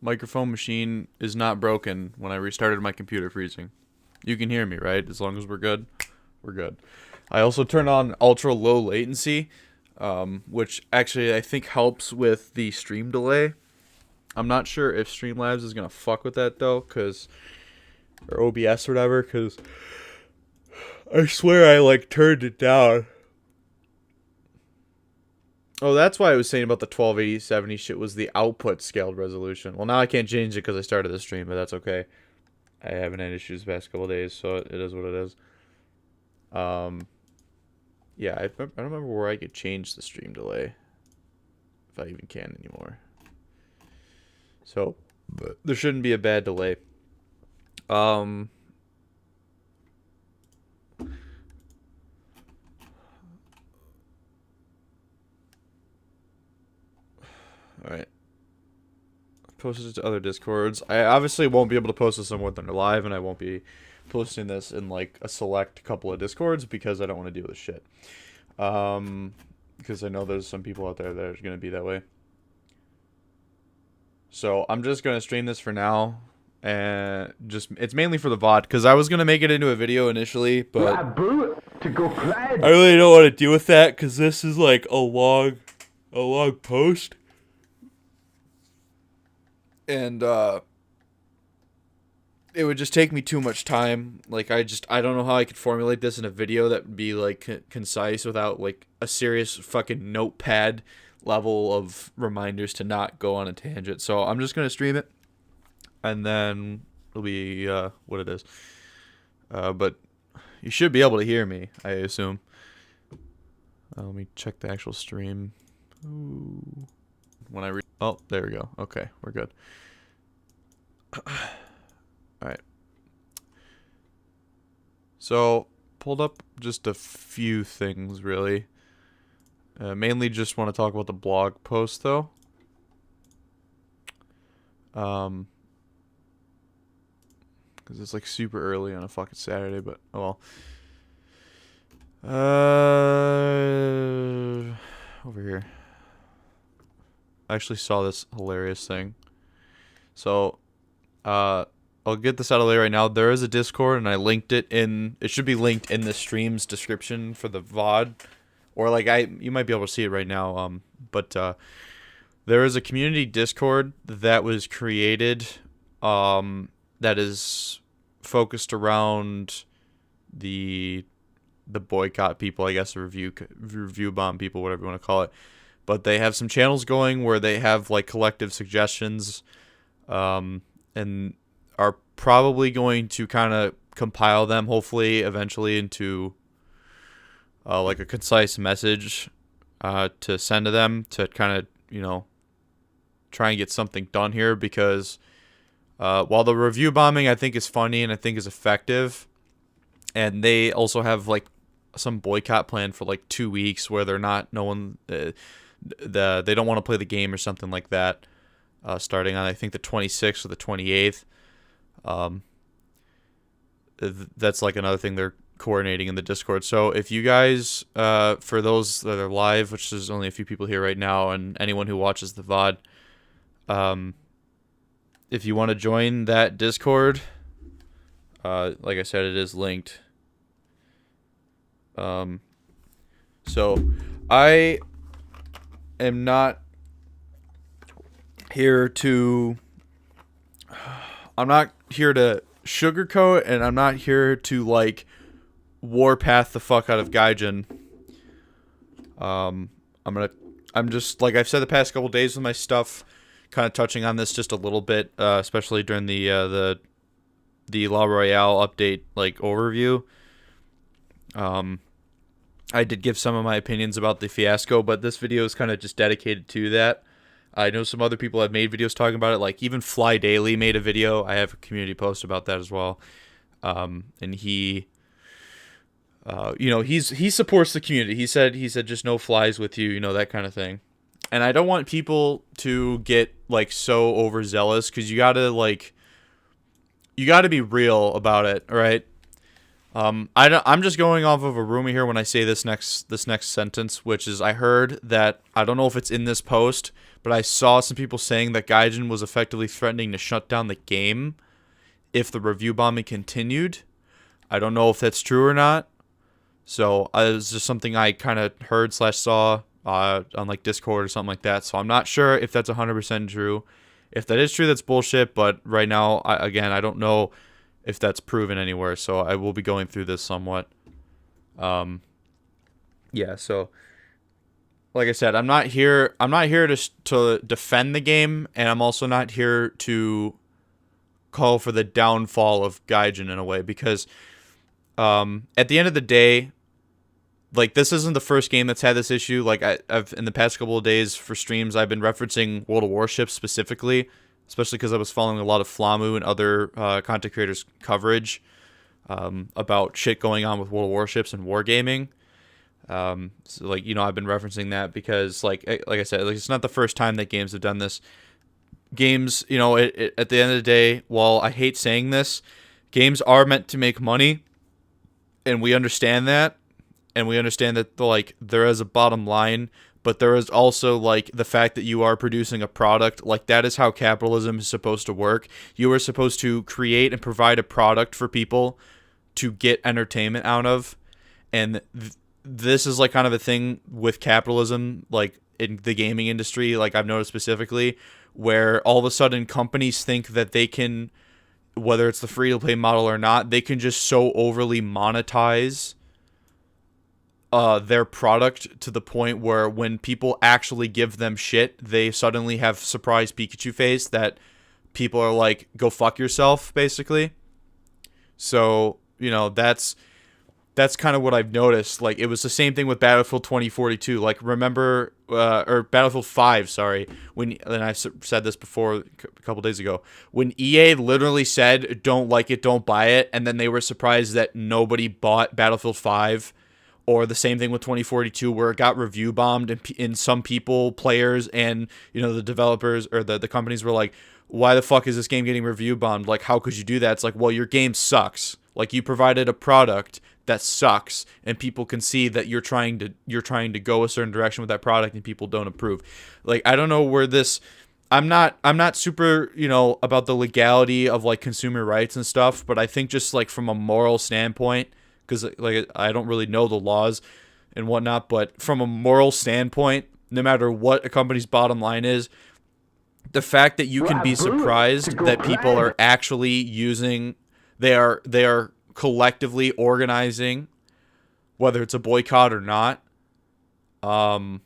microphone machine is not broken when I restarted my computer freezing. You can hear me, right? As long as we're good, we're good. I also turned on ultra low latency, which actually I think helps with the stream delay. I'm not sure if Streamlabs is going to fuck with that, though, or OBS or whatever, because I swear I, like, turned it down. Oh, that's why I was saying about the 1280-70 shit was the output scaled resolution. Well, now I can't change it because I started the stream, but that's okay. I haven't had issues the past couple days, so it is what it is. Yeah, I don't remember where I could change the stream delay, if I even can anymore. So, but there shouldn't be a bad delay. Alright. Posted it to other Discords. I obviously won't be able to post this on More Thunder Live, and I won't be posting this in like a select couple of Discords because I don't want to deal with shit. Because I know there's some people out there that are going to be that way. So I'm just going to stream this for now. And it's mainly for the VOD, because I was going to make it into a video initially, but I really don't want to deal with that, because this is like a long post. And it would just take me too much time. Like, I don't know how I could formulate this in a video that would be like concise without like a serious fucking notepad level of reminders to not go on a tangent. So I'm just going to stream it, and then it'll be what it is. But you should be able to hear me, I assume. Let me check the actual stream. Ooh. Oh, there we go. Okay, we're good. Alright. So, pulled up just a few things, really. Mainly just want to talk about the blog post, though. Because it's like super early on a fucking Saturday, but oh well. Over here. I actually saw this hilarious thing. So, I'll get this out of the way right now. There is a Discord, and I linked it in. It should be linked in the stream's description for the VOD, or like you might be able to see it right now. But there is a community Discord that was created, that is focused around the boycott people, I guess, review bomb people, whatever you want to call it. But they have some channels going where they have like collective suggestions, and are probably going to kind of compile them, hopefully, eventually into like a concise message to send to them to kind of, try and get something done here. Because while the review bombing I think is funny and I think is effective, and they also have like some boycott plan for like 2 weeks where they don't want to play the game or something like that, starting on I think the 26th or the 28th. That's like another thing they're coordinating in the Discord. So if you guys, for those that are live, which there's only a few people here right now, and anyone who watches the VOD, if you want to join that Discord, like I said, it is linked. So I am not here to sugarcoat, and I'm not here to like warpath the fuck out of Gaijin. I'm just, like I've said the past couple days with my stuff, kind of touching on this just a little bit, especially during the La Royale update like overview. I did give some of my opinions about the fiasco, but this video is kind of just dedicated to that. I know some other people have made videos talking about it, like even Fly Daily made a video. I have a community post about that as well. And he supports the community. He said just no flies with you, that kind of thing. And I don't want people to get like so overzealous, because you gotta be real about it, right? I'm just going off of a rumor here when I say this next sentence, which is I heard that, I don't know if it's in this post, but I saw some people saying that Gaijin was effectively threatening to shut down the game if the review bombing continued. I don't know if that's true or not. So it's just something I kind of heard / saw on like Discord or something like that. So I'm not sure if that's 100% true. If that is true, that's bullshit. But right now, I don't know if that's proven anywhere. So I will be going through this somewhat. Yeah. So like I said, I'm not here to defend the game, and I'm also not here to call for the downfall of Gaijin in a way, because at the end of the day, like, this isn't the first game that's had this issue. Like, I've in the past couple of days for streams, I've been referencing World of Warships specifically, especially because I was following a lot of Flamu and other content creators' coverage about shit going on with World of Warships and wargaming. So, like, I've been referencing that because, like I said, like, it's not the first time that games have done this. Games, at the end of the day, while I hate saying this, games are meant to make money, and we understand that. And we understand that, like, there is a bottom line, but there is also, like, the fact that you are producing a product. Like, that is how capitalism is supposed to work. You are supposed to create and provide a product for people to get entertainment out of. And this is, like, kind of a thing with capitalism, like, in the gaming industry, like, I've noticed specifically, where all of a sudden companies think that they can, whether it's the free-to-play model or not, they can just so overly monetize their product to the point where when people actually give them shit, they suddenly have surprise Pikachu face that people are like, go fuck yourself, basically. So, that's kind of what I've noticed. Like, it was the same thing with Battlefield 2042. Like, remember, or Battlefield 5, sorry, and I said this before a couple days ago, when EA literally said, don't like it, don't buy it, and then they were surprised that nobody bought Battlefield 5. Or the same thing with 2042, where it got review bombed, and some people, players, and the developers or the companies were like, "Why the fuck is this game getting review bombed? Like, how could you do that?" It's like, well, your game sucks. Like, you provided a product that sucks, and people can see that you're trying to go a certain direction with that product, and people don't approve. Like, I don't know where this. I'm not super about the legality of, like, consumer rights and stuff, but I think just, like, from a moral standpoint, because, like, I don't really know the laws and whatnot, but from a moral standpoint, no matter what a company's bottom line is, the fact that you can be surprised that people are actually using, they are collectively organizing, whether it's a boycott or not, that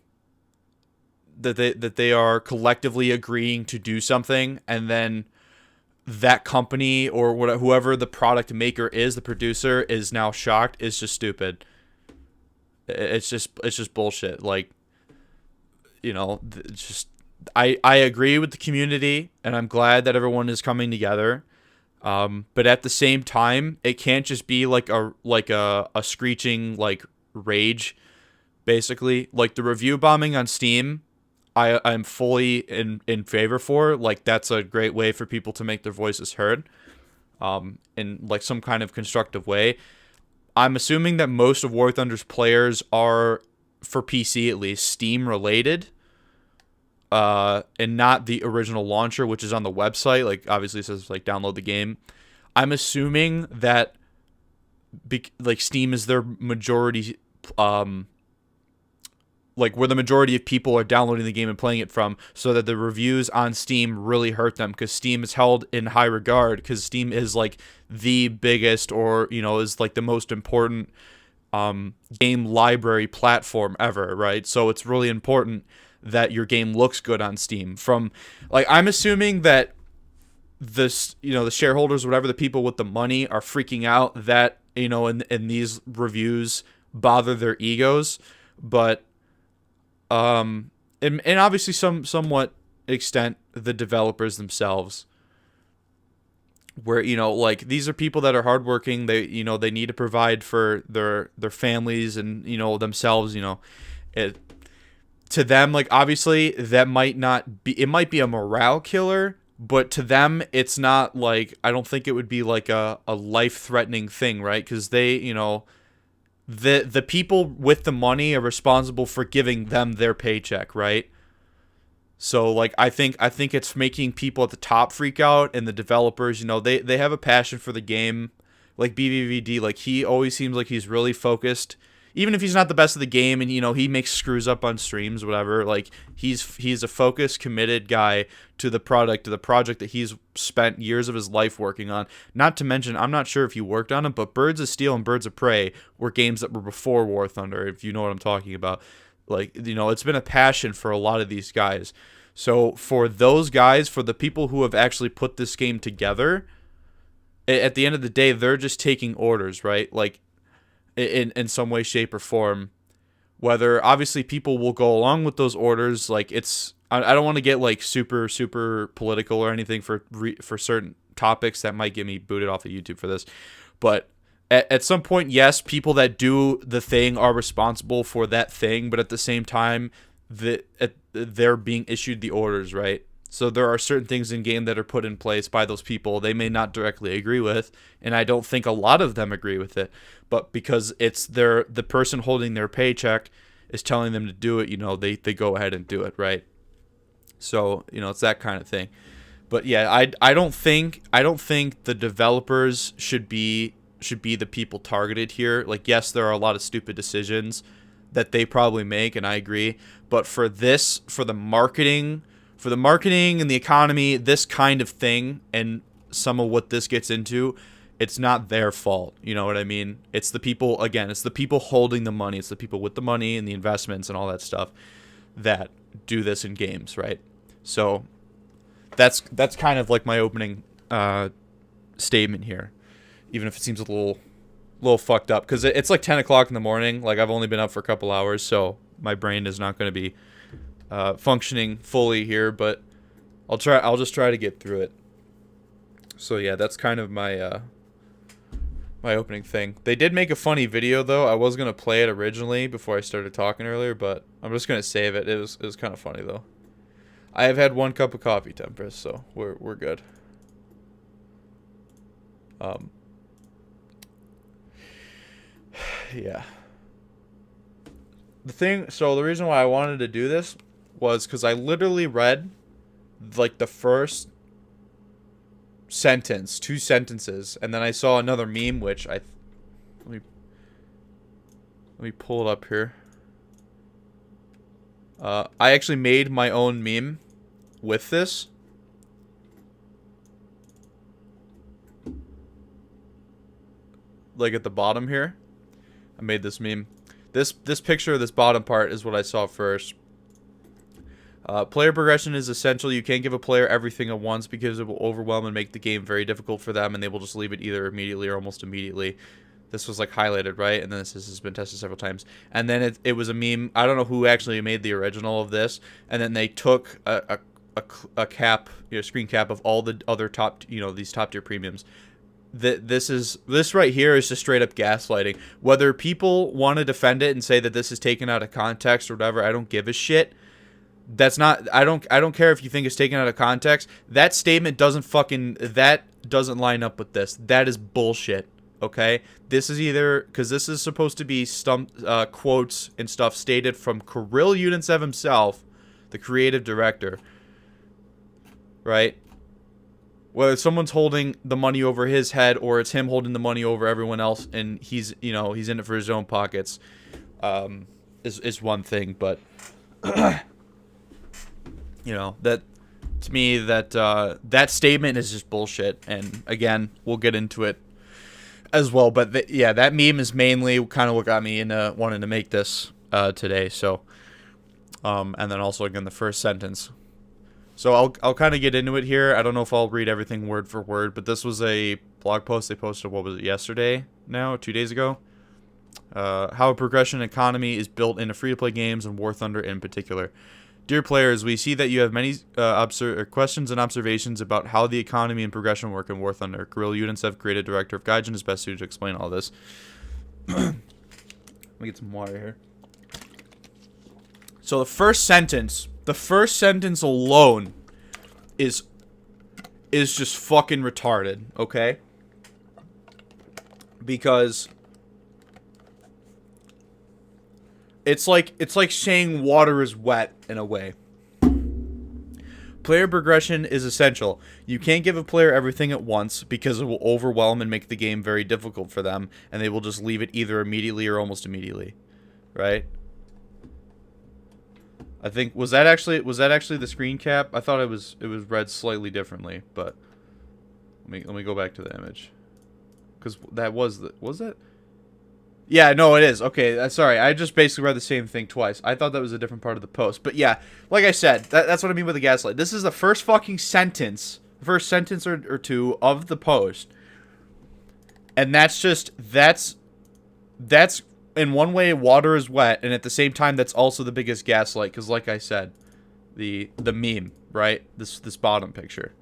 they are collectively agreeing to do something, and then that company or whoever the product maker is, the producer, is now shocked, is just stupid. It's just bullshit. Like, it's just, I agree with the community, and I'm glad that everyone is coming together. But at the same time, it can't just be like a screeching, like, rage, basically. Like, the review bombing on Steam, I'm fully in favor for. Like, that's a great way for people to make their voices heard, in, like, some kind of constructive way. I'm assuming that most of War Thunder's players are, for PC at least, Steam related, and not the original launcher, which is on the website. Like, obviously it says, like, download the game. I'm assuming that, like, Steam is their majority, like, where the majority of people are downloading the game and playing it from, so that the reviews on Steam really hurt them, because Steam is held in high regard, because Steam is, like, the biggest, or, is, like, the most important game library platform ever, right? So it's really important that your game looks good on Steam. From, like, I'm assuming that this, the shareholders, whatever, the people with the money, are freaking out that, in these reviews bother their egos, but and obviously somewhat extent the developers themselves, where, like, these are people that are hardworking. They they need to provide for their families and themselves. To them, like, obviously that might not be, it might be a morale killer, but to them, it's not like, I don't think it would be like a life-threatening thing, right? Because they, you know, the people with the money are responsible for giving them their paycheck, right? So like I think it's making people at the top freak out, and the developers, you know, they have a passion for the game. Like BBVD, like he always seems like he's really focused, even if he's not the best of the game, and you know he makes screws up on streams, whatever. Like he's a focused, committed guy to the project that he's spent years of his life working on. Not to mention, I'm not sure if he worked on them, but Birds of Steel and Birds of Prey were games that were before War Thunder, if you know what I'm talking about. Like, you know, it's been a passion for a lot of these guys. So for those guys, for the people who have actually put this game together, at the end of the day, they're just taking orders, right? Like, in some way, shape, or form. Whether, obviously, people will go along with those orders. Like, it's... I don't want to get, like, super, super political or anything for certain topics that might get me booted off of YouTube for this. But at some point, yes, people that do the thing are responsible for that thing. But at the same time, they're being issued the orders, right? So there are certain things in game that are put in place by those people they may not directly agree with, and I don't think a lot of them agree with it. But because it's the person holding their paycheck is telling them to do it, you know, they go ahead and do it, right? So, you know, it's that kind of thing. But yeah, I don't think the developers should be the people targeted here. Like, yes, there are a lot of stupid decisions that they probably make, and I agree. But for the marketing and the economy, this kind of thing, and some of what this gets into, it's not their fault. You know what I mean? It's the people, again, it's the people holding the money. It's the people with the money and the investments and all that stuff that do this in games, right? So that's kind of like my opening statement here, even if it seems a little fucked up, because it's like 10 o'clock in the morning. Like, I've only been up for a couple hours, so my brain is not going to be functioning fully here, but I'll just try to get through it. So yeah, that's kind of my my opening thing. They did make a funny video though. I was gonna play it originally before I started talking earlier, but I'm just gonna save it. It was kind of funny though. I have had 1 cup of coffee, Tempest, so we're good. Yeah. The reason why I wanted to do this was because I literally read like the first sentence, 2 sentences, and then I saw another meme, which let me pull it up here. I actually made my own meme with this. Like at the bottom here, I made this meme. This picture, this bottom part, is what I saw first. Player progression is essential. You can't give a player everything at once because it will overwhelm and make the game very difficult for them, and they will just leave it either immediately or almost immediately. This was like highlighted, right? And then this has been tested several times. And then it was a meme. I don't know who actually made the original of this. And then they took a cap, screen cap of all the other top, these top tier premiums. This right here is just straight up gaslighting. Whether people want to defend it and say that this is taken out of context or whatever, I don't give a shit. That's not, I don't care if you think it's taken out of context. That statement doesn't line up with this. That is bullshit. Okay? This is either, because this is supposed to be quotes and stuff stated from Kirill Unitsev himself, the creative director. Right? Whether someone's holding the money over his head or it's him holding the money over everyone else and he's in it for his own pockets, is one thing, but that to me that statement is just bullshit. And again, we'll get into it as well, but that meme is mainly kind of what got me into wanting to make this today. So and then also again the first sentence. So I'll kind of get into it here. I don't know if I'll read everything word for word, but this was a blog post they posted, what was it, yesterday now, 2 days ago? How a progression economy is built into free-to-play games and War Thunder in particular. Dear players, we see that you have many questions and observations about how the economy and progression work in War Thunder. Kirill Unitsev, creative director of Gaijin, is best suited to explain all this. Let me get some water here. So the first sentence alone is is just fucking retarded, okay? Because it's like saying water is wet in a way. Player progression is essential. You can't give a player everything at once because it will overwhelm and make the game very difficult for them, and they will just leave it either immediately or almost immediately, right? I think was that actually the screen cap? I thought it was read slightly differently, but let me go back to the image, because that was that? Yeah, no, it is. Okay, sorry. I just basically read the same thing twice. I thought that was a different part of the post. But yeah, like I said, that's what I mean with the gaslight. This is the first fucking sentence, or two of the post. And that's in one way, water is wet, and at the same time, that's also the biggest gaslight. Because like I said, the meme, right? This bottom picture.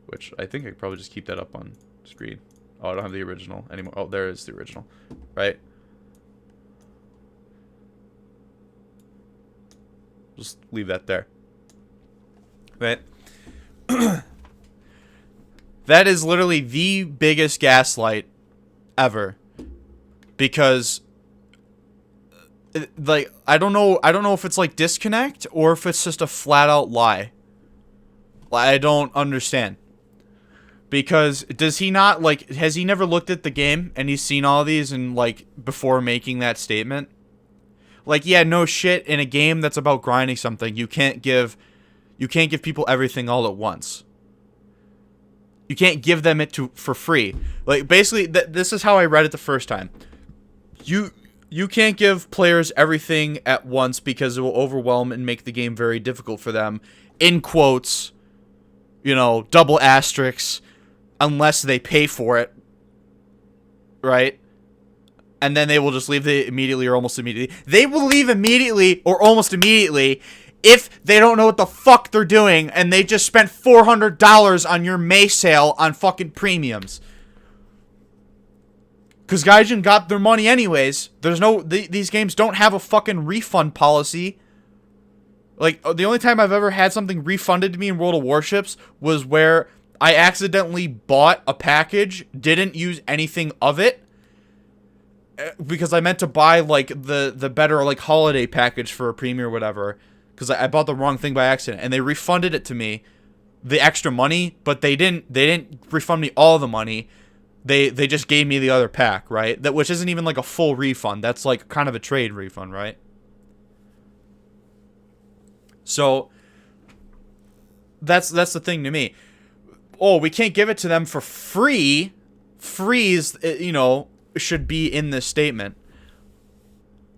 Which I think I could probably just keep that up on screen. Oh, I don't have the original anymore. Oh, there is the original. Right? Just leave that there. Right? That is literally the biggest gaslight ever. Because like I don't know if it's like disconnect or if it's just a flat out lie. I don't understand. Because does he not, like, has he never looked at the game and he's seen all these and, like, before making that statement? Like, yeah, no shit, in a game that's about grinding something, you can't give people everything all at once. You can't give them it for free. Like, basically, this is how I read it the first time. You can't give players everything at once because it will overwhelm and make the game very difficult for them. In quotes, you know, double asterisks. Unless they pay for it, right? And then they will just leave it immediately or almost immediately. They will leave immediately or almost immediately if they don't know what the fuck they're doing and they just spent $400 on your May sale on fucking premiums. Because Gaijin got their money anyways. These games don't have a fucking refund policy. Like, the only time I've ever had something refunded to me in World of Warships was where I accidentally bought a package, didn't use anything of it, because I meant to buy, like, the better, like, holiday package for a premium or whatever, because I bought the wrong thing by accident, and they refunded it to me, the extra money, but they didn't refund me all the money. They just gave me the other pack, right? Which isn't even, like, a full refund. That's, like, kind of a trade refund, right? So, that's the thing to me. Oh, we can't give it to them for free. Freeze, you know, should be in this statement.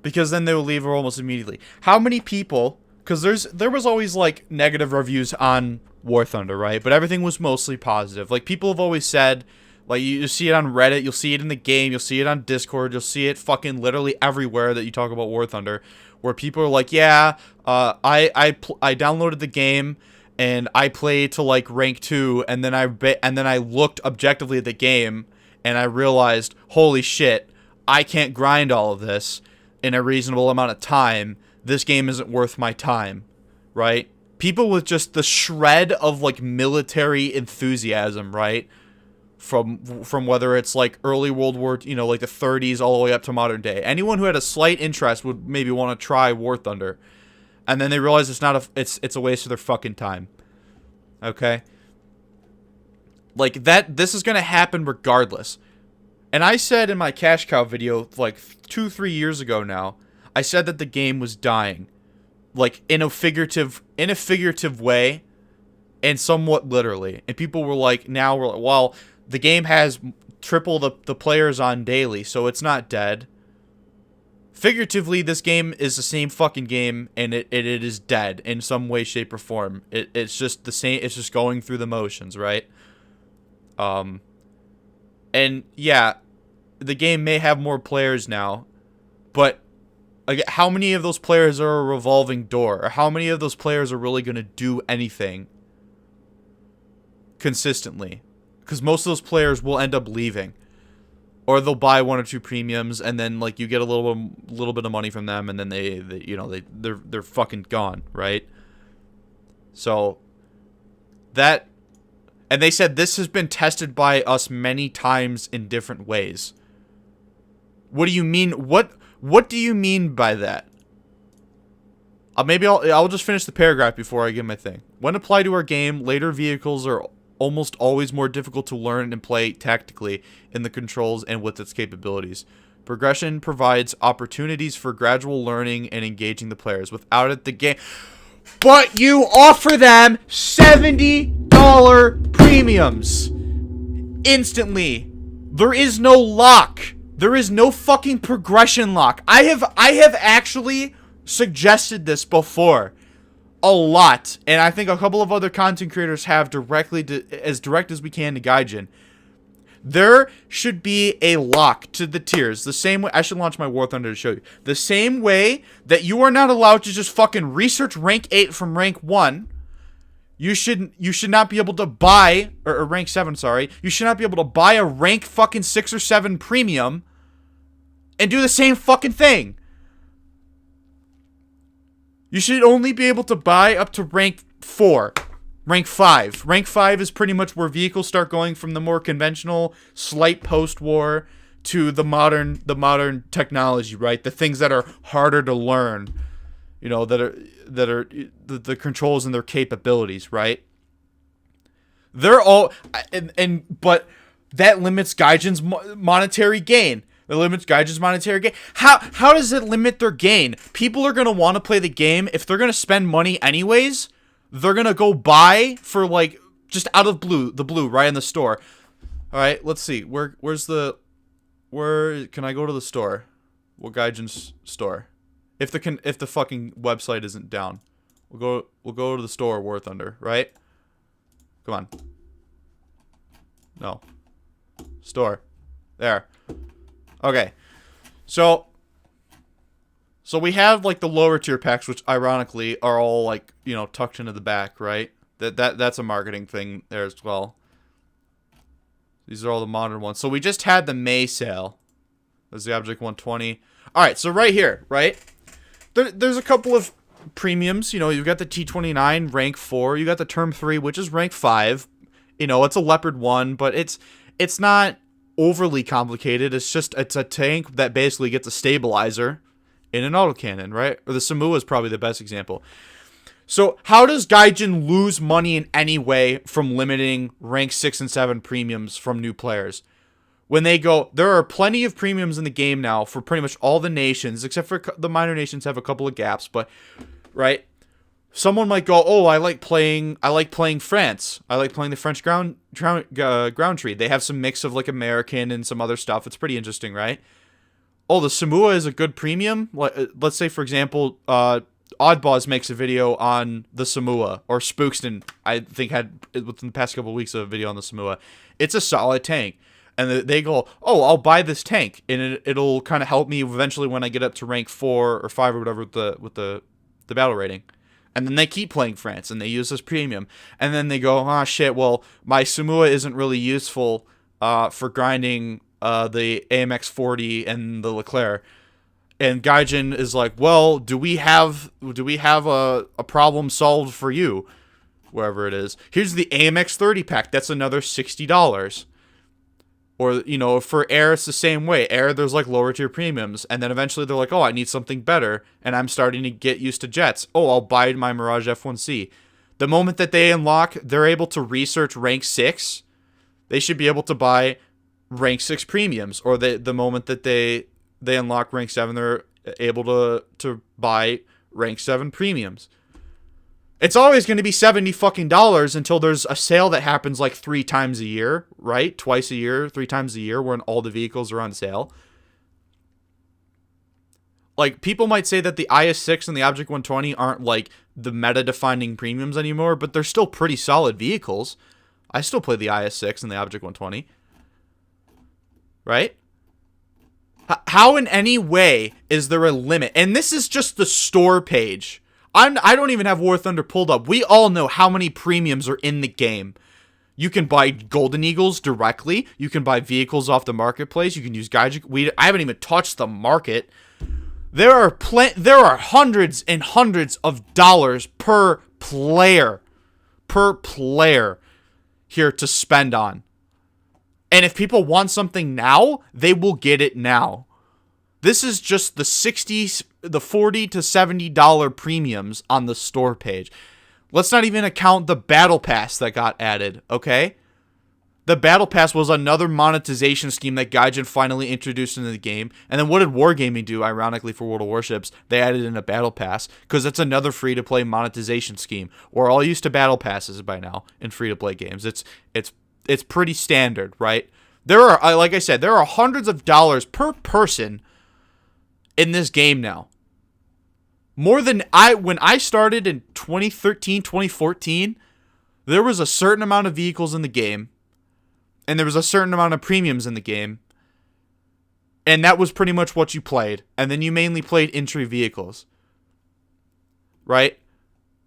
Because then they will leave almost immediately. How many people... Because there was always, like, negative reviews on War Thunder, right? But everything was mostly positive. Like, people have always said... Like, you see it on Reddit, you'll see it in the game, you'll see it on Discord, you'll see it fucking literally everywhere that you talk about War Thunder. Where people are like, yeah, I downloaded the game... And I played to like rank 2, and then I looked objectively at the game, and I realized, holy shit, I can't grind all of this in a reasonable amount of time. This game isn't worth my time, right? People with just the shred of like military enthusiasm, right? From whether it's like early World War, you know, like the 30s all the way up to modern day. Anyone who had a slight interest would maybe want to try War Thunder. And then they realize it's a waste of their fucking time. Okay? Like, this is going to happen regardless. And I said in my Cash Cow video, like, 2-3 years ago now, I said that the game was dying. Like, in a figurative way, and somewhat literally. And people were like, well, the game has triple the players on daily, so it's not dead. Figuratively, this game is the same fucking game, and it is dead in some way, shape, or form. It's just the same. It's just going through the motions, right? And yeah, the game may have more players now, but like, how many of those players are a revolving door, or how many of those players are really going to do anything consistently? Because most of those players will end up leaving. Or they'll buy 1 or 2 premiums, and then like you get a little bit of money from them, and then they're fucking gone, right? So that And they said this has been tested by us many times in different ways. What do you mean? What do you mean by that? Maybe I'll just finish the paragraph before I give my thing. When applied to our game, later vehicles are almost always more difficult to learn and play tactically in the controls and with its capabilities. Progression provides opportunities for gradual learning and engaging the players. Without it, the game... But you offer them $70 premiums instantly. There is no lock. There is no fucking progression lock. I have actually suggested this before a lot, and I think a couple of other content creators have as direct as we can to Gaijin. There should be a lock to the tiers. The same way... I should launch my War Thunder to show you. The same way that you are not allowed to just fucking research rank 8 from rank 1. You should not be able to buy... Or rank 7, sorry. You should not be able to buy a rank fucking 6 or 7 premium and do the same fucking thing. You should only be able to buy up to rank 4. Rank 5. Rank 5 is pretty much where vehicles start going from the more conventional, slight post-war to the modern technology, right? The things that are harder to learn, you know, that are the controls and their capabilities, right? They're all but that limits Gaijin's monetary gain. It limits Gaijin's monetary gain. How does it limit their gain? People are going to want to play the game if they're going to spend money anyways. They're going to go buy for, like, just out of the blue, right in the store. All right, let's see. Where can I go to the store? What Gaijin's store? If the fucking website isn't down. We'll go to the store, War Thunder, right? Come on. No. Store. There. Okay. So we have, like, the lower tier packs, which ironically are all, like, you know, tucked into the back, right? That's a marketing thing there as well. These are all the modern ones. So we just had the May sale. There's the Object 120. All right, so right here, right? There's a couple of premiums. You know, you've got the T29 rank 4. You got the Term 3, which is rank 5. You know, it's a Leopard 1, but it's not overly complicated. It's a tank that basically gets a stabilizer in an autocannon, right? Or the Samoa is probably the best example. So how does Gaijin lose money in any way from limiting rank 6 and 7 premiums from new players? When they go, there are plenty of premiums in the game now for pretty much all the nations, except for the minor nations have a couple of gaps, but, right? Someone might go, oh, I like playing France. I like playing the French ground tree. They have some mix of, like, American and some other stuff. It's pretty interesting, right? Oh, the Samoa is a good premium. Let's say, for example, Oddboz makes a video on the Samoa, or Spookston, I think, had within the past couple of weeks a video on the Samoa. It's a solid tank, and they go, oh, I'll buy this tank, and it'll kind of help me eventually when I get up to rank 4 or 5 or whatever with the battle rating. And then they keep playing France, and they use this premium, and then they go, ah, shit, well, my Samoa isn't really useful for grinding the AMX 40 and the Leclerc. And Gaijin is like, well, do we have a problem solved for you? Wherever it is. Here's the AMX 30 pack. That's another $60. Or, you know, for Air, it's the same way. Air, there's, like, lower tier premiums. And then eventually they're like, oh, I need something better. And I'm starting to get used to jets. Oh, I'll buy my Mirage F1C. The moment that they unlock, they're able to research rank 6. They should be able to buy rank 6 premiums. Or the moment that they unlock rank 7, they're able to buy rank 7 premiums. It's always going to be $70 fucking until there's a sale that happens like 3 times a year, right? Twice a year, 3 times a year, when all the vehicles are on sale. Like, people might say that the IS-6 and the Object 120 aren't, like, the meta-defining premiums anymore, but they're still pretty solid vehicles. I still play the IS-6 and the Object 120. Right? How in any way is there a limit? And this is just the store page. I don't even have War Thunder pulled up. We all know how many premiums are in the game. You can buy Golden Eagles directly. You can buy vehicles off the marketplace. You can use Gaijin. I haven't even touched the market. There are hundreds and hundreds of dollars per player. here to spend on. And if people want something now, they will get it now. This is just the $40 to $70 premiums on the store page. Let's not even account the Battle Pass that got added, okay? The Battle Pass was another monetization scheme that Gaijin finally introduced into the game. And then what did Wargaming do, ironically, for World of Warships? They added in a Battle Pass, because it's another free-to-play monetization scheme. We're all used to Battle Passes by now in free-to-play games. It's pretty standard, right? There are, like I said, there are hundreds of dollars per person in this game now. More than when I started in 2013, 2014, there was a certain amount of vehicles in the game. And there was a certain amount of premiums in the game. And that was pretty much what you played. And then you mainly played entry vehicles. Right?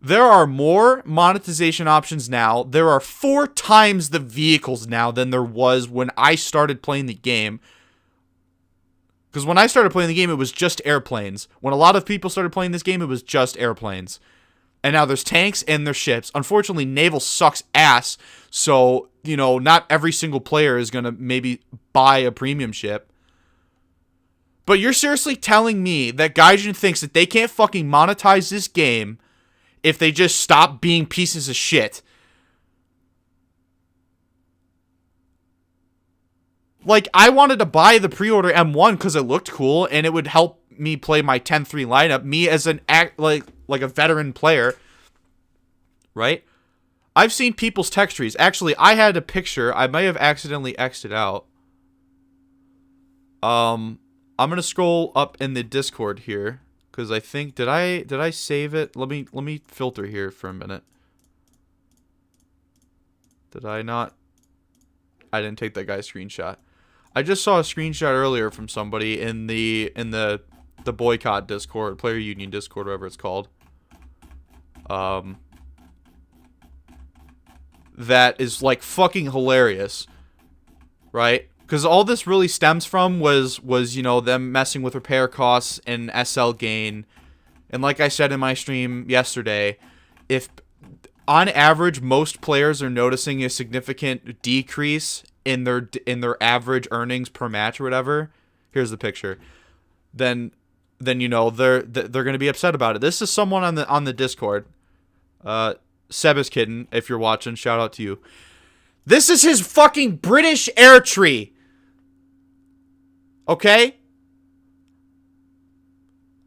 There are more monetization options now. There are 4 times the vehicles now than there was when I started playing the game. Because when I started playing the game, it was just airplanes. When a lot of people started playing this game, it was just airplanes. And now there's tanks and there's ships. Unfortunately, naval sucks ass. So, you know, not every single player is going to maybe buy a premium ship. But you're seriously telling me that Gaijin thinks that they can't fucking monetize this game if they just stop being pieces of shit? Like, I wanted to buy the pre-order M1 because it looked cool and it would help me play my 10-3 lineup. Me as an like a veteran player, right? I've seen people's text trees. Actually, I had a picture. I might have accidentally X'd it out. I'm gonna scroll up in the Discord here because I think did I save it? Let me filter here for a minute. Did I not? I didn't take that guy's screenshot. I just saw a screenshot earlier from somebody in the Boycott Discord, Player Union Discord, whatever it's called. That is like fucking hilarious, right? Because all this really stems from was you know, them messing with repair costs and SL gain, and like I said in my stream yesterday, if on average most players are noticing a significant decrease in their average earnings per match or whatever, here's the picture, then you know they're going to be upset about it. This is someone on the Discord. Sebas Kitten, if you're watching, shout out to you. This is his fucking British air tree. Okay?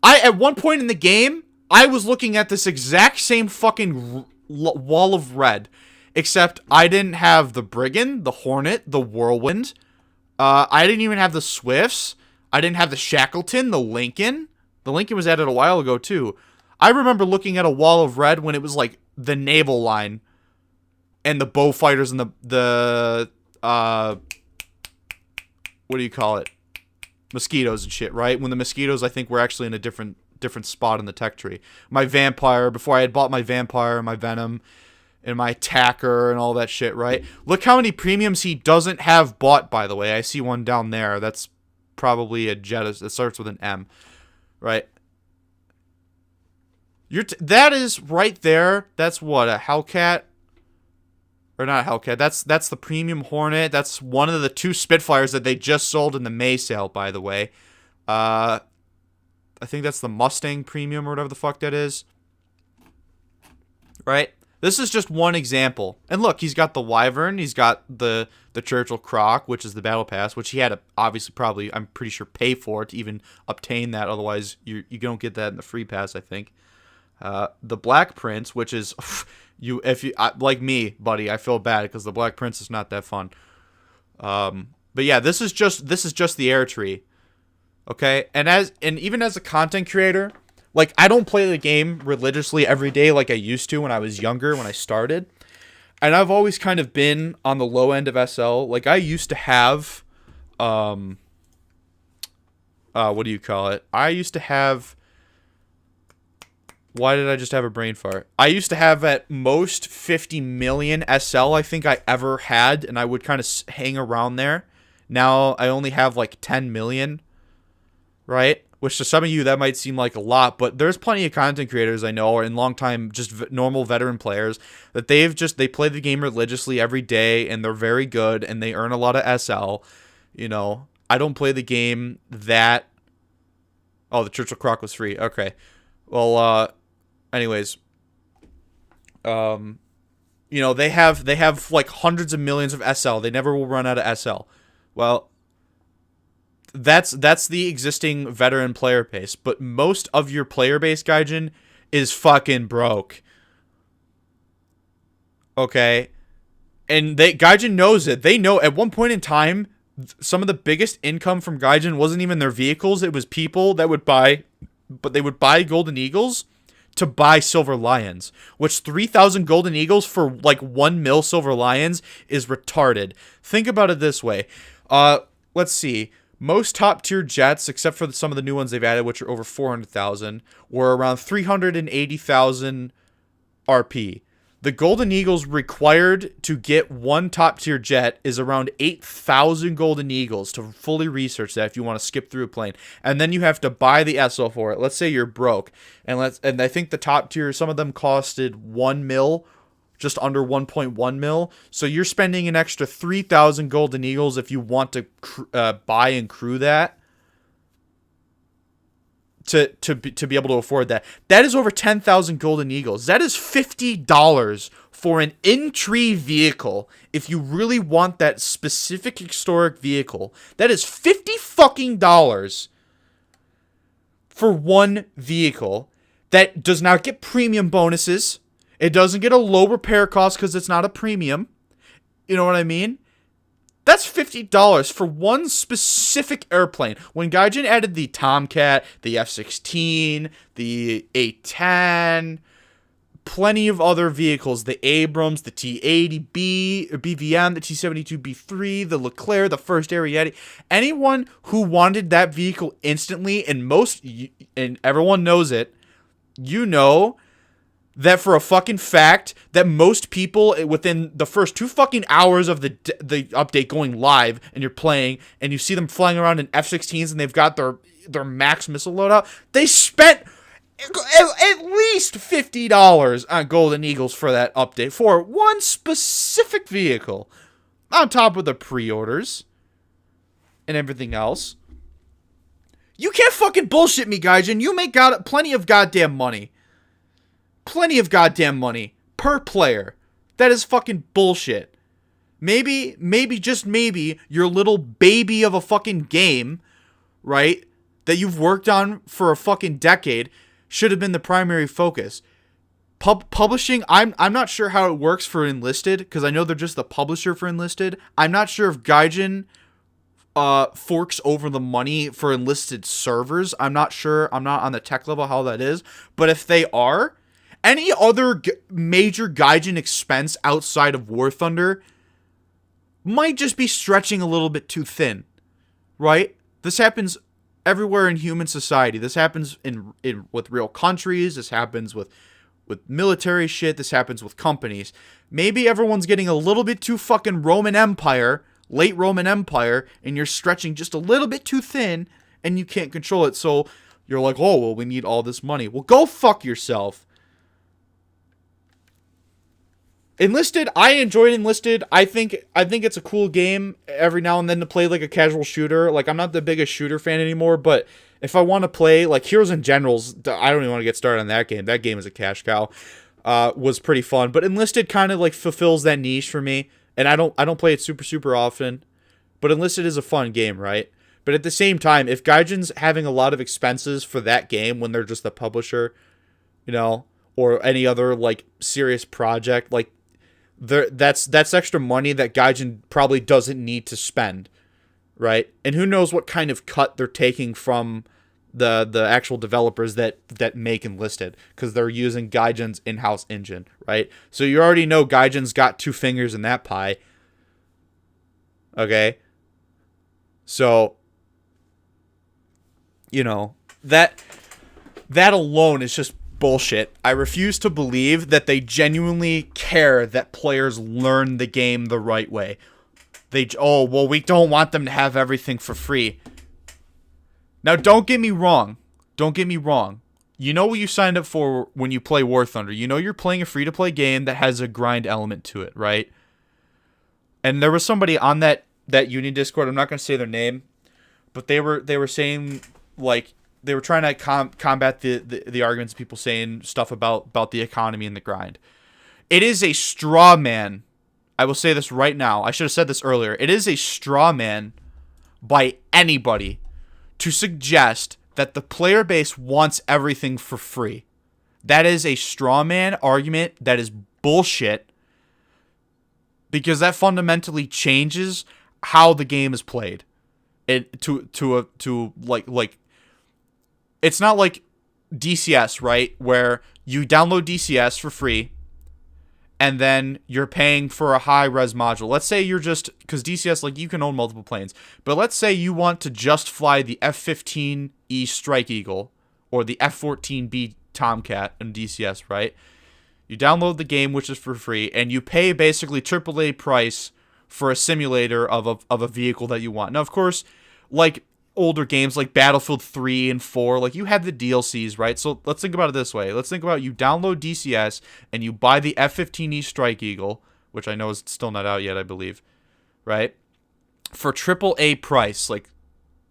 At one point in the game, I was looking at this exact same fucking wall of red, except I didn't have the Brigand, the Hornet, the Whirlwind. I didn't even have the Swifts. I didn't have the Shackleton, the Lincoln. The Lincoln was added a while ago, too. I remember looking at a wall of red when it was like the naval line and the bow fighters and the what do you call it? Mosquitoes and shit, right? When the mosquitoes, I think, were actually in a different spot in the tech tree. My vampire, before I had bought my vampire, my venom, and my attacker and all that shit, right? Look how many premiums he doesn't have bought, by the way. I see one down there. That's probably a jet. It starts with an M, right? That is right there. That's what, a Hellcat? Or not Hellcat. That's the premium Hornet. That's one of the 2 Spitfires that they just sold in the May sale, by the way. I think that's the Mustang premium or whatever the fuck that is. Right? This is just one example. And look, he's got the Wyvern. He's got the Churchill Croc, which is the Battle Pass, which he had to obviously probably, I'm pretty sure, pay for to even obtain that. Otherwise, you don't get that in the free pass, I think. The Black Prince, which is if you like me, buddy, I feel bad because the Black Prince is not that fun. But yeah, this is just the air tree, okay? And even as a content creator, like, I don't play the game religiously every day like I used to when I was younger, when I started, and I've always kind of been on the low end of SL. Like, I used to have, what do you call it? I used to have. Why did I just have a brain fart? I used to have at most 50 million SL, I think I ever had, and I would kind of hang around there. Now I only have like 10 million, right? which to some of you that might seem like a lot, but there's plenty of content creators I know and long-time just normal veteran players that they play the game religiously every day and they're very good and they earn a lot of SL. You know, I don't play the game that... Oh, the Churchill Croc was free. Okay. Well, anyways, you know, they have like hundreds of millions of SL. They never will run out of SL. Well, that's the existing veteran player base, but most of your player base, Gaijin, is fucking broke. Okay? And Gaijin knows it. They know at one point in time, some of the biggest income from Gaijin wasn't even their vehicles, it was people that would buy, but they would buy Golden Eagles to buy Silver Lions, which 3,000 Golden Eagles for like 1 mil Silver Lions is retarded. Think about it this way. Let's see. Most top tier jets, except for some of the new ones they've added, which are over 400,000, were around 380,000 RP. The Golden Eagles required to get one top tier jet is around 8,000 Golden Eagles to fully research that if you want to skip through a plane. And then you have to buy the SL for it. Let's say you're broke. And I think the top tier, some of them costed 1 mil, just under 1.1 mil. So you're spending an extra 3,000 Golden Eagles if you want to buy and crew that. To be able to afford that. That is over 10,000 Golden Eagles. That is $50 for an in-tree vehicle. If you really want that specific historic vehicle, that is $50 fucking dollars for one vehicle that does not get premium bonuses. It doesn't get a low repair cost because it's not a premium. You know what I mean? That's $50 for one specific airplane. When Gaijin added the Tomcat, the F-16, the A-10, plenty of other vehicles, the Abrams, the T-80B, BVM, the T-72B3, the Leclerc, the first Ariete, anyone who wanted that vehicle instantly, and everyone knows it, you know that for a fucking fact that most people within the first 2 fucking hours of the update going live and you're playing and you see them flying around in F-16s and they've got their max missile loadout, they spent at least $50 on Golden Eagles for that update for one specific vehicle on top of the pre-orders and everything else. You can't fucking bullshit me, Gaijin. You make plenty of goddamn money. Plenty of goddamn money per player. That is fucking bullshit. Maybe, just maybe, your little baby of a fucking game, right, that you've worked on for a fucking decade should have been the primary focus. Publishing, I'm not sure how it works for Enlisted, because I know they're just the publisher for Enlisted. I'm not sure if Gaijin forks over the money for Enlisted servers. I'm not sure. I'm not on the tech level how that is. But if they are... Any other major Gaijin expense outside of War Thunder might just be stretching a little bit too thin, right? This happens everywhere in human society. This happens with real countries. This happens with military shit. This happens with companies. Maybe everyone's getting a little bit too fucking Roman Empire, late Roman Empire, and you're stretching just a little bit too thin, and you can't control it. So you're like, oh, well, we need all this money. Well, go fuck yourself. Enlisted, I enjoyed Enlisted. I think it's a cool game every now and then to play like a casual shooter. Like, I'm not the biggest shooter fan anymore, but if I want to play like Heroes and Generals, I don't even want to get started on that game. That game is a cash cow. Was pretty fun, but Enlisted kind of like fulfills that niche for me, and I don't play it super often. But Enlisted is a fun game, right? But at the same time, if Gaijin's having a lot of expenses for that game when they're just the publisher, you know, or any other like serious project, like that's extra money that Gaijin probably doesn't need to spend, right? And who knows what kind of cut they're taking from the actual developers that make Enlisted, because they're using Gaijin's in-house engine, right? So you already know Gaijin's got 2 fingers in that pie. Okay? So, you know, that alone is just bullshit. I refuse to believe that they genuinely care that players learn the game the right way. We don't want them to have everything for free. Now, don't get me wrong. Don't get me wrong. You know what you signed up for when you play War Thunder. You know you're playing a free-to-play game that has a grind element to it, right? And there was somebody on that Union Discord. I'm not going to say their name, but they were saying, like, they were trying to combat the arguments of people saying stuff about the economy and the grind. It is a straw man. I will say this right now. I should have said this earlier. It is a straw man by anybody to suggest that the player base wants everything for free. That is a straw man argument. That is bullshit. Because that fundamentally changes how the game is played. It's not like DCS, right? Where you download DCS for free and then you're paying for a high res module. Let's say you're just, because DCS, like, you can own multiple planes, but let's say you want to just fly the F-15E Strike Eagle or the F-14B Tomcat in DCS, right? You download the game, which is for free, and you pay basically AAA price for a simulator of a vehicle that you want. Now, of course, like older games like Battlefield 3 and 4, like, you had the DLCs, right? So let's think about it this way. Let's think about you download DCS and you buy the F-15E Strike Eagle, which I know is still not out yet, I believe, right? For AAA price, like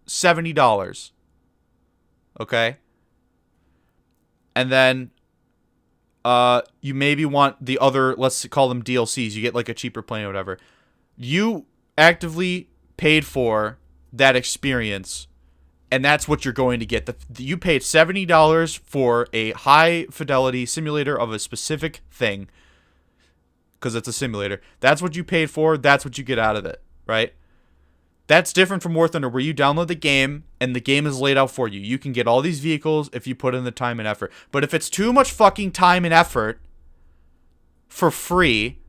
$70. Okay? And then you maybe want the other, let's call them DLCs. You get like a cheaper plane or whatever. You actively paid for that experience, and that's what you're going to get. You paid $70 for a high fidelity simulator of a specific thing, because it's a simulator. That's what you paid for. That's what you get out of it, right? That's different from War Thunder, where you download the game and the game is laid out for you. You can get all these vehicles if you put in the time and effort. But if it's too much fucking time and effort for free,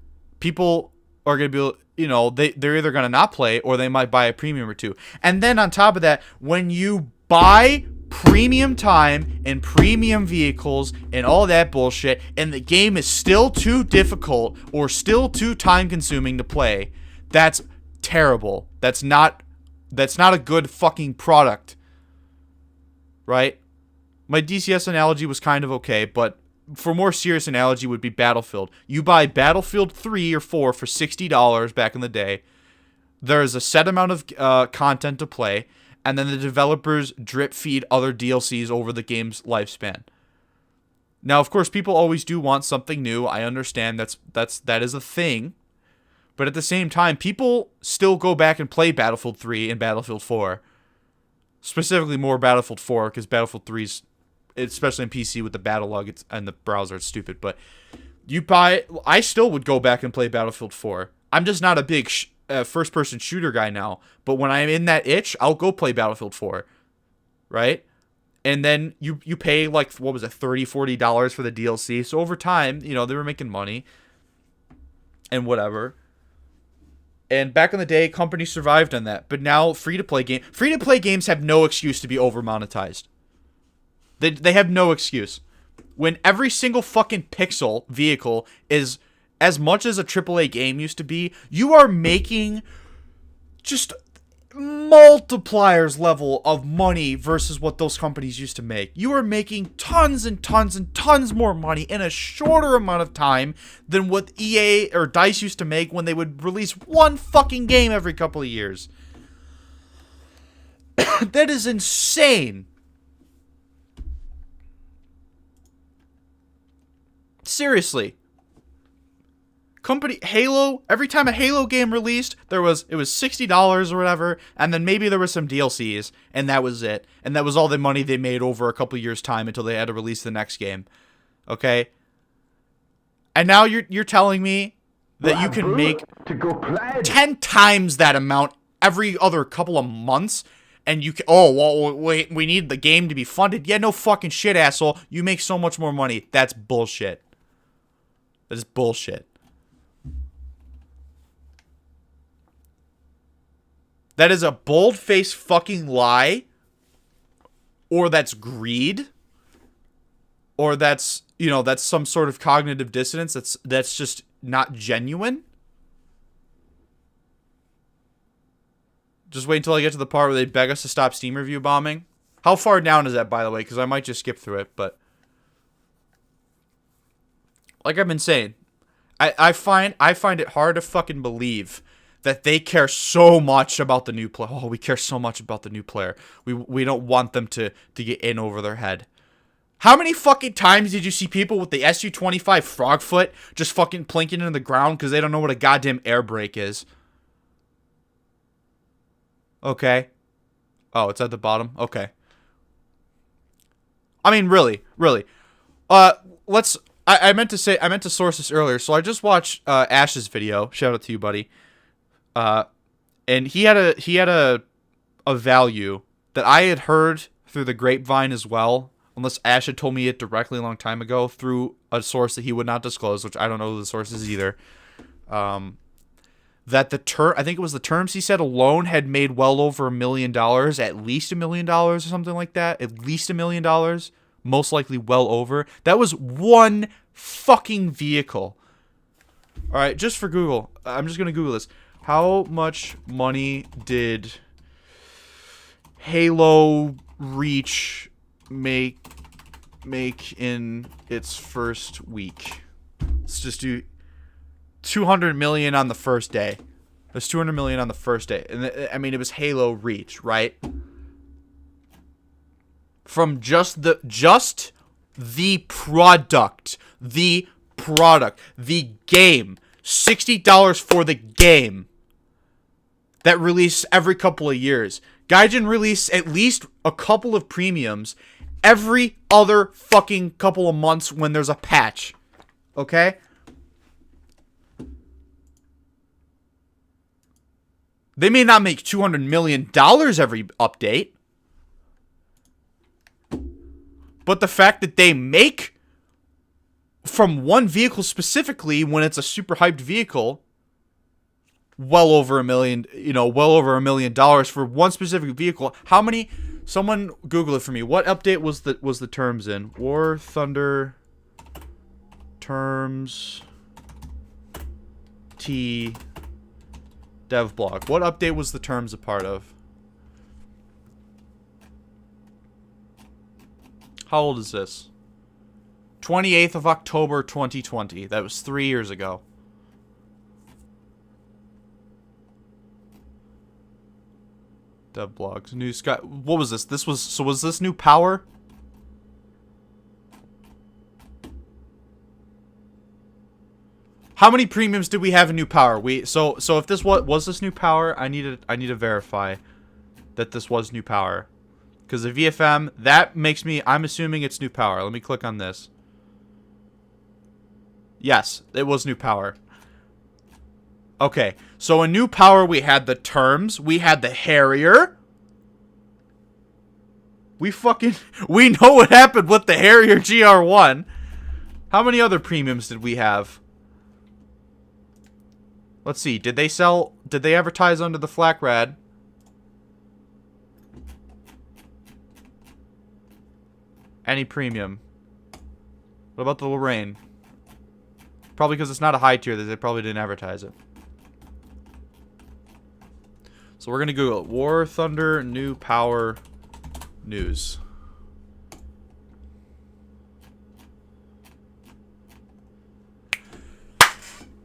people are going to be, you know, they're either going to not play or they might buy a premium or two. And then on top of that, when you buy premium time and premium vehicles and all that bullshit, and the game is still too difficult or still too time consuming to play, that's terrible. That's not a good fucking product. Right? My DCS analogy was kind of okay, but for more serious analogy would be Battlefield. You buy Battlefield 3 or 4 for $60 back in the day. There's a set amount of content to play, and then the developers drip feed other DLCs over the game's lifespan. Now, of course, people always do want something new. I understand that is a thing. But at the same time, people still go back and play Battlefield 3 and Battlefield 4. Specifically more Battlefield 4, because Battlefield 3's, especially in PC with the battle log and the browser, it's stupid. But I still would go back and play Battlefield 4. I'm just not a big first-person shooter guy now. But when I'm in that itch, I'll go play Battlefield 4. Right? And then you pay, like, what was it, $30, $40 for the DLC. So over time, you know, they were making money and whatever. And back in the day, companies survived on that. But now, free-to-play games have no excuse to be over-monetized. They have no excuse. When every single fucking pixel vehicle is as much as a AAA game used to be, you are making just multipliers level of money versus what those companies used to make. You are making tons and tons and tons more money in a shorter amount of time than what EA or DICE used to make when they would release one fucking game every couple of years. That is insane. Seriously. Halo, every time a Halo game released, it was $60 or whatever, and then maybe there was some DLCs, and that was it. And that was all the money they made over a couple years' time until they had to release the next game. Okay? And now you're telling me that you can make 10 times that amount every other couple of months, and you can, wait, we need the game to be funded? Yeah, no fucking shit, asshole. You make so much more money. That's bullshit. That is bullshit. That is a bold-faced fucking lie, or that's greed, or that's some sort of cognitive dissonance that's just not genuine. Just wait until I get to the part where they beg us to stop Steam review bombing. How far down is that, by the way? Because I might just skip through it, but like I've been saying, I find it hard to fucking believe that they care so much about the new player. Oh, we care so much about the new player. We don't want them to get in over their head. How many fucking times did you see people with the SU-25 frog foot just fucking plinking into the ground because they don't know what a goddamn air brake is? Okay. Oh, it's at the bottom? Okay. I mean, really. I meant to source this earlier. So I just watched Ash's video. Shout out to you, buddy. And he had a value that I had heard through the grapevine as well, unless Ash had told me it directly a long time ago through a source that he would not disclose, which I don't know who the source is either. That I think it was the terms he said alone had made well over $1 million, at least $1 million or something like that. At least $1 million, most likely well over. That was one fucking vehicle. All right, just for Google, I'm just gonna Google this. How much money did Halo Reach make in its first week? Let's just do 200 million on the first day. There's 200 million on the first day. And I mean, it was Halo Reach, right? From just the product, the game, $60 for the game that release every couple of years. Gaijin release at least a couple of premiums every other fucking couple of months when there's a patch. Okay? They may not make $200 million every update. But the fact that they make from one vehicle specifically, when it's a super hyped vehicle, well over $1 million, well over $1 million for one specific vehicle. How many? Someone Google it for me. What update was the terms in? War Thunder terms T dev blog. What update was the terms a part of? How old is this? 28th of October 2020. That was 3 years ago. Dev blogs. New Sky. What was this? Was this new power? How many premiums did we have in new power? So if this was this new power, I need to verify that this was new power. Because the VFM, that makes me, I'm assuming it's new power. Let me click on this. Yes, it was new power. Okay, so in new power we had the terms, we had the Harrier. We know what happened with the Harrier GR1. How many other premiums did we have? Let's see, did they advertise under the Flak Rad? Any premium? What about the Lorraine? Probably because it's not a high tier, that they probably didn't advertise it. So we're gonna Google it. War Thunder new power news.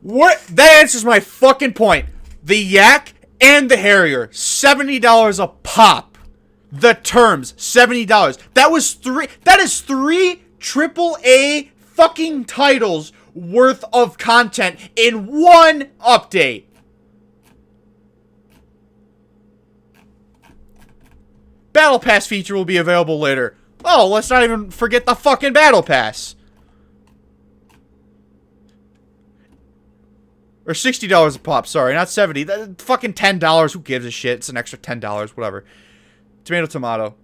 What? That answers my fucking point. The Yak and the Harrier, $70 a pop. The terms, $70. That is three AAA fucking titles worth of content in one update. Battle Pass feature will be available later. Oh, let's not even forget the fucking Battle Pass. Or $60 a pop, sorry, not 70. That fucking $10, who gives a shit? It's an extra $10, whatever. Tomato.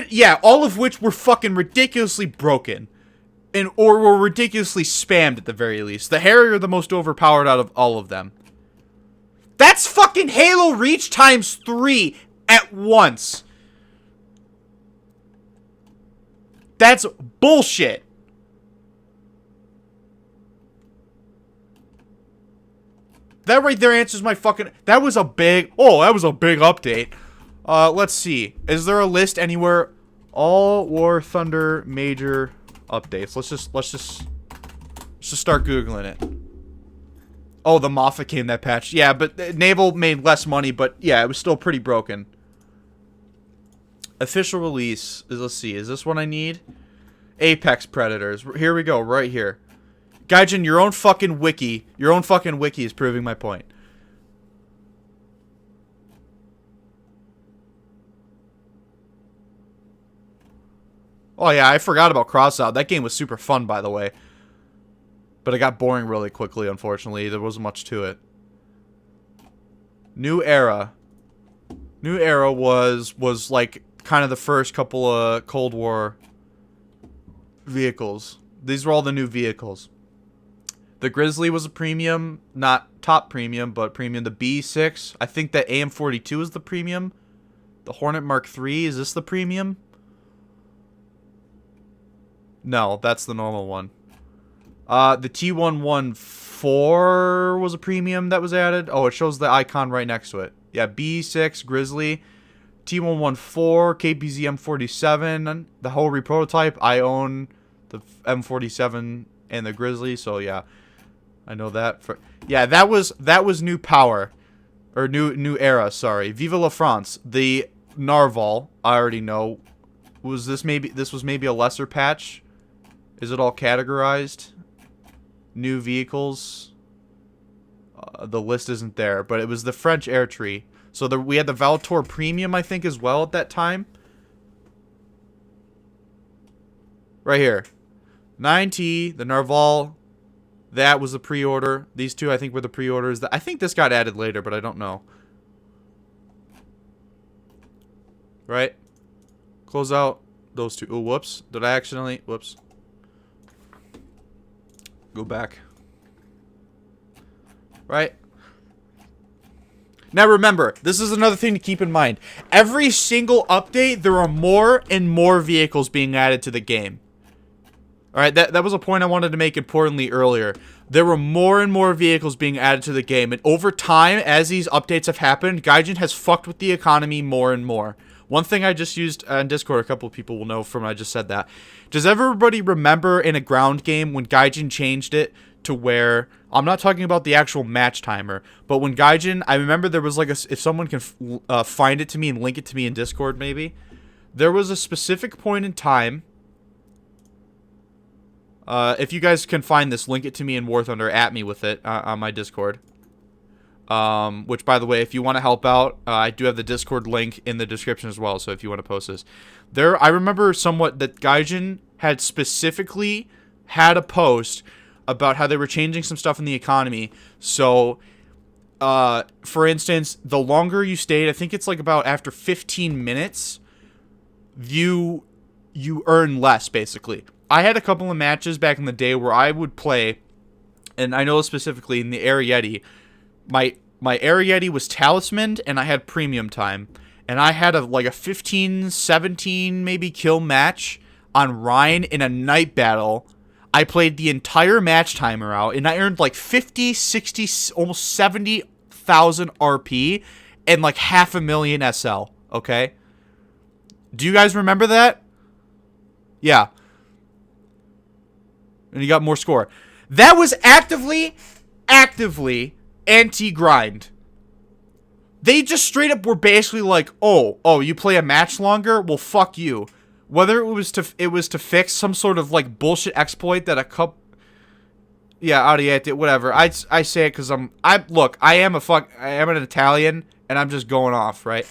Yeah, all of which were fucking ridiculously broken. Or were ridiculously spammed at the very least. The Harrier the most overpowered out of all of them. That's fucking Halo Reach times 3 at once. That's bullshit. That right there answers my fucking... That was a big update. Let's see. Is there a list anywhere? All War Thunder major updates. Let's just start Googling it. Oh, the Moffat came that patch. Yeah, but Naval made less money, but yeah, it was still pretty broken. Official release is, let's see, is this what I need? Apex Predators. Here we go, right here. Gaijin, your own fucking wiki is proving my point. Oh yeah, I forgot about Crossout. That game was super fun, by the way. But it got boring really quickly, unfortunately. There wasn't much to it. New Era. New Era was like kind of the first couple of Cold War vehicles. These were all the new vehicles. The Grizzly was a premium, not top premium, but premium. The B6, I think that AM42 is the premium. The Hornet Mark III, is this the premium? No, that's the normal one. The T114 was a premium that was added. Oh, it shows the icon right next to it. Yeah, B6, Grizzly, T114, KPZ M47, the whole reprototype. I own the M47 and the Grizzly, so yeah, I know that. Yeah, that was New Power, or New Era. Sorry, Vive la France. The Narval, I already know. This was maybe a lesser patch? Is it all categorized? New vehicles. The list isn't there, but it was the French Air Tree. So we had the Valtour Premium, I think, as well at that time. Right here. 9T, the Narval. That was the pre-order. These two, I think, were the pre-orders. I think this got added later, but I don't know. Right? Close out those two. Oh, whoops. Did I accidentally? Whoops. Go back. Right? Now remember, this is another thing to keep in mind. Every single update, there are more and more vehicles being added to the game. Alright, that was a point I wanted to make importantly earlier. There were more and more vehicles being added to the game, and over time, as these updates have happened, Gaijin has fucked with the economy more and more. One thing I just used on Discord, a couple of people will know from when I just said that. Does everybody remember in a ground game when Gaijin changed it to where, I'm not talking about the actual match timer, but when Gaijin, I remember there was like if someone can find it to me and link it to me in Discord maybe, there was a specific point in time, if you guys can find this, link it to me in War Thunder, at me with it on my Discord. Which, by the way, if you want to help out, I do have the Discord link in the description as well, so if you want to post this. I remember somewhat that Gaijin had specifically had a post about how they were changing some stuff in the economy. So, for instance, the longer you stayed, I think it's like about after 15 minutes, you earn less, basically. I had a couple of matches back in the day where I would play, and I know specifically in the Air Yeti, my Air Yeti was talismaned, and I had premium time. And I had like a 15, 17 maybe kill match on Rhine in a night battle. I played the entire match timer out, and I earned like 50, 60, almost 70,000 RP and like 500,000 SL, okay? Do you guys remember that? Yeah. And you got more score. That was actively anti-grind. They just straight up were basically like, oh, you play a match longer? Well, fuck you. Whether it was to fix some sort of like bullshit exploit that a couple, yeah, Ariete, whatever. I say it because look, I am an Italian, and I'm just going off, right?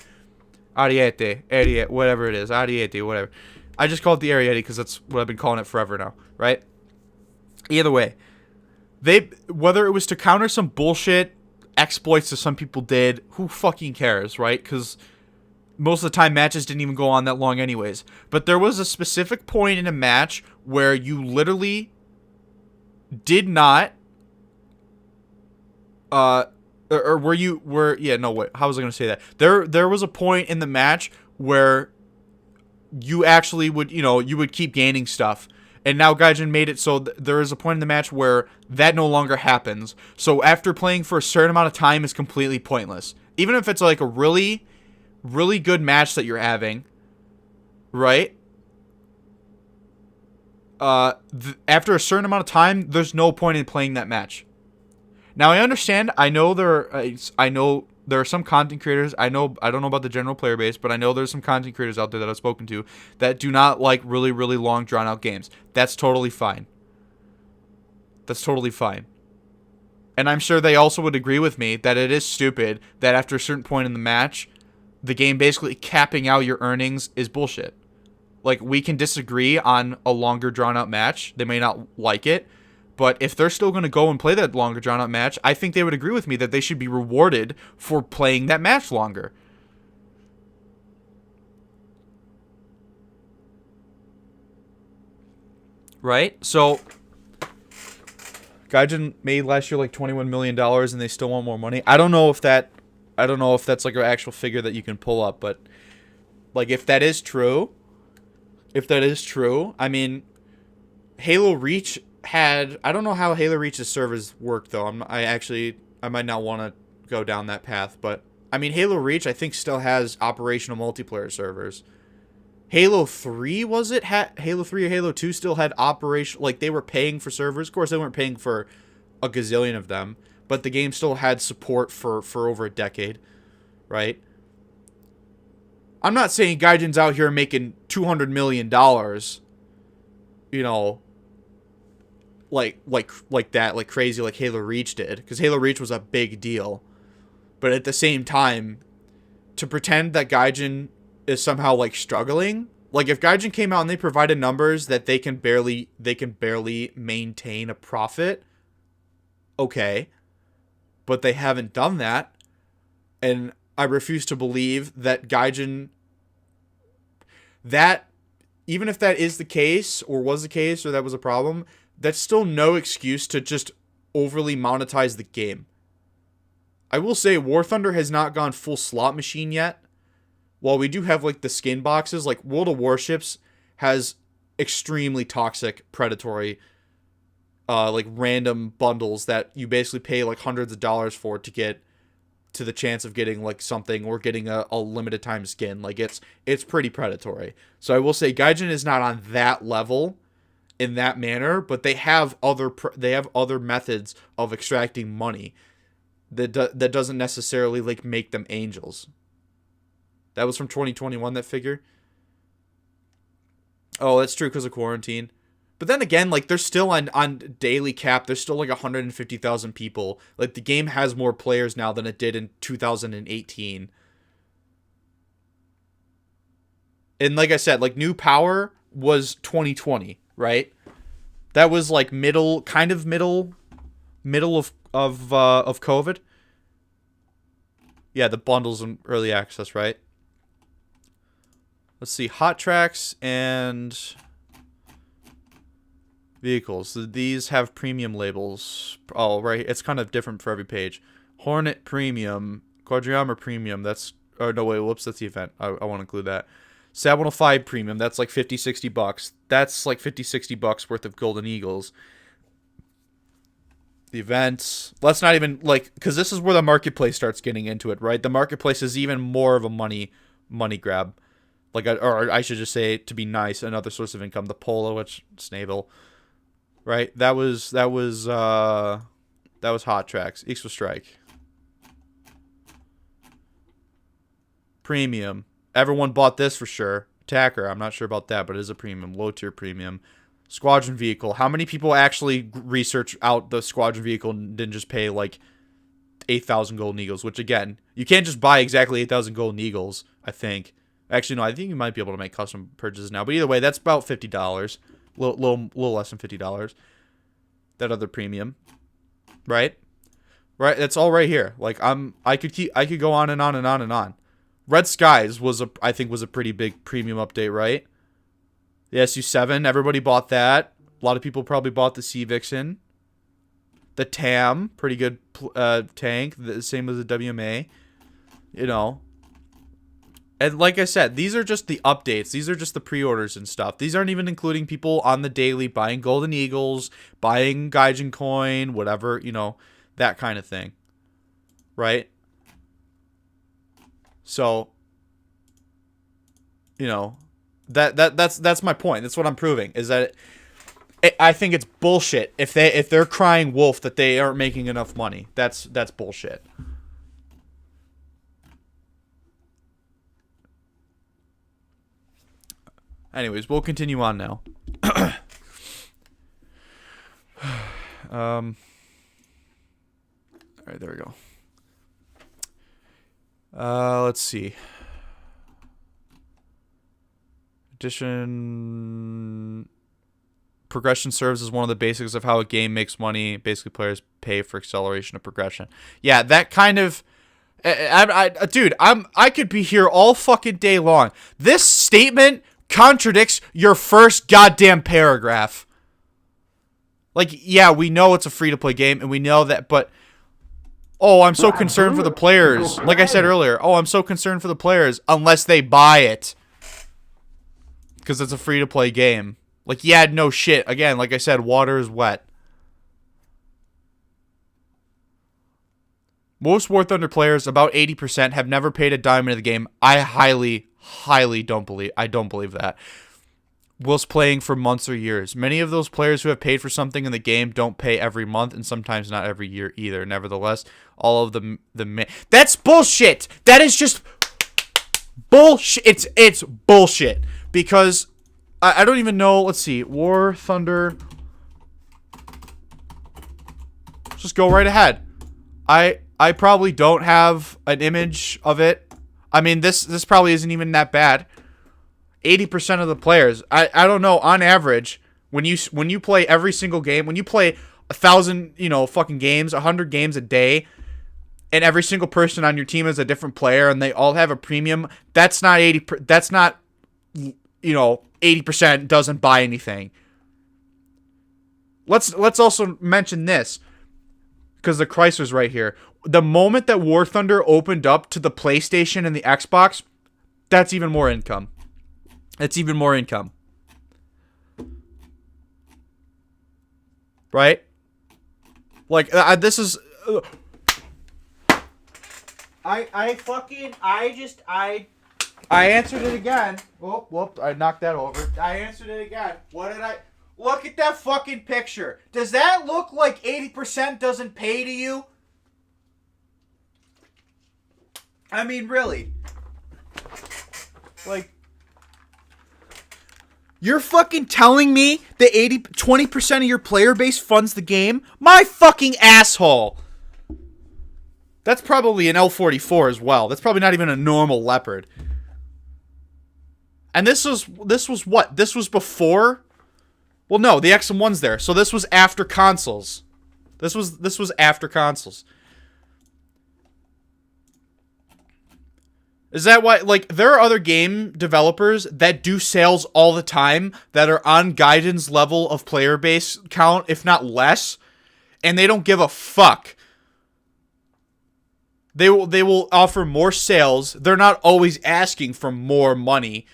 Ariete, whatever it is, Ariete, whatever. I just call it the Ariete because that's what I've been calling it forever now, right? Either way, whether it was to counter some bullshit exploits that some people did, who fucking cares, right? Because most of the time matches didn't even go on that long anyways. But there was a specific point in a match where you literally did not, how was I going to say that? There was a point in the match where you actually would, you would keep gaining stuff. And now Gaijin made it so there is a point in the match where that no longer happens. So after playing for a certain amount of time is completely pointless. Even if it's like a really, really good match that you're having, right? After a certain amount of time, there's no point in playing that match. Now I understand. I know there are some content creators. I don't know about the general player base, but I know there's some content creators out there that I've spoken to that do not like really, really long, drawn out games. That's totally fine. That's totally fine. And I'm sure they also would agree with me that it is stupid that after a certain point in the match, the game basically capping out your earnings is bullshit. Like, we can disagree on a longer drawn out match. They may not like it. But if they're still going to go and play that longer drawn out match, I think they would agree with me that they should be rewarded for playing that match longer. Right? So, Gaijin made last year like $21 million and they still want more money. I don't know if that's like an actual figure that you can pull up, but like if that is true, I mean, Halo Reach had, I don't know how Halo Reach's servers work though. I might not want to go down that path, but I mean, Halo Reach I think still has operational multiplayer servers. Halo 3, was it? Halo 3 or Halo 2 still had operation, like they were paying for servers. Of course, they weren't paying for a gazillion of them, but the game still had support for over a decade, right? I'm not saying Gaijin's out here making $200 million, you know, like that, like crazy, like Halo Reach did, because Halo Reach was a big deal. But at the same time, to pretend that Gaijin is somehow like struggling, like if Gaijin came out and they provided numbers that they can barely maintain a profit, okay, but they haven't done that, and I refuse to believe that Gaijin, that even if that is the case or was the case or that was a problem, that's still no excuse to just overly monetize the game. I will say War Thunder has not gone full slot machine yet. While we do have like the skin boxes, like World of Warships has extremely toxic, predatory, like random bundles that you basically pay like hundreds of dollars for to get to the chance of getting like something or getting a limited time skin. Like it's pretty predatory. So I will say Gaijin is not on that level in that manner, but they have other methods of extracting money that doesn't necessarily like make them angels. That was from 2021, that figure. Oh, that's true because of quarantine. But then again, like they're still on daily cap. There's still like 150,000 people. Like the game has more players now than it did in 2018. And like I said, like New Power was 2020, right? That was like middle of COVID. Yeah, the bundles and early access, right? Let's see, hot tracks and vehicles. So these have premium labels. Oh, right. It's kind of different for every page. Hornet Premium, Quadriarmor Premium. That's, oh no, wait, whoops, that's the event. I want to include that. Sab 105 Premium. That's like $50-$60. That's like $50-$60 worth of Golden Eagles. The events. Let's not even like, because this is where the marketplace starts getting into it, right? The marketplace is even more of a money grab. Like, or I should just say, to be nice, another source of income. The Polo, which Snailpills, right? That was Hot Tracks. Extra Strike. Premium. Everyone bought this for sure. Attacker, I'm not sure about that, but it is a premium. Low tier premium. Squadron Vehicle. How many people actually research out the Squadron Vehicle and didn't just pay like 8,000 Golden Eagles? Which again, you can't just buy exactly 8,000 Golden Eagles, I think. Actually, no, I think you might be able to make custom purchases now. But either way, that's about $50. Little less than $50. That other premium. Right? Right? That's all right here. Like I could go on and on and on and on. Red Skies I think was a pretty big premium update, right? The SU-7, everybody bought that. A lot of people probably bought the Sea Vixen. The TAM, pretty good tank. The same as the WMA. You know. And like I said, these are just the updates. These are just the pre-orders and stuff. These aren't even including people on the daily buying Golden Eagles, buying Gaijin coin, whatever, you know, that kind of thing. Right? So, you know, that's my point. That's what I'm proving, is that I think it's bullshit if they're crying wolf that they aren't making enough money. That's bullshit. Anyways, we'll continue on now. All right, there we go. Let's see. Addition. Progression serves as one of the basics of how a game makes money. Basically, players pay for acceleration of progression. Yeah, that kind of... dude, I could be here all fucking day long. This statement contradicts your first goddamn paragraph. Like, yeah, we know it's a free-to-play game, and we know that, but... Oh, I'm so concerned for the players. Like I said earlier, I'm so concerned for the players unless they buy it. Because it's a free-to-play game. Like, yeah, no shit. Again, like I said, water is wet. Most War Thunder players, about 80%, have never paid a dime into the game. I highly don't believe that. Whilst playing for months or years. Many of those players who have paid for something in the game don't pay every month, and sometimes not every year either. Nevertheless, all of that's bullshit! That is just bullshit. It's bullshit. Because... I don't even know. Let's see. War Thunder. Just go right ahead. I probably don't have an image of it. I mean, this probably isn't even that bad. 80% of the players. I don't know. On average, when you play every single game, when you play 1,000 fucking games, 100 games a day, and every single person on your team is a different player, and they all have a premium. That's not 80. That's not 80% doesn't buy anything. Let's also mention this, because the Chrysler's right here. The moment that War Thunder opened up to the PlayStation and the Xbox, that's even more income. It's even more income. Right? Like, this is... I answered it again. Whoop, I knocked that over. I answered it again. What did I... Look at that fucking picture. Does that look like 80% doesn't pay to you? I mean, really. Like... You're fucking telling me that 20% of your player base funds the game? My fucking asshole. That's probably an L44 as well. That's probably not even a normal Leopard. And this was what? This was before? Well, no, the XM1's there. So this was after consoles. This was after consoles. Is that why, like, there are other game developers that do sales all the time that are on Gaijin's level of player base count, if not less, and they don't give a fuck. They will offer more sales. They're not always asking for more money.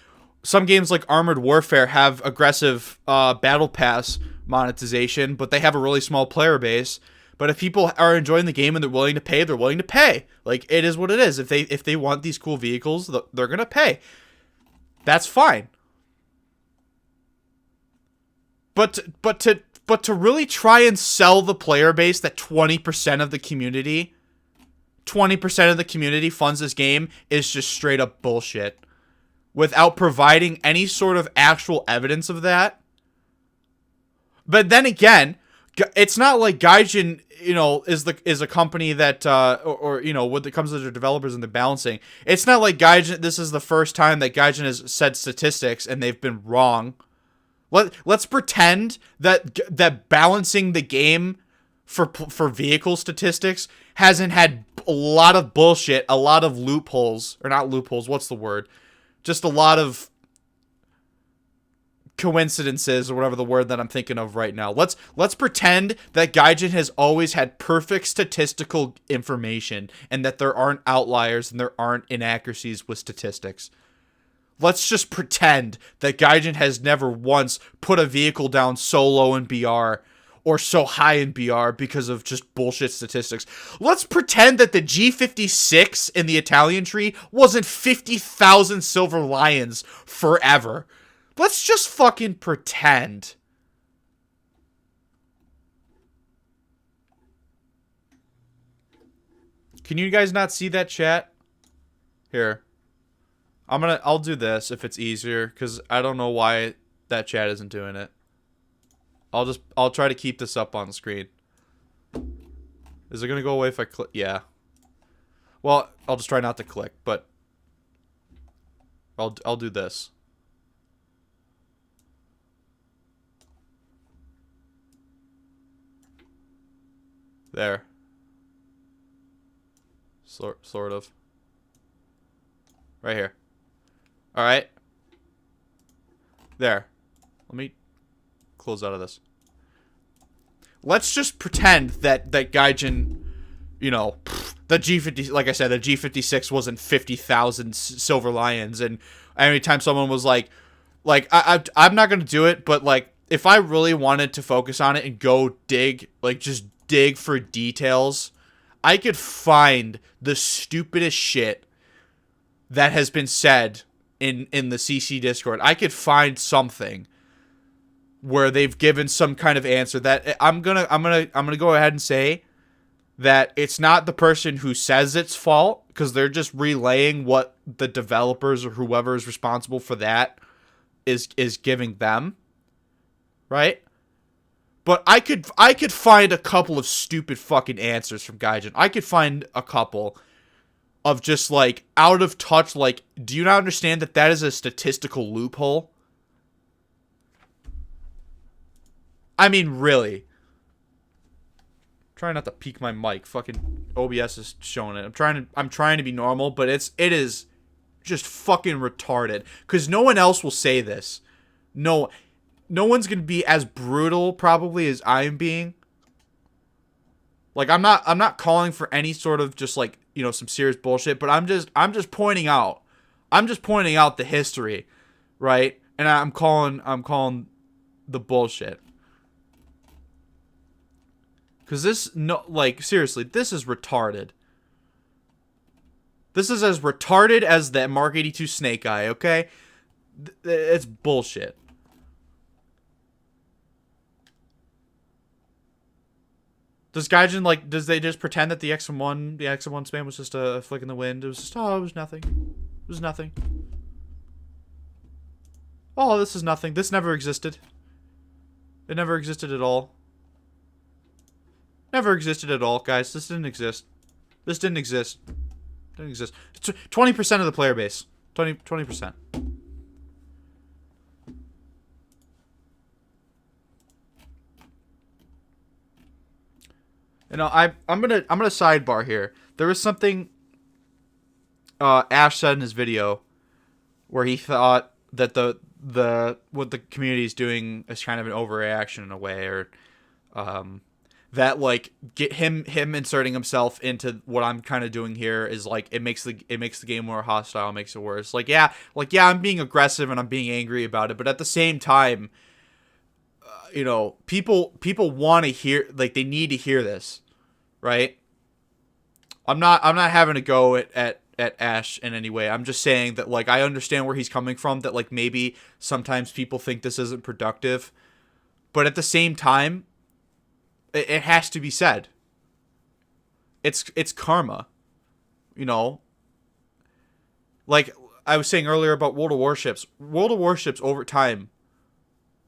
Some games like Armored Warfare have aggressive battle pass monetization, but they have a really small player base. But if people are enjoying the game and they're willing to pay, they're willing to pay. Like, it is what it is. If they want these cool vehicles, they're gonna pay. That's fine. But to really try and sell the player base that 20% of the community funds this game is just straight up bullshit. Without providing any sort of actual evidence of that. But then again, it's not like Gaijin, is a company that, or when it comes to their developers and the balancing, it's not like Gaijin, this is the first time that Gaijin has said statistics and they've been wrong. Let's pretend that balancing the game for vehicle statistics hasn't had a lot of bullshit, a lot of loopholes, or not loopholes, what's the word? Just a lot of coincidences, or whatever the word that I'm thinking of right now. Let's pretend that Gaijin has always had perfect statistical information and that there aren't outliers and there aren't inaccuracies with statistics. Let's just pretend that Gaijin has never once put a vehicle down solo in BR or so high in BR because of just bullshit statistics. Let's pretend that the G56 in the Italian tree wasn't 50,000 silver lions forever. Let's just fucking pretend. Can you guys not see that, chat? Here. I'll do this if it's easier, because I don't know why that chat isn't doing it. I'll try to keep this up on the screen. Is it gonna go away if I click? Yeah. Well, I'll just try not to click, but I'll do this. There. Sort of. Right here. Alright. There. Let me close out of this. Let's just pretend that Gaijin, you know, the G50, like I said, the G56 wasn't 50,000 silver lions, and anytime someone was like I'm not gonna do it, but like if I really wanted to focus on it and go dig, like just dig for details, I could find the stupidest shit that has been said in the CC Discord. I could find something where they've given some kind of answer that I'm gonna go ahead and say that it's not the person who says it's fault, because they're just relaying what the developers or whoever is responsible for that is giving them, right? But I could find a couple of stupid fucking answers from Gaijin. I could find a couple of just like out of touch. Like, do you not understand that that is a statistical loophole? I mean, really. Trying not to peek my mic. Fucking OBS is showing it. I'm trying to be normal, but it is just fucking retarded. Because no one else will say this. No one's gonna be as brutal probably as I'm being. Like, I'm not calling for any sort of just like, you know, some serious bullshit, but I'm just pointing out. I'm just pointing out the history, right? And I'm calling the bullshit. Cause this, no, like, seriously, this is retarded. This is as retarded as that Mark 82 Snake Eye, okay? It's bullshit. Does Gaijin, like, does they just pretend that the X1 spam was just a flick in the wind? It was just, oh, it was nothing. It was nothing. Oh, this is nothing. This never existed. It never existed at all. Never existed at all, guys. This didn't exist. This didn't exist. Didn't exist. 20% of the player base. 20%. You know, I'm gonna sidebar here. There was something Ash said in his video where he thought that the what the community is doing is kind of an overreaction in a way, or that like get him inserting himself into what I'm kind of doing here is like it makes the game more hostile, makes it worse. Like yeah, I'm being aggressive and I'm being angry about it, but at the same time, you know, people want to hear, like, they need to hear this, right? I'm not having a go at Ash in any way. I'm just saying that, like, I understand where he's coming from, that like maybe sometimes people think this isn't productive, but at the same time, it has to be said. It's karma, you know? Like I was saying earlier about World of Warships over time,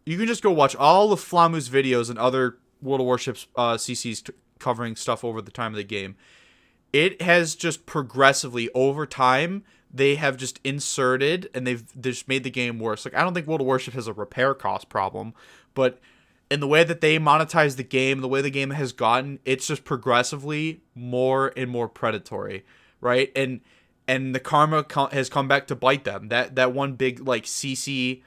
you can just go watch all of Flamu's videos and other World of Warships CCs covering stuff over the time of the game. It has just progressively, over time, they have just inserted and they've just made the game worse. Like, I don't think World of Warships has a repair cost problem, but in the way that they monetize the game, the way the game has gotten, it's just progressively more and more predatory, right? And the karma has come back to bite them. That one big, like, CC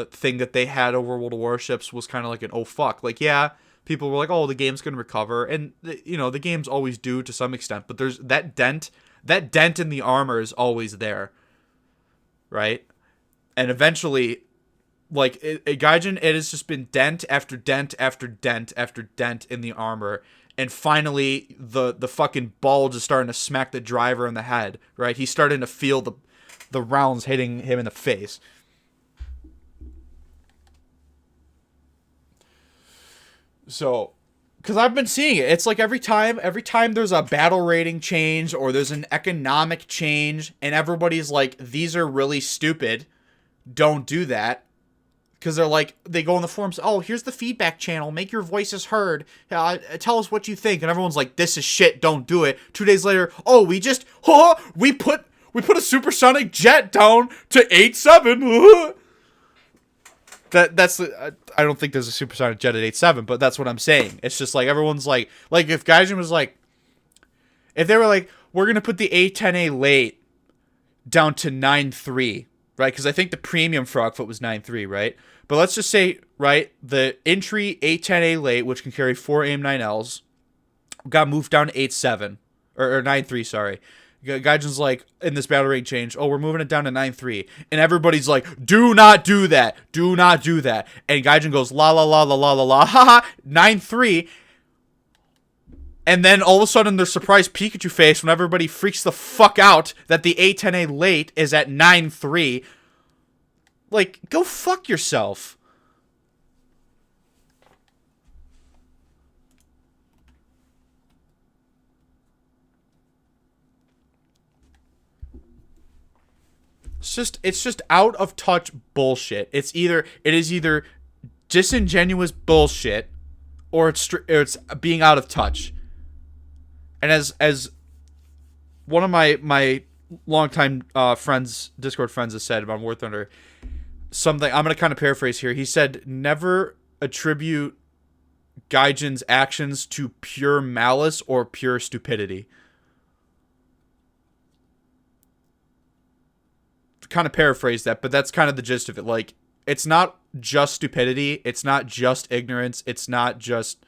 thing that they had over World of Warships was kind of like an oh fuck. Like, yeah, people were like, oh, the game's gonna recover, and you know, the games always do to some extent, but there's that dent in the armor is always there, right? And eventually Gaijin, it has just been dent after dent after dent after dent in the armor. And finally, the fucking bulge is starting to smack the driver in the head, right? He's starting to feel the rounds hitting him in the face. So, because I've been seeing it. It's like every time there's a battle rating change or there's an economic change and everybody's like, these are really stupid. Don't do that. Because they're like, they go in the forums, oh, here's the feedback channel. Make your voices heard. Tell us what you think. And everyone's like, this is shit. Don't do it. 2 days later, oh, we put a supersonic jet down to 8.7. That's I don't think there's a supersonic jet at 8.7, but that's what I'm saying. It's just like everyone's like if Gaijin was like, if they were like, we're gonna put the A10A late down to 9.3, right? Because I think the premium Frogfoot was 9.3, right? But let's just say, right, the entry A10A late, which can carry 4 AIM-9Ls, got moved down to 8.7 or 9.3, sorry. Gaijin's like, in this battle rate change, oh, we're moving it down to 9.3. And everybody's like, do not do that. Do not do that. And Gaijin goes, la la la la la la la, haha, 9.3. And then all of a sudden there's surprised Pikachu face when everybody freaks the fuck out that the A10A late is at 9.3. Like, go fuck yourself. It's just out of touch bullshit. It is either disingenuous bullshit or it's being out of touch. And as one of my longtime friends, Discord friends, has said about War Thunder, something I'm going to kind of paraphrase here. He said, never attribute Gaijin's actions to pure malice or pure stupidity. Kind of paraphrase that, but that's kind of the gist of it. Like, it's not just stupidity. It's not just ignorance. It's not just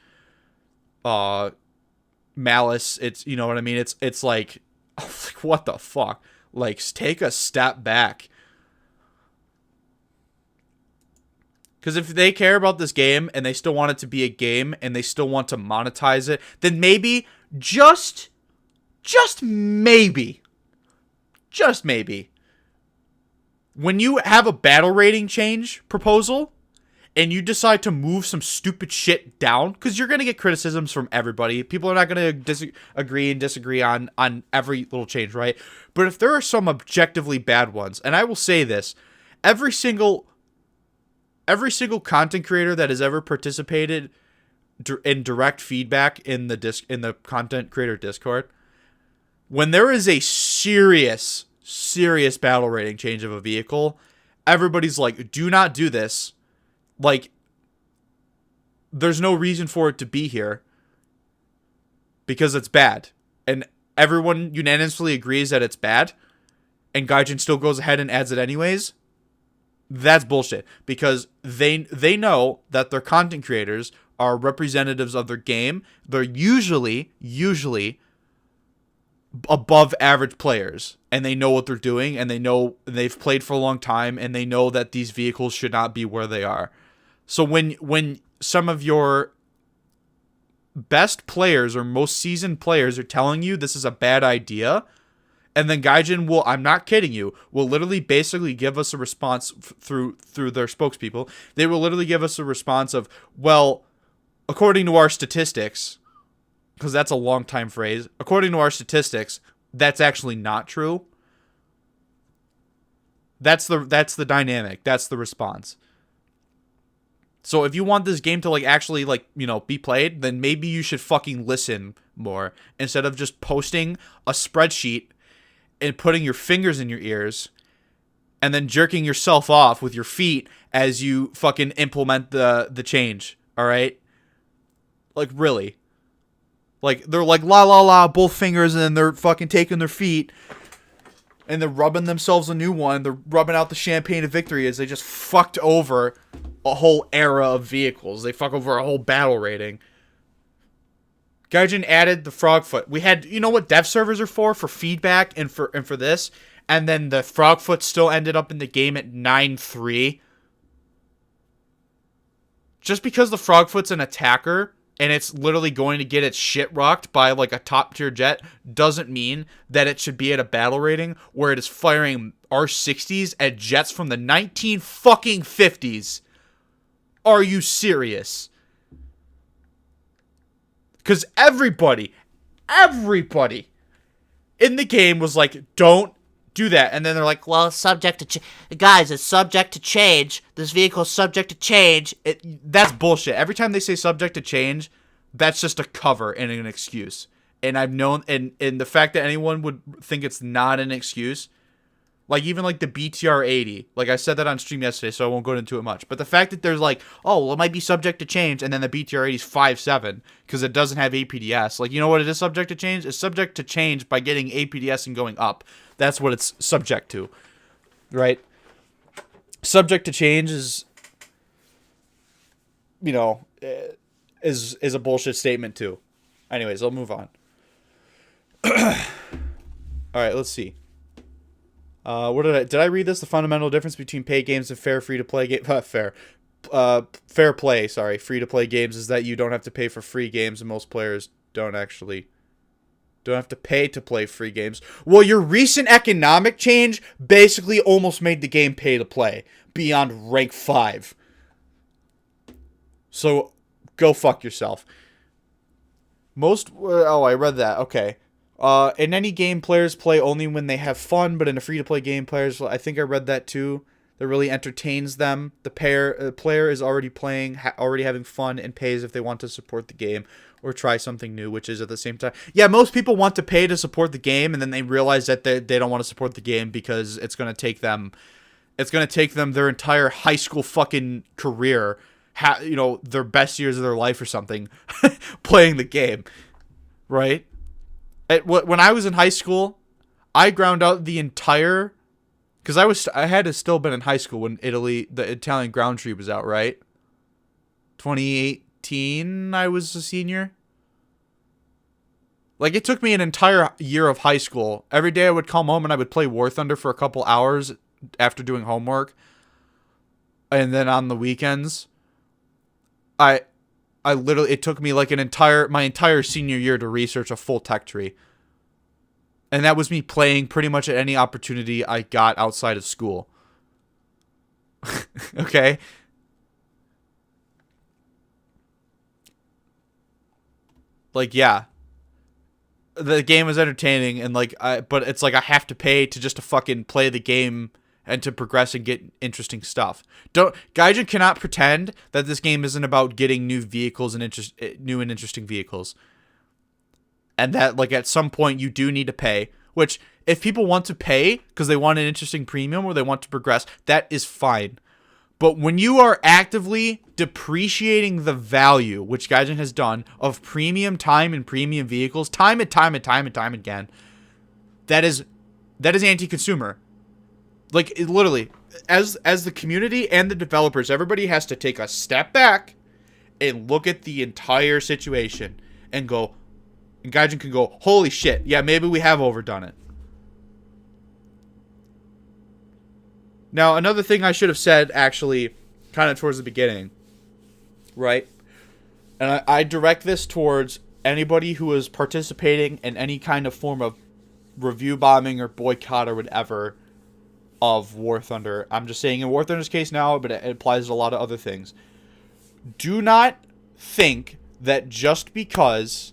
malice. It's, you know what I mean? It's like, what the fuck? Like, take a step back. Because if they care about this game and they still want it to be a game and they still want to monetize it, then maybe, just maybe, when you have a battle rating change proposal and you decide to move some stupid shit down, because you're going to get criticisms from everybody. People are not going to agree and disagree on every little change, right? But if there are some objectively bad ones, and I will say this, every single content creator that has ever participated in direct feedback in the content creator Discord, when there is a serious battle rating change of a vehicle, everybody's like, do not do this. Like, there's no reason for it to be here because it's bad. And everyone unanimously agrees that it's bad, and Gaijin still goes ahead and adds it anyways. That's bullshit, because they know that their content creators are representatives of their game. They're usually above average players, and they know what they're doing, and they know they've played for a long time, and they know that these vehicles should not be where they are. So when some of your best players or most seasoned players are telling you this is a bad idea, and then Gaijin will, I'm not kidding you, will literally basically give us a response through their spokespeople. They will literally give us a response of, well, according to our statistics, because that's a long time phrase, according to our statistics, that's actually not true. That's the dynamic. That's the response. So if you want this game to actually be played, then maybe you should fucking listen more instead of just posting a spreadsheet and putting your fingers in your ears and then jerking yourself off with your feet as you fucking implement the change. All right? Like, really? Like, they're like, la la la, both fingers, and then they're fucking taking their feet and they're rubbing themselves a new one. They're rubbing out the champagne of victory as they just fucked over a whole era of vehicles. They fuck over a whole battle rating. Gaijin added the Frogfoot. We had, you know what dev servers are for feedback and for this, and then the Frogfoot still ended up in the game at 9.3. just because the Frogfoot's an attacker and it's literally going to get its shit rocked by like a top tier jet doesn't mean that it should be at a battle rating where it is firing R60s at jets from the 1950s. Are you serious? Because everybody in the game was like, don't do that. And then they're like, well, it's subject to guys, it's subject to change. This vehicle is subject to change. That's bullshit. Every time they say subject to change, that's just a cover and an excuse. And I've known, and the fact that anyone would think it's not an excuse, like even like the BTR 80, like I said that on stream yesterday, so I won't go into it much. But the fact that there's like, oh, well, it might be subject to change, and then the BTR 80 is 5.7 because it doesn't have APDS. Like, you know what it is subject to change? It's subject to change by getting APDS and going up. That's what it's subject to, right? Subject to change is, you know, is a bullshit statement too. Anyways, I'll move on. All right, let's see. What did I read this? The fundamental difference between paid games and fair free-to-play game fair play, sorry, free-to-play games is that you don't have to pay for free games, and most players don't have to pay to play free games. Well, your recent economic change basically almost made the game pay to play beyond rank 5. So go fuck yourself. I read that. Okay. In any game, players play only when they have fun, but in a free-to-play game, players, I think I read that too, that really entertains them. The player is already playing, already having fun, and pays if they want to support the game or try something new, which is at the same time. Yeah, most people want to pay to support the game, and then they realize that they don't want to support the game because it's going to take them their entire high school fucking career, their best years of their life or something, playing the game, right? When I was in high school, I ground out the entire, because I had to still been in high school when the Italian Ground Tree was out, right? 2018, I was a senior. Like, it took me an entire year of high school. Every day I would come home and I would play War Thunder for a couple hours after doing homework. And then on the weekends, it took me like my entire senior year to research a full tech tree. And that was me playing pretty much at any opportunity I got outside of school. Okay? Like, yeah. The game is entertaining and but it's like I have to pay to fucking play the game and to progress and get interesting stuff. Gaijin cannot pretend that this game isn't about getting new vehicles and new and interesting vehicles. And that, like, at some point you do need to pay, which if people want to pay because they want an interesting premium or they want to progress, that is fine. But when you are actively depreciating the value, which Gaijin has done, of premium time and premium vehicles, time and time again, that is anti-consumer. Like, it literally, as the community and the developers, everybody has to take a step back and look at the entire situation and go, and Gaijin can go, holy shit, yeah, maybe we have overdone it. Now, another thing I should have said, actually, kind of towards the beginning, right? And I direct this towards anybody who is participating in any kind of form of review bombing or boycott or whatever of War Thunder. I'm just saying in War Thunder's case now, but it applies to a lot of other things. Do not think that just because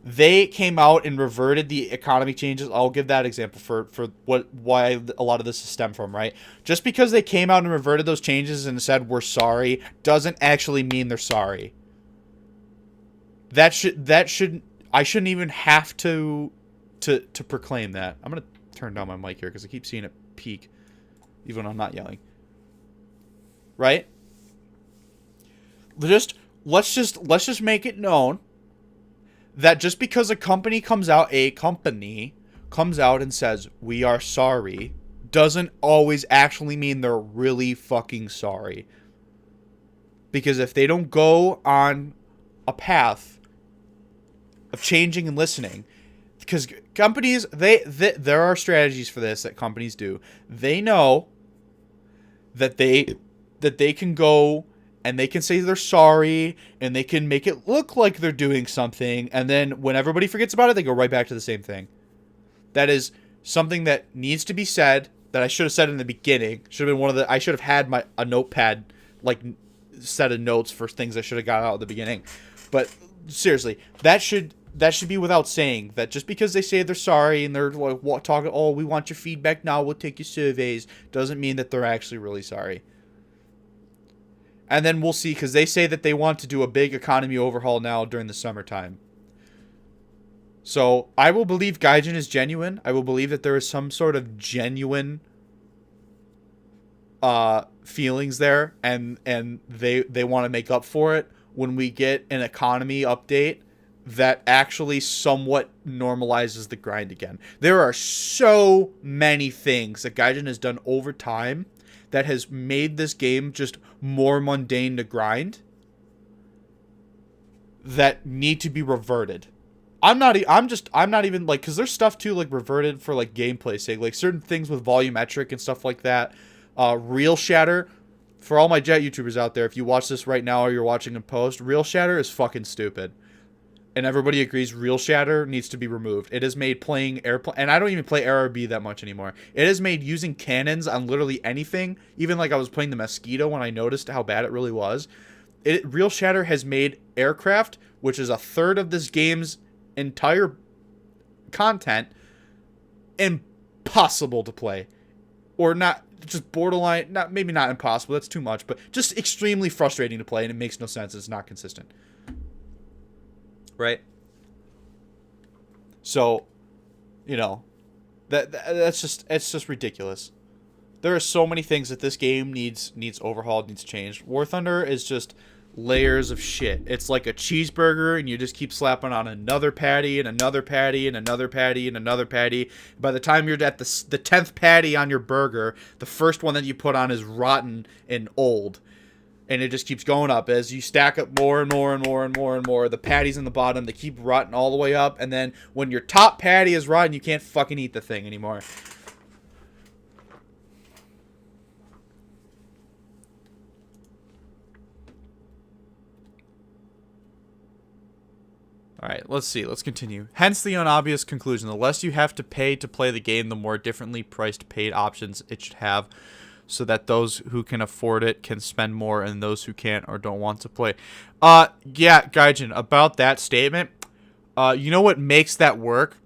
they came out and reverted the economy changes, I'll give that example for why a lot of this is stemmed from, right? Just because they came out and reverted those changes and said we're sorry doesn't actually mean they're sorry. I shouldn't even have to proclaim that. I'm gonna turn down my mic here because I keep seeing it peak, even when I'm not yelling. Right? Let's just make it known that just because a company comes out and says we are sorry doesn't always actually mean they're really fucking sorry. Because if they don't go on a path of changing and listening, because companies, there are strategies for this that companies do. They know that they that they can go and they can say they're sorry and they can make it look like they're doing something, and then when everybody forgets about it, they go right back to the same thing. That is something that needs to be said, that I should have said in the beginning. Should have been I should have had a notepad, like, set of notes for things I should have got out at the beginning. But seriously, that should be without saying, that just because they say they're sorry and they're like talking, oh, we want your feedback now, we'll take your surveys, doesn't mean that they're actually really sorry. And then we'll see, because they say that they want to do a big economy overhaul now during the summertime. So I will believe Gaijin is genuine. I will believe that there is some sort of genuine feelings there, and they want to make up for it when we get an economy update that actually somewhat normalizes the grind again. There are so many things that Gaijin has done over time that has made this game just more mundane to grind that need to be reverted. I'm not even like, because there's stuff too, like, reverted for, like, gameplay sake, like certain things with volumetric and stuff like that. Real shatter, for all my Jet YouTubers out there, if you watch this right now or you're watching in post, real shatter is fucking stupid. And everybody agrees real shatter needs to be removed. It has made playing airplane, and I don't even play RRB that much anymore. It has made using cannons on literally anything, even like I was playing the Mosquito when I noticed how bad it really was. Real shatter has made aircraft, which is a third of this game's entire content, impossible to play. Or not, just borderline, maybe not impossible, that's too much, but just extremely frustrating to play, and it makes no sense. It's not consistent. Right? So, you know, it's just ridiculous. There are so many things that this game needs overhauled, needs changed. War Thunder is just layers of shit. It's like a cheeseburger, and you just keep slapping on another patty and another patty and another patty and another patty. By the time you're at the 10th patty on your burger, the first one that you put on is rotten and old. And it just keeps going up as you stack up more and more and more and more and more. The patties in the bottom, they keep rotting all the way up. And then when your top patty is rotten, you can't fucking eat the thing anymore. Alright, let's see. Let's continue. Hence the unobvious conclusion. The less you have to pay to play the game, the more differently priced paid options it should have, so that those who can afford it can spend more, and those who can't or don't want to play. Yeah, Gaijin, about that statement, you know what makes that work?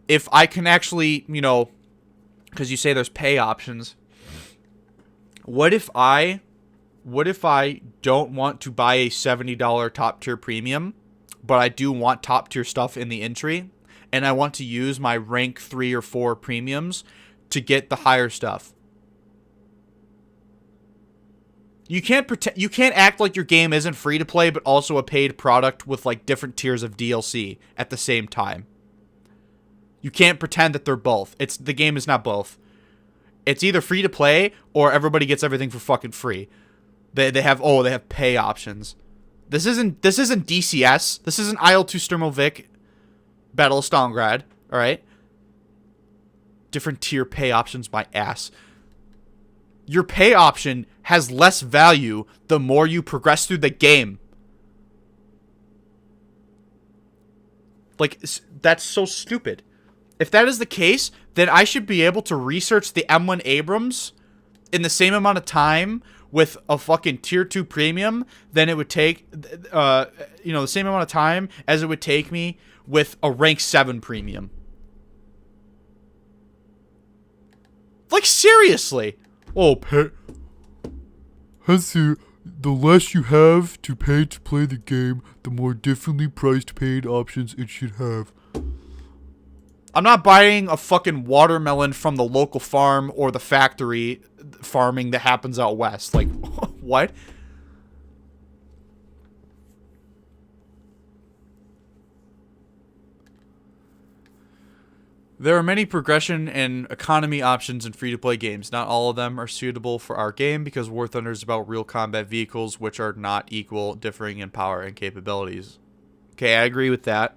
If I can actually, you know, because you say there's pay options. What if I don't want to buy a $70 top tier premium, but I do want top tier stuff in the entry, and I want to use my rank 3 or 4 premiums to get the higher stuff? You can't act like your game isn't free to play, but also a paid product with, like, different tiers of DLC at the same time. You can't pretend that they're both. The game is not both. It's either free to play or everybody gets everything for fucking free. They have pay options. This isn't DCS. This isn't IL-2 Sturmovik Battle of Stalingrad. All right. Different tier pay options, my ass. Your pay option has less value the more you progress through the game. Like, that's so stupid. If that is the case, then I should be able to research the M1 Abrams in the same amount of time with a fucking tier 2 premium than it would take, the same amount of time as it would take me with a rank 7 premium. Like, seriously. Oh, Hansu, the less you have to pay to play the game, the more differently priced paid options it should have. I'm not buying a fucking watermelon from the local farm or the factory farming that happens out west. Like, what? There are many progression and economy options in free-to-play games. Not all of them are suitable for our game because War Thunder is about real combat vehicles which are not equal, differing in power and capabilities. Okay, I agree with that.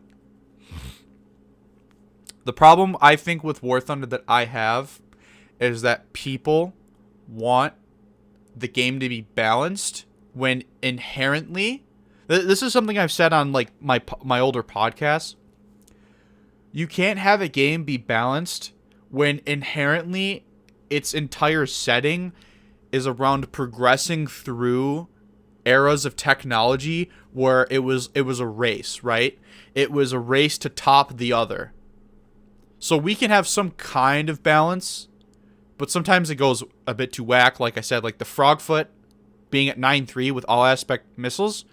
The problem, I think, with War Thunder that I have is that people want the game to be balanced when inherently, this is something I've said on like my older podcasts. You can't have a game be balanced when inherently its entire setting is around progressing through eras of technology where it was a race, right? It was a race to top the other. So we can have some kind of balance, but sometimes it goes a bit too whack. Like I said, like the Frogfoot being at 9.3 with all aspect missiles,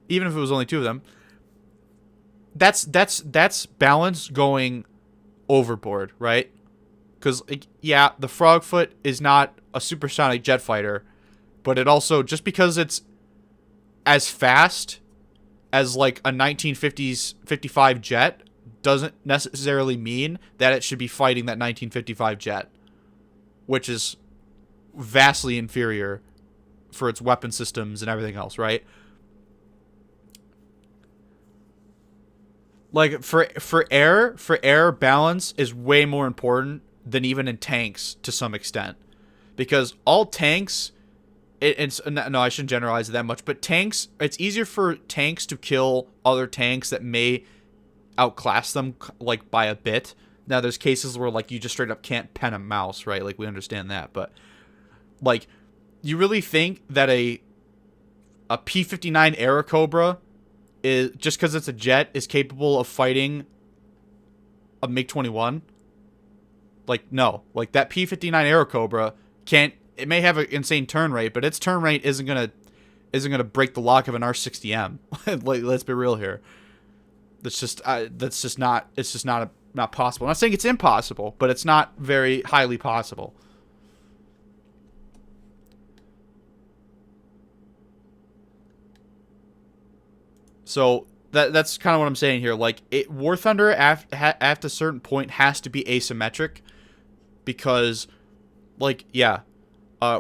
even if it was only 2 of them, that's balance going overboard, right? Because, yeah, the Frogfoot is not a supersonic jet fighter, but it also, just because it's as fast as like a 1950s 55 jet doesn't necessarily mean that it should be fighting that 1955 jet, which is vastly inferior for its weapon systems and everything else, right? Like for air balance is way more important than even in tanks to some extent, because all tanks, no, I shouldn't generalize it that much, but tanks, it's easier for tanks to kill other tanks that may outclass them like by a bit. Now there's cases where like you just straight up can't pen a mouse, right? Like we understand that, but like you really think that a P-59 Airacobra is, just because it's a jet, is capable of fighting a MiG-21? Like, no. Like, that P-59 Airacobra can't... It may have an insane turn rate, but its turn rate isn't gonna break the lock of an R-60M. Like, let's be real here. That's just not... It's just not possible. I'm not saying it's impossible, but it's not very highly possible. So that's kind of what I'm saying here. Like, War Thunder at a certain point has to be asymmetric, because, like, yeah,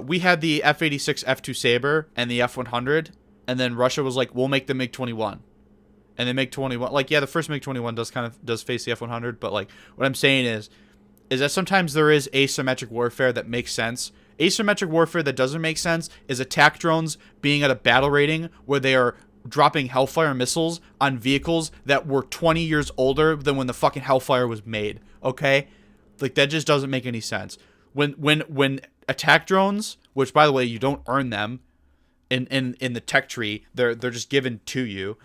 we had the F-86 F2 Sabre and the F-100, and then Russia was like, we'll make the MiG-21, and the MiG-21, like, yeah, the first MiG-21 does face the F-100, but like, what I'm saying is that sometimes there is asymmetric warfare that makes sense. Asymmetric warfare that doesn't make sense is attack drones being at a battle rating where they are dropping Hellfire missiles on vehicles that were 20 years older than when the fucking Hellfire was made. Okay? Like, that just doesn't make any sense. When attack drones, which by the way, you don't earn them in the tech tree, they're just given to you.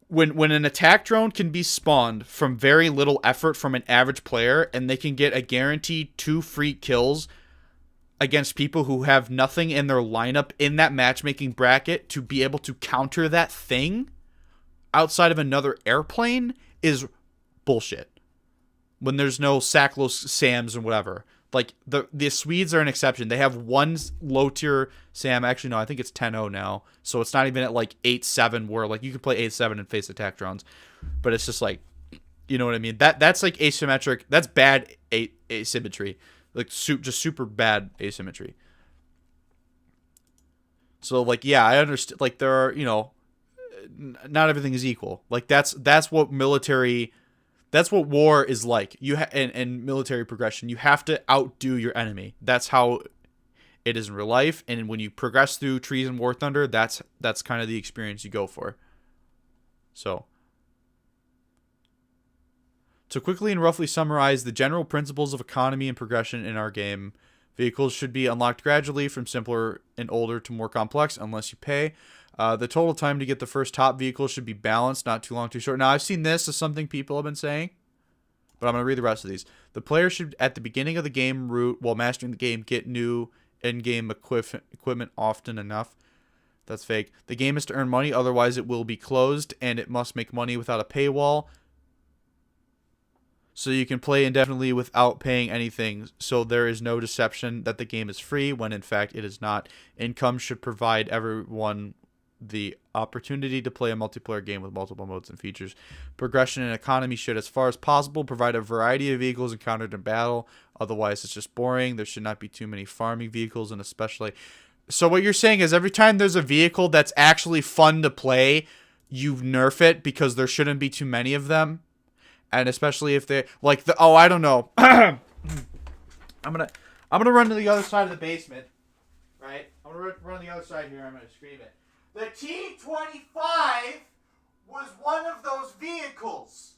When an attack drone can be spawned from very little effort from an average player, and they can get a guaranteed 2 free kills against people who have nothing in their lineup in that matchmaking bracket to be able to counter that thing outside of another airplane, is bullshit. When there's no Sacklos, SAMs, and whatever. Like, the Swedes are an exception. They have one low-tier SAM. Actually, no, I think it's 10-0 now. So it's not even at, like, 8-7, where, like, you can play 8-7 and face attack drones. But it's just, like, you know what I mean? That's like, asymmetric. That's bad asymmetry. Like, just super bad asymmetry. So, like, yeah, I understand. Like, there are, you know, not everything is equal. Like, that's what military... That's what war is like. And military progression. You have to outdo your enemy. That's how it is in real life. And when you progress through Trees and War Thunder, that's kind of the experience you go for. So, to quickly and roughly summarize the general principles of economy and progression in our game, vehicles should be unlocked gradually from simpler and older to more complex unless you pay. The total time to get the first top vehicle should be balanced, not too long, too short. Now, I've seen this as something people have been saying, but I'm going to read the rest of these. The player should, at the beginning of the game route, while mastering the game, get new in-game equipment often enough. That's fake. The game is to earn money, otherwise it will be closed, and it must make money without a paywall. So you can play indefinitely without paying anything, so there is no deception that the game is free, when in fact it is not. Income should provide everyone the opportunity to play a multiplayer game with multiple modes and features. Progression and economy should, as far as possible, provide a variety of vehicles encountered in battle. Otherwise, it's just boring. There should not be too many farming vehicles, and especially... So what you're saying is every time there's a vehicle that's actually fun to play, you nerf it because there shouldn't be too many of them. And especially if they... Like, I don't know. I'm I'm going to run to the other side of the basement. Right? I'm going to run to the other side here. I'm going to scream it. The T-25 was one of those vehicles.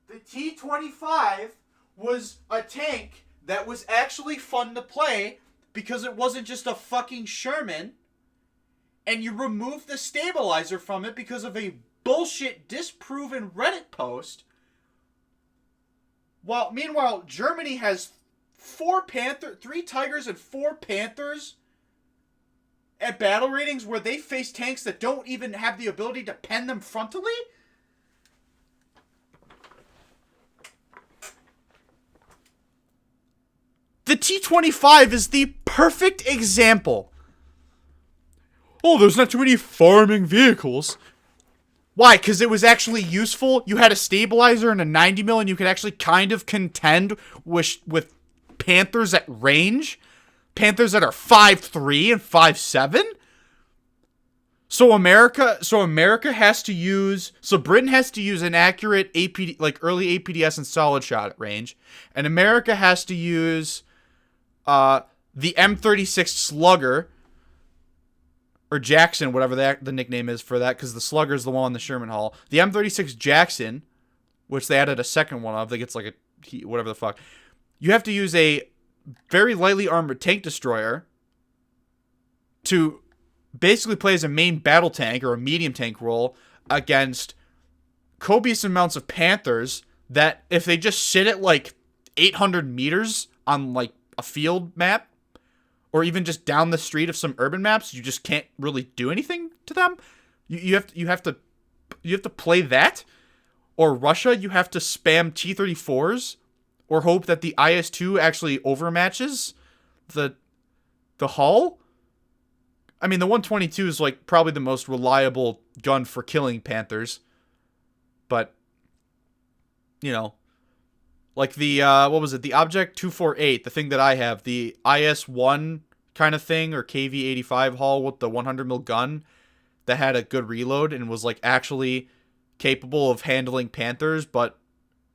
The T-25 was a tank that was actually fun to play because it wasn't just a fucking Sherman. And you removed the stabilizer from it because of a bullshit disproven Reddit post. Meanwhile, Germany has 3 Tigers and 4 Panthers at battle ratings where they face tanks that don't even have the ability to pen them frontally? The T-25 is the perfect example. Oh, there's not too many farming vehicles. Why? Because it was actually useful? You had a stabilizer and a 90 mil and you could actually kind of contend with Panthers at range? Panthers that are 5'3" and 5'7"? So Britain has to use an accurate APD, like early APDS and solid shot at range. And America has to use the M36 Slugger, or Jackson, whatever the nickname is for that, because the Slugger is the one on the Sherman Hall. The M36 Jackson, which they added a second one of, I think it's like whatever the fuck. You have to use a very lightly armored tank destroyer to basically play as a main battle tank or a medium tank role against copious amounts of Panthers that if they just sit at like 800 meters on like a field map, or even just down the street of some urban maps, you just can't really do anything to them. You have to play that. Or Russia, you have to spam T-34s, or hope that the IS-2 actually overmatches the hull. I mean, the 122 is like probably the most reliable gun for killing Panthers, but you know, like the what was it? The Object 248, the thing that I have, the IS-1 kind of thing, or KV-85 hull with the 100mm gun that had a good reload and was like actually capable of handling Panthers, but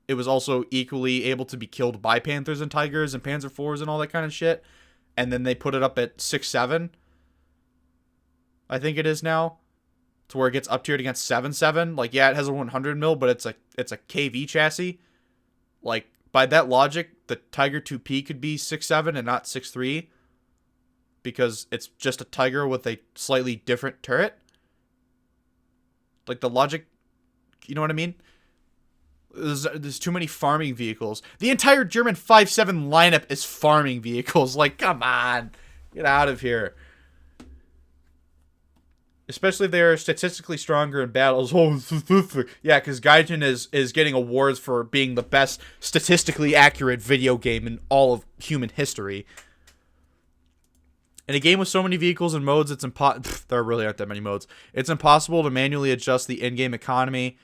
it was also equally able to be killed by Panthers and Tigers and Panzer IVs and all that kind of shit. And then they put it up at 6.7. I think it is now, to where it gets up tiered against 7.7. Like, yeah, it has a 100mm, but it's a KV chassis. Like, by that logic, the Tiger 2P could be 6.7 and not 6.3, because it's just a Tiger with a slightly different turret. Like, the logic, you know what I mean? There's too many farming vehicles. The entire German 5.7 lineup is farming vehicles. Like, come on, get out of here. Especially if they are statistically stronger in battles. Oh, yeah, because Gaijin is getting awards for being the best statistically accurate video game in all of human history. In a game with so many vehicles and modes, it's there really aren't that many modes. It's impossible to manually adjust the in-game economy,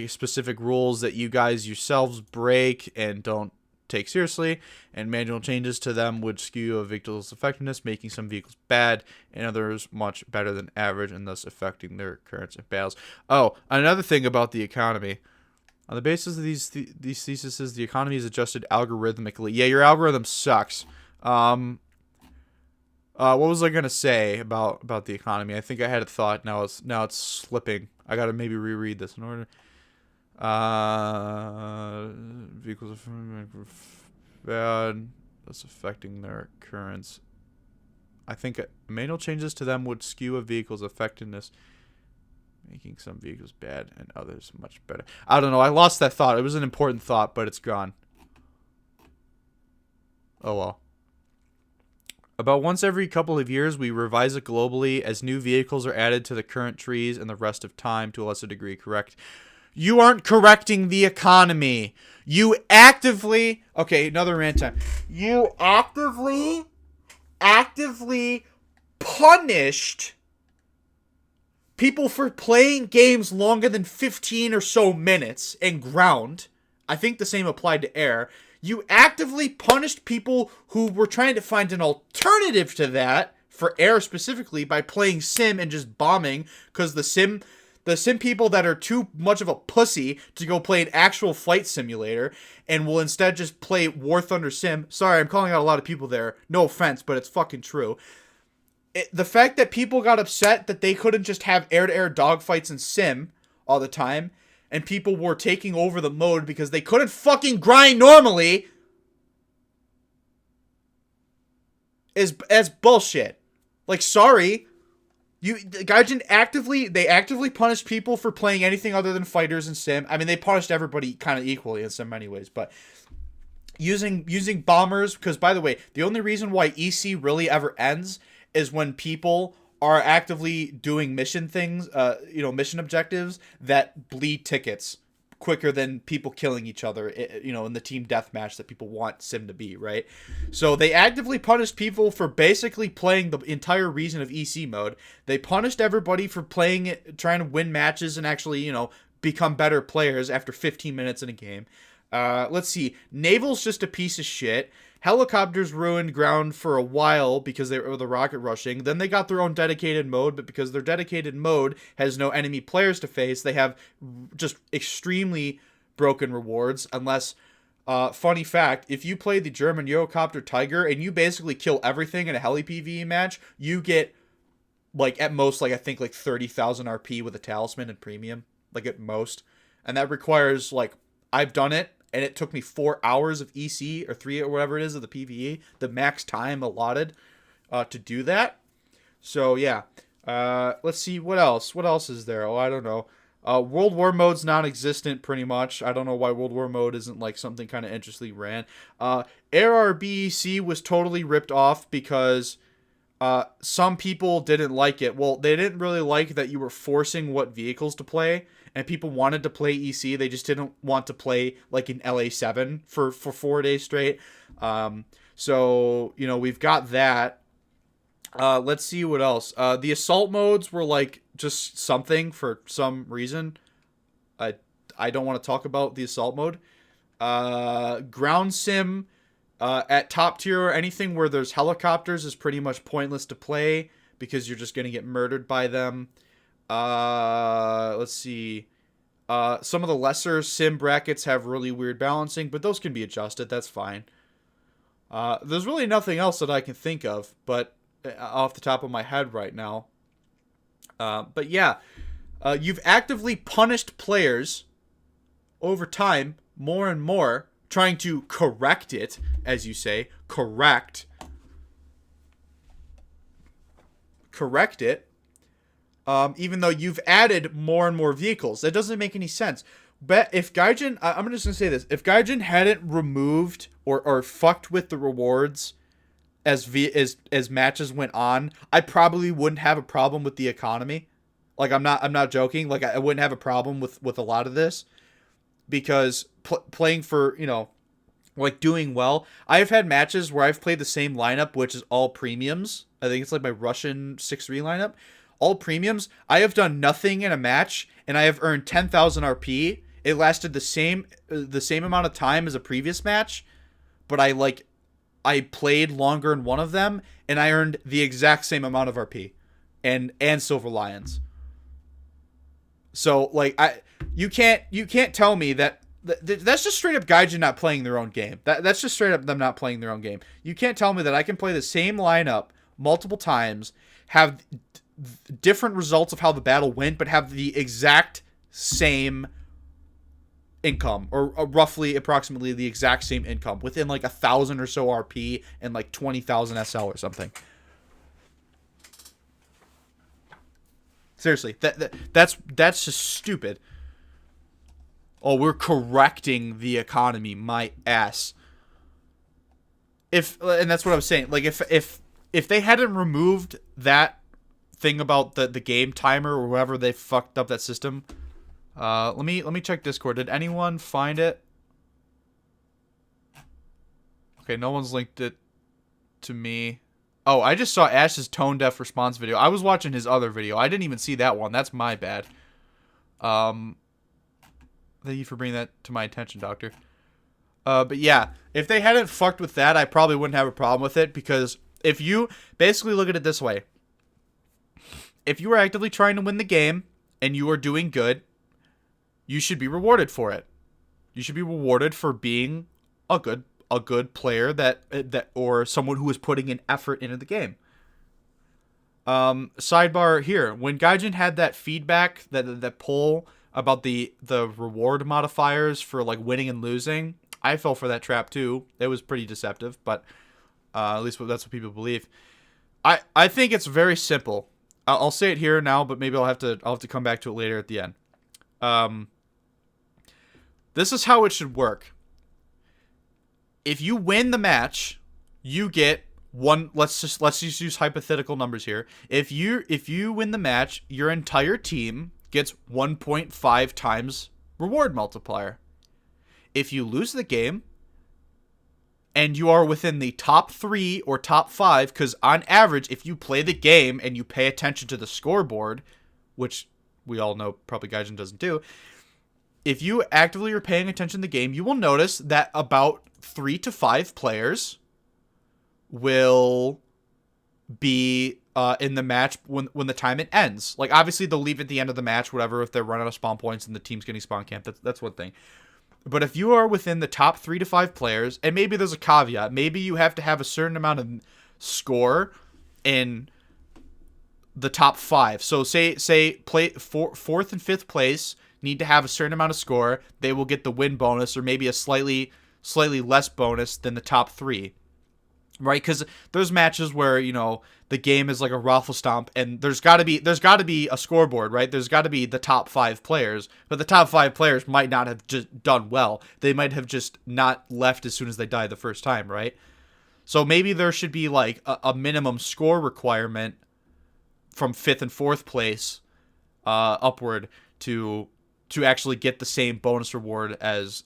specific rules that you guys yourselves break and don't take seriously, and manual changes to them would skew a vehicle's effectiveness, making some vehicles bad and others much better than average, and thus affecting their occurrence in battles. Oh, another thing about the economy. On the basis of these theses, the economy is adjusted algorithmically. Yeah, your algorithm sucks. What was I gonna say about the economy? I think I had a thought. Now it's slipping. I gotta maybe reread this in order. Vehicles are bad. That's affecting their occurrence. I think manual changes to them would skew a vehicle's effectiveness, making some vehicles bad and others much better. I don't know. I lost that thought. It was an important thought, but it's gone. Oh well. About once every couple of years, we revise it globally as new vehicles are added to the current trees and the rest of time to a lesser degree correct. You aren't correcting the economy. You actively... Okay, another rant time. You actively punished people for playing games longer than 15 or so minutes in ground. I think the same applied to air. You actively punished people who were trying to find an alternative to that, for air specifically, by playing sim and just bombing, because the The sim people that are too much of a pussy to go play an actual flight simulator and will instead just play War Thunder Sim. Sorry, I'm calling out a lot of people there. No offense, but it's fucking true. The fact that people got upset that they couldn't just have air-to-air dogfights in Sim all the time, and people were taking over the mode because they couldn't fucking grind normally, is bullshit. Like, sorry. Gaijin actively punished people for playing anything other than fighters in Sim. I mean, they punished everybody kind of equally in Sim anyways, but using bombers, because by the way, the only reason why EC really ever ends is when people are actively doing mission things, mission objectives that bleed tickets quicker than people killing each other, in the team deathmatch that people want Sim to be, right? So they actively punished people for basically playing the entire reason of EC mode. They punished everybody for playing it, trying to win matches and actually, become better players after 15 minutes in a game. Let's see. Naval's just a piece of shit. Helicopters ruined ground for a while because they were the rocket rushing. Then they got their own dedicated mode, but because their dedicated mode has no enemy players to face, they have just extremely broken rewards. Unless, funny fact, if you play the German Eurocopter Tiger and you basically kill everything in a heli PvE match, you get, at most, I think 30,000 RP with a talisman and premium, at most. And that requires, I've done it. And it took me 4 hours of EC, or 3, or whatever it is, of the PvE, the max time allotted to do that. So, yeah. Let's see, what else? What else is there? Oh, I don't know. World War mode's non-existent, pretty much. I don't know why World War mode isn't, something kind of interestingly ran. ARBEC was totally ripped off because some people didn't like it. Well, they didn't really like that you were forcing what vehicles to play. And people wanted to play EC. They just didn't want to play an LA7 for 4 days straight. So, we've got that. Let's see what else. The assault modes were just something for some reason. I don't want to talk about the assault mode. Ground sim at top tier or anything where there's helicopters is pretty much pointless to play because you're just going to get murdered by them. Let's see. Some of the lesser sim brackets have really weird balancing, but those can be adjusted. That's fine. There's really nothing else that I can think of, but off the top of my head right now. But yeah, you've actively punished players over time more and more, trying to correct it, as you say, correct it. Even though you've added more and more vehicles. That doesn't make any sense. But if Gaijin, I'm just going to say this. If Gaijin hadn't removed or fucked with the rewards as matches went on, I probably wouldn't have a problem with the economy. I'm not joking. I wouldn't have a problem with a lot of this. Because playing for, doing well. I've had matches where I've played the same lineup, which is all premiums. I think it's my Russian 6-3 lineup. All premiums. I have done nothing in a match, and I have earned 10,000 RP. It lasted the same amount of time as a previous match, but I played longer in one of them, and I earned the exact same amount of RP, and Silver Lions. So you can't tell me that that's just straight up Gaijin not playing their own game. That's just straight up them not playing their own game. You can't tell me that I can play the same lineup multiple times, have different results of how the battle went, but have the exact same income, or roughly approximately the exact same income within 1,000 or so RP and 20,000 SL or something. Seriously, that's just stupid. Oh, we're correcting the economy, my ass. And that's what I was saying. If they hadn't removed that thing about the game timer or whoever they fucked up that system. Let me check Discord. Did anyone find it? Okay, no one's linked it to me. Oh, I just saw Ash's tone deaf response video. I was watching his other video. I didn't even see that one. That's my bad. Thank you for bringing that to my attention, Doctor. But yeah, if they hadn't fucked with that, I probably wouldn't have a problem with it, because if you basically look at it this way, if you were actively trying to win the game and you are doing good, you should be rewarded for it. You should be rewarded for being a good player that or someone who is putting an effort into the game. Sidebar here, when Gaijin had that feedback, that poll about the reward modifiers for like winning and losing, I fell for that trap too. It was pretty deceptive, but at least that's what people believe. I think it's very simple. I'll say it here now, but maybe I'll have to come back to it later at the end. This is how it should work. If you win the match, you get one. Let's just use hypothetical numbers here. If you win the match, your entire team gets 1.5 times reward multiplier. If you lose the game, and you are within the top 3 or top 5, because on average, if you play the game and you pay attention to the scoreboard, which we all know probably Gaijin doesn't do, if you actively are paying attention to the game, you will notice that about 3 to 5 players will be in the match when the time it ends. Like, obviously, they'll leave at the end of the match, whatever, if they're running out of spawn points and the team's getting spawn camped. That's one thing. But if you are within the top 3 to 5 players, and maybe there's a caveat, maybe you have to have a certain amount of score in the top 5. So say play fourth and fifth place need to have a certain amount of score. They will get the win bonus, or maybe a slightly less bonus than the top 3. Right? Because there's matches where, you know, the game is like a raffle stomp, and there's got to be a scoreboard, right? There's got to be the top 5 players, but the top 5 players might not have just done well. They might have just not left as soon as they died the first time, right? So maybe there should be like a minimum score requirement from 5th and 4th place upward to actually get the same bonus reward as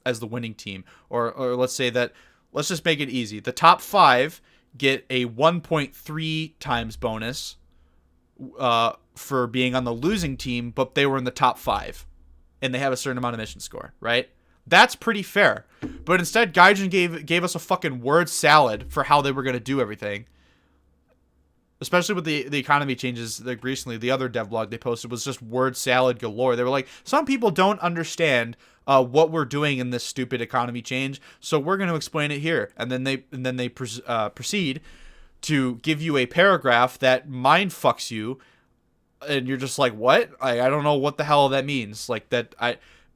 the winning team. Or let's say that, let's just make it easy. The top 5 get a 1.3 times bonus for being on the losing team, but they were in the top 5 and they have a certain amount of mission score, right? That's pretty fair. But instead, Gaijin gave us a fucking word salad for how they were going to do everything. Especially with the economy changes, like recently, the other devlog they posted was just word salad galore. They were like, some people don't understand what we're doing in this stupid economy change, so we're going to explain it here. And then they proceed to give you a paragraph that mind fucks you, and you're just like, what? I don't know what the hell that means. Like,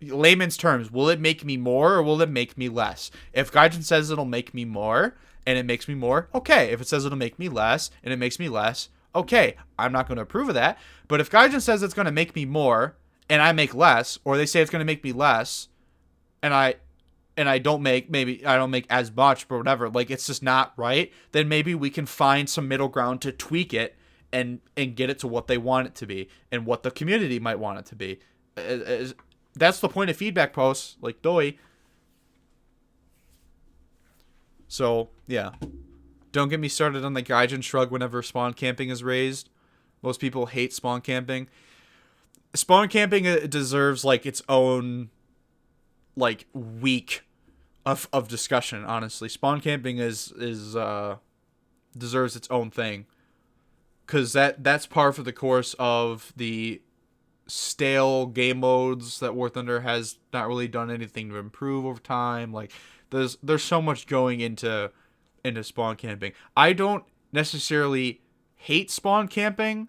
layman's terms, will it make me more or will it make me less? If Gaijin says it'll make me more, and it makes me more, okay. If it says it'll make me less, and it makes me less, okay. I'm not going to approve of that. But if Gaijin says it's going to make me more, and I make less, or they say it's going to make me less, and I don't make as much, or whatever, like, it's just not right, then maybe we can find some middle ground to tweak it and get it to what they want it to be, and what the community might want it to be. That's the point of feedback posts, like Doi. So, yeah. Don't get me started on the Gaijin shrug whenever spawn camping is raised. Most people hate spawn camping. Spawn camping deserves, like, its own, like, week of discussion, honestly. Spawn camping deserves its own thing. Because that's par for the course of the stale game modes that War Thunder has not really done anything to improve over time. Like, there's so much going into spawn camping. I don't necessarily hate spawn camping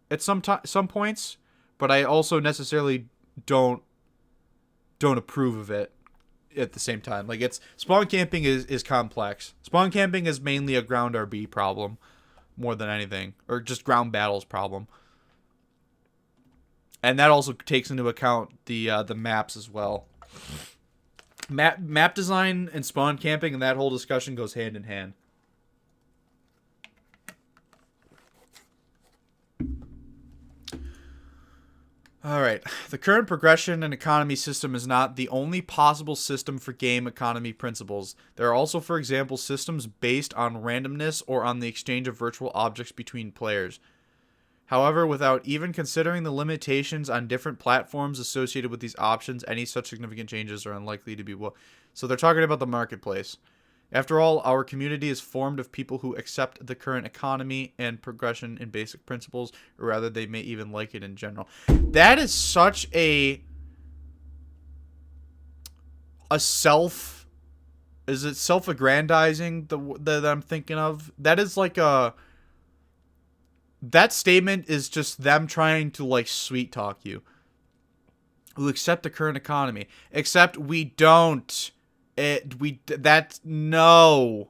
at some points, but I also necessarily don't approve of it at the same time. Like, spawn camping is complex. Spawn camping is mainly a ground RB problem more than anything, or just ground battles problem. And that also takes into account the maps as well. Map design and spawn camping and that whole discussion goes hand in hand. Alright, the current progression and economy system is not the only possible system for game economy principles. There are also, for example, systems based on randomness or on the exchange of virtual objects between players. However, without even considering the limitations on different platforms associated with these options, any such significant changes are unlikely to be so they're talking about the marketplace. After all, our community is formed of people who accept the current economy and progression in basic principles, or rather they may even like it in general. That is such a self... Is it self-aggrandizing that I'm thinking of? That is like a... That statement is just them trying to, like, sweet talk you. Who accept the current economy. Except we don't. No.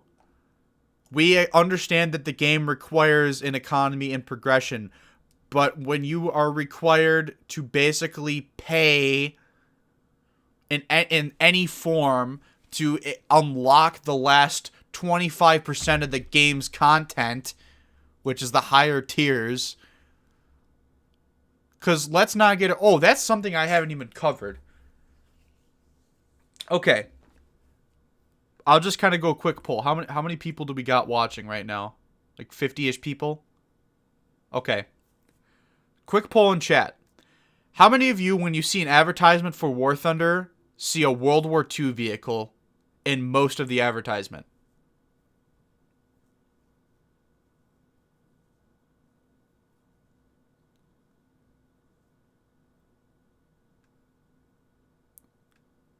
We understand that the game requires an economy and progression. But when you are required to basically pay in any form to unlock the last 25% of the game's content, which is the higher tiers. Because let's not get... Oh, that's something I haven't even covered. Okay. I'll just kind of go quick poll. How many people do we got watching right now? Like 50-ish people? Okay. Quick poll in chat. How many of you, when you see an advertisement for War Thunder, see a World War II vehicle in most of the advertisement?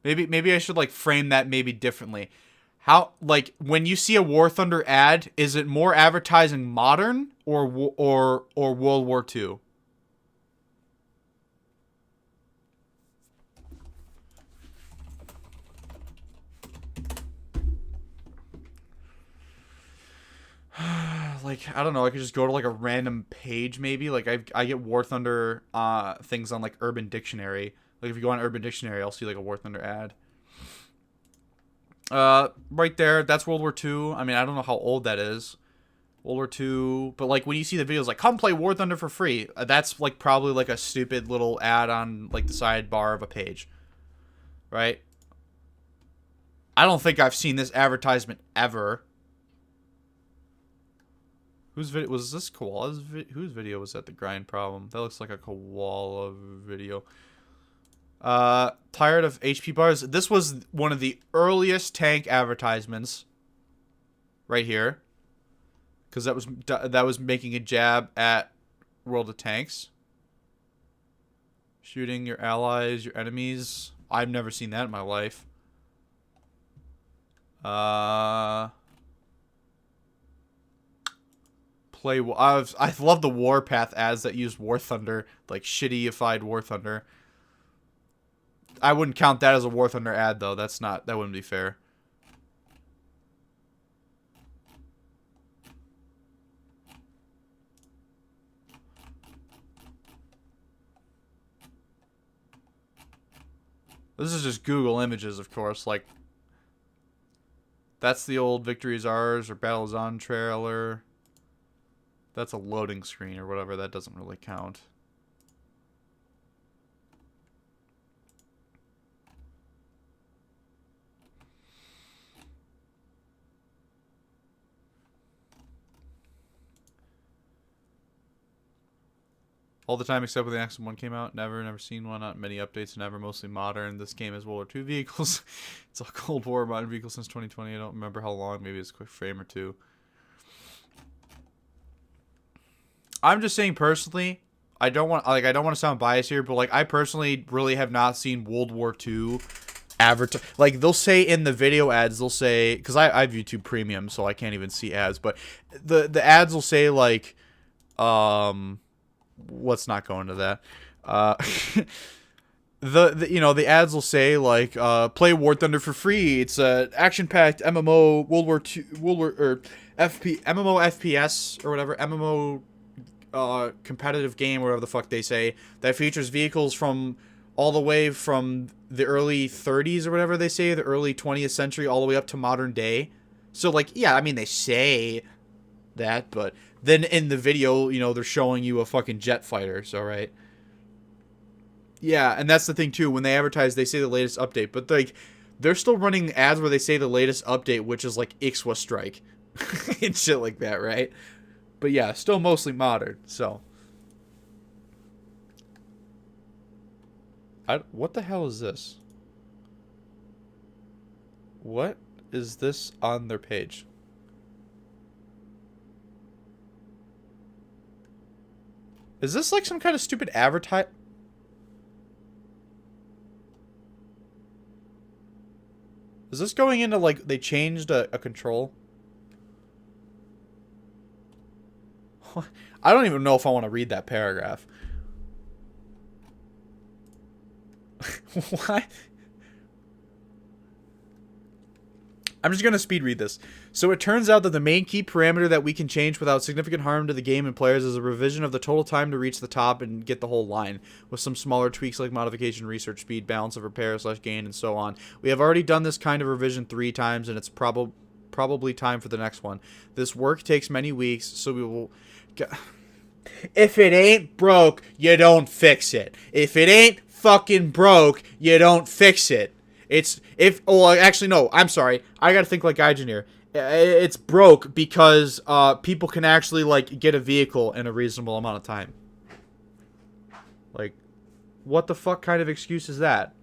Maybe I should, like, frame that maybe differently. How, like, when you see a War Thunder ad, is it more advertising modern or World War II? Like, I don't know, I could just go to, like, a random page maybe. Like, I get War Thunder things on, like, Urban Dictionary. Like, if you go on Urban Dictionary, I'll see, like, a War Thunder ad. Right there, that's World War II. I mean, I don't know how old that is. World War II. But, like, when you see the videos, like, come play War Thunder for free, that's, like, probably, like, a stupid little ad on, like, the sidebar of a page. Right? I don't think I've seen this advertisement ever. Whose video was this? Koala's whose video was that? The grind problem. That looks like a koala video. Tired of HP bars. This was one of the earliest tank advertisements. Right here, because that was making a jab at World of Tanks. Shooting your allies, your enemies. I've never seen that in my life. I love the Warpath ads that use War Thunder, like shitty-ified War Thunder. I wouldn't count that as a War Thunder ad though. That wouldn't be fair. This is just Google Images, of course. Like, that's the old Victory is Ours or Battle is On trailer. That's a loading screen or whatever. That doesn't really count. All the time except when the X1 came out. Never seen one. Not many updates. Never. Mostly modern. This game is World War II vehicles. It's all Cold War modern vehicles since 2020. I don't remember how long. Maybe it's a quick frame or two. I'm just saying personally, I don't want to sound biased here, but like I personally really have not seen World War II advertise. Like they'll say in the video ads, they'll say, because I have YouTube Premium, so I can't even see ads, but the ads will say like, let's not go into that. The ads will say like play War Thunder for free. It's a action-packed MMO MMO FPS or whatever MMO competitive game, whatever the fuck they say, that features vehicles from all the way from the early 30s or whatever they say, the early 20th century, all the way up to modern day. So like, yeah, I mean they say that, but then in the video, you know, they're showing you a fucking jet fighter. So right. Yeah, and that's the thing too. When they advertise, they say the latest update, but like they're still running ads where they say the latest update, which is like Ixwa Strike and shit like that, right? But yeah, still mostly modern. So, what the hell is this? What is this on their page? Is this like some kind of stupid advertise? Is this going into like they changed a control? I don't even know if I want to read that paragraph. What? I'm just going to speed read this. So it turns out that the main key parameter that we can change without significant harm to the game and players is a revision of the total time to reach the top and get the whole line, with some smaller tweaks like modification, research speed, balance of repair / gain, and so on. We have already done this kind of revision 3 times, and it's probably time for the next one. This work takes many weeks, so we will... If it ain't broke, you don't fix it. If it ain't fucking broke, you don't fix it. Actually, no, I'm sorry. I gotta think like Engineer. It's broke because people can actually, like, get a vehicle in a reasonable amount of time. Like, what the fuck kind of excuse is that?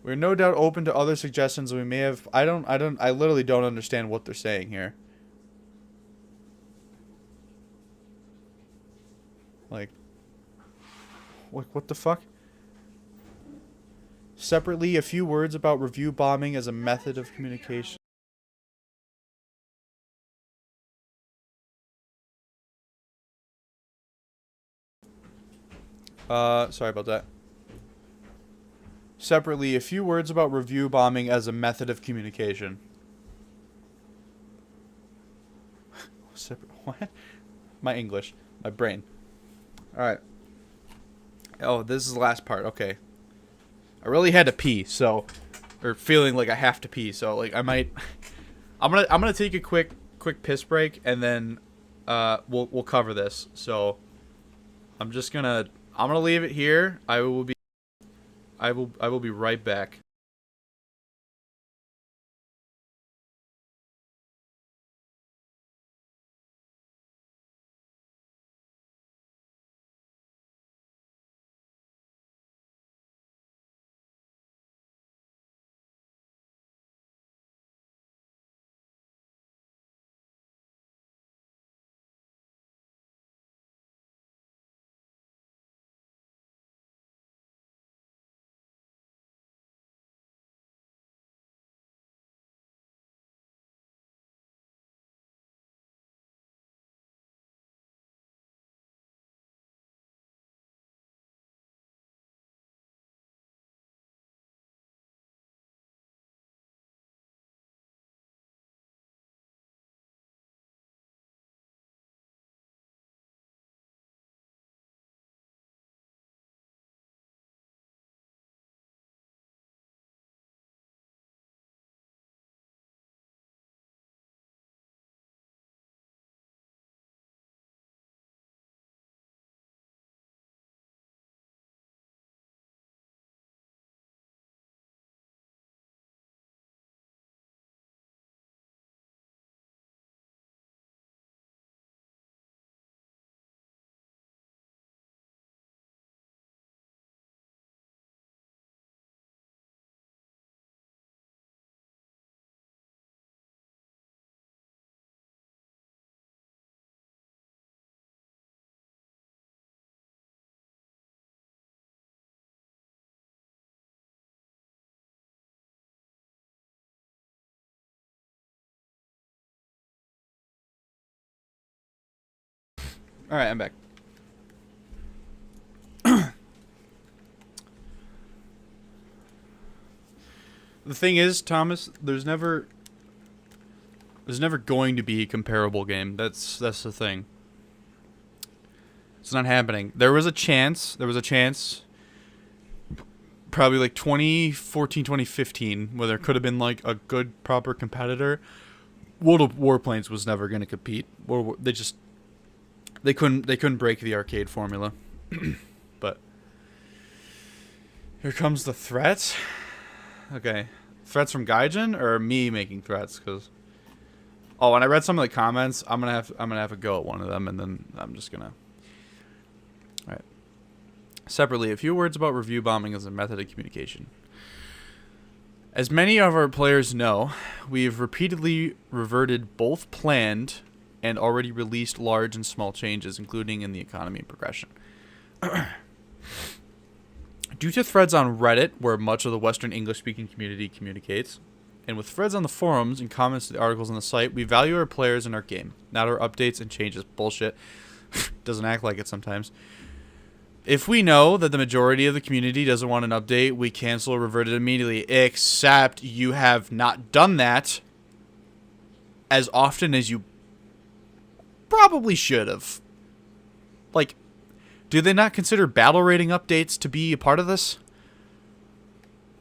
We're no doubt open to other suggestions we may have... I literally don't understand what they're saying here. Like, what the fuck? Separately, a few words about review bombing as a method of communication. Sorry about that. Separately, a few words about review bombing as a method of communication. What? My English. My brain. Alright. Oh, this is the last part. Okay. I really had to pee, so... Or feeling like I have to pee, so, like, I might... I'm gonna take a quick piss break, and then, we'll cover this. So, I'm gonna leave it here. I will be right back. Alright, I'm back. The thing is, Thomas, there's never going to be a comparable game. That's the thing. It's not happening. There was a chance probably like 2014, 2015, where there could have been like a good, proper competitor. World of Warplanes was never going to compete. They couldn't break the arcade formula. But here comes the threat. Okay, threats from Gaijin or me making threats? Cause when I read some of the comments, I'm gonna have a go at one of them, and then I'm just gonna. Separately, a few words about review bombing as a method of communication. As many of our players know, we've repeatedly reverted both planned and already released large and small changes, including in the economy progression. Due to threads on Reddit, where much of the Western English-speaking community communicates, and with threads on the forums and comments to the articles on the site, we value our players and our game, not our updates and changes. Bullshit. Doesn't act like it sometimes. If we know that the majority of the community doesn't want an update, we cancel or revert it immediately, except you have not done that as often as you probably should have. Like, do they not consider battle rating updates to be a part of this?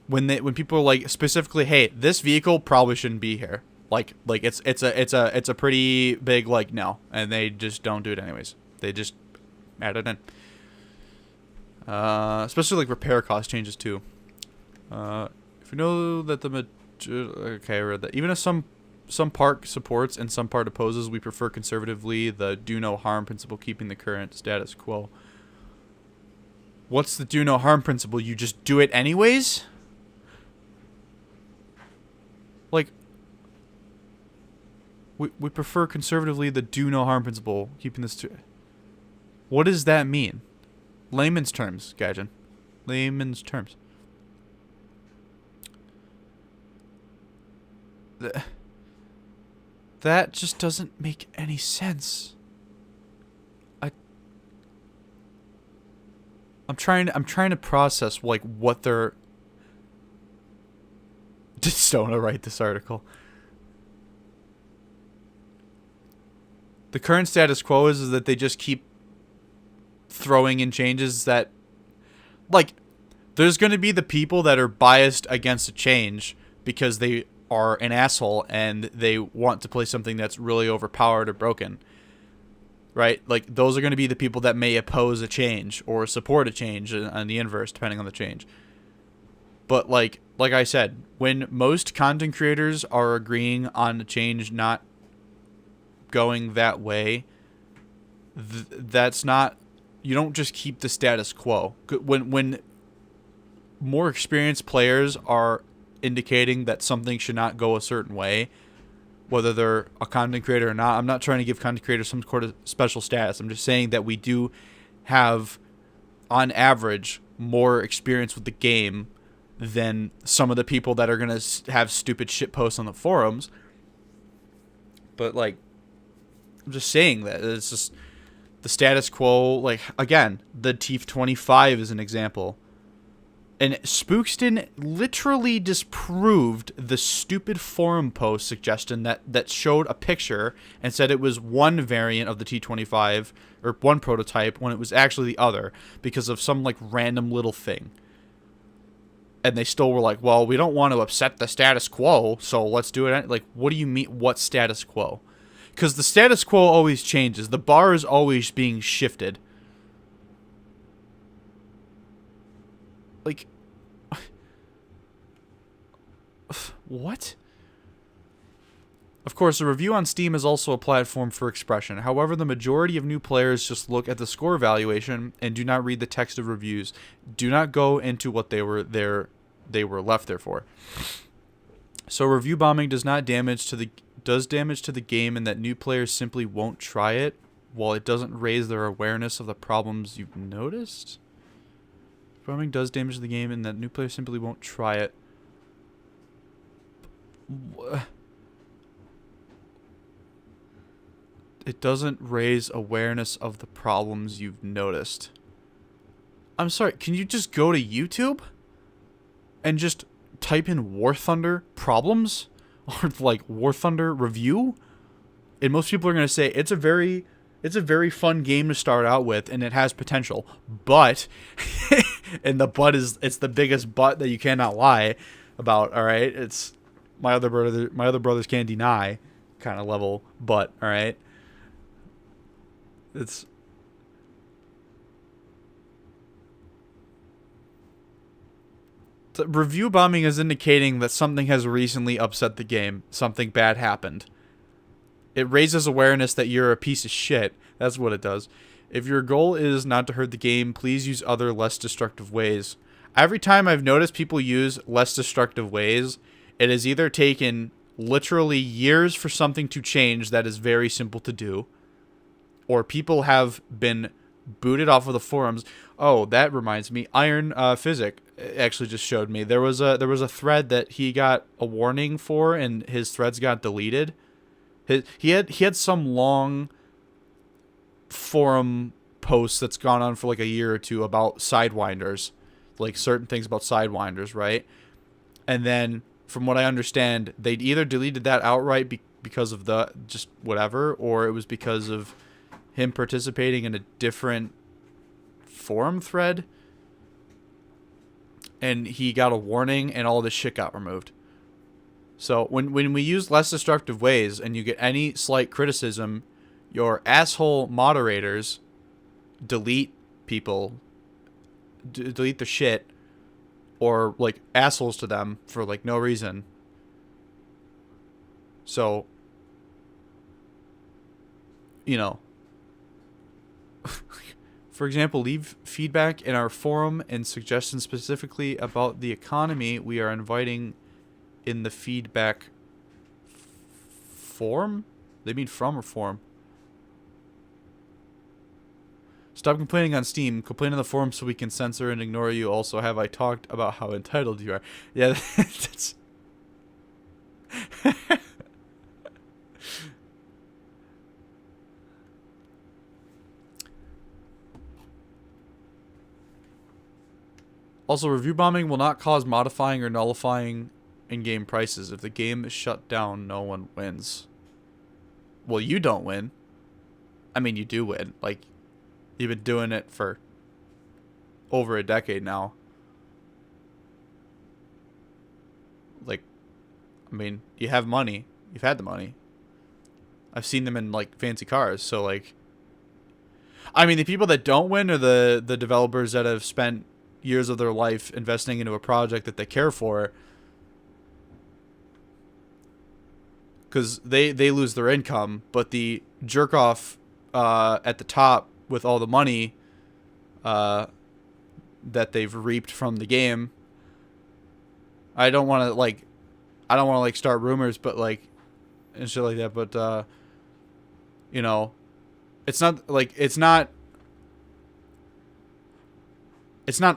When people are like specifically, hey, this vehicle probably shouldn't be here. Like it's a pretty big like no, and they just don't do it anyways. They just add it in. Especially like repair cost changes too. If you know that okay, I read that. Even if some part supports and some part opposes, we prefer conservatively the do no harm principle, keeping the current status quo. What's the do no harm principle? You just do it anyways? Like, we prefer conservatively the do no harm principle, keeping this to... What does that mean? Layman's terms, Gaijin. Layman's terms. That just doesn't make any sense. I'm trying to process like what they're... Just don't want to write this article. The current status quo is that they just keep throwing in changes that, like, there's going to be the people that are biased against a change because they are an asshole and they want to play something that's really overpowered or broken. Right? Like, those are going to be the people that may oppose a change or support a change on the inverse, depending on the change. But, like I said, when most content creators are agreeing on a change not going that way, that's not... You don't just keep the status quo. When more experienced players are indicating that something should not go a certain way, whether they're a content creator or not, I'm not trying to give content creators some sort of special status. I'm just saying that we do have, on average, more experience with the game than some of the people that are going to have stupid shit posts on the forums. But, like, I'm just saying that. It's just the status quo. Like, again, the TWCS is an example. And Spookston literally disproved the stupid forum post suggestion that showed a picture and said it was one variant of the T25 or one prototype when it was actually the other because of some, like, random little thing. And they still were like, well, we don't want to upset the status quo, so let's do it. Like, what do you mean, what status quo? Because the status quo always changes. The bar is always being shifted. Like, what? Of course, a review on Steam is also a platform for expression. However, the majority of new players just look at the score evaluation and do not read the text of reviews. Do not go into what they were left there for. So review bombing does damage to the game in that new players simply won't try it, while it doesn't raise their awareness of the problems you've noticed. Bombing does damage the game in that new players simply won't try it. It doesn't raise awareness of the problems you've noticed. I'm sorry, can you just go to YouTube and just type in War Thunder problems or like War Thunder review? And most people are going to say it's a very fun game to start out with and it has potential. But and the but is, it's the biggest but that you cannot lie about, all right? It's my other brothers can't deny kind of level, but all right. It's review bombing is indicating that something has recently upset the game. Something bad happened. It raises awareness that you're a piece of shit. That's what it does. If your goal is not to hurt the game, please use other less destructive ways. Every time I've noticed people use less destructive ways, it has either taken literally years for something to change that is very simple to do, or people have been booted off of the forums. Oh, that reminds me. Iron Physic actually just showed me there was a thread that he got a warning for, and his threads got deleted. He had some long forum post that's gone on for like a year or two about sidewinders, like certain things about sidewinders, right? And then, from what I understand, they'd either deleted that outright because of the just whatever, or it was because of him participating in a different forum thread, and he got a warning, and all this shit got removed. So when we use less destructive ways, and you get any slight criticism, your asshole moderators delete people, delete the shit, or like assholes to them for like no reason. So, you know, for example, leave feedback in our forum and suggestions specifically about the economy we are inviting in the feedback form? They mean from or form? Stop complaining on Steam. Complain on the forum so we can censor and ignore you. Also, have I talked about how entitled you are? Yeah, that's... Also, review bombing will not cause modifying or nullifying in-game prices. If the game is shut down, no one wins. Well, you don't win. I mean, you do win. Like, you've been doing it for over a decade now. Like, I mean, you have money. You've had the money. I've seen them in, like, fancy cars. So, like, I mean, the people that don't win are the developers that have spent years of their life investing into a project that they care for, because they lose their income. But the jerk off at the top with all the money that they've reaped from the game, I don't want to start rumors, but like and shit like that, but you know, it's not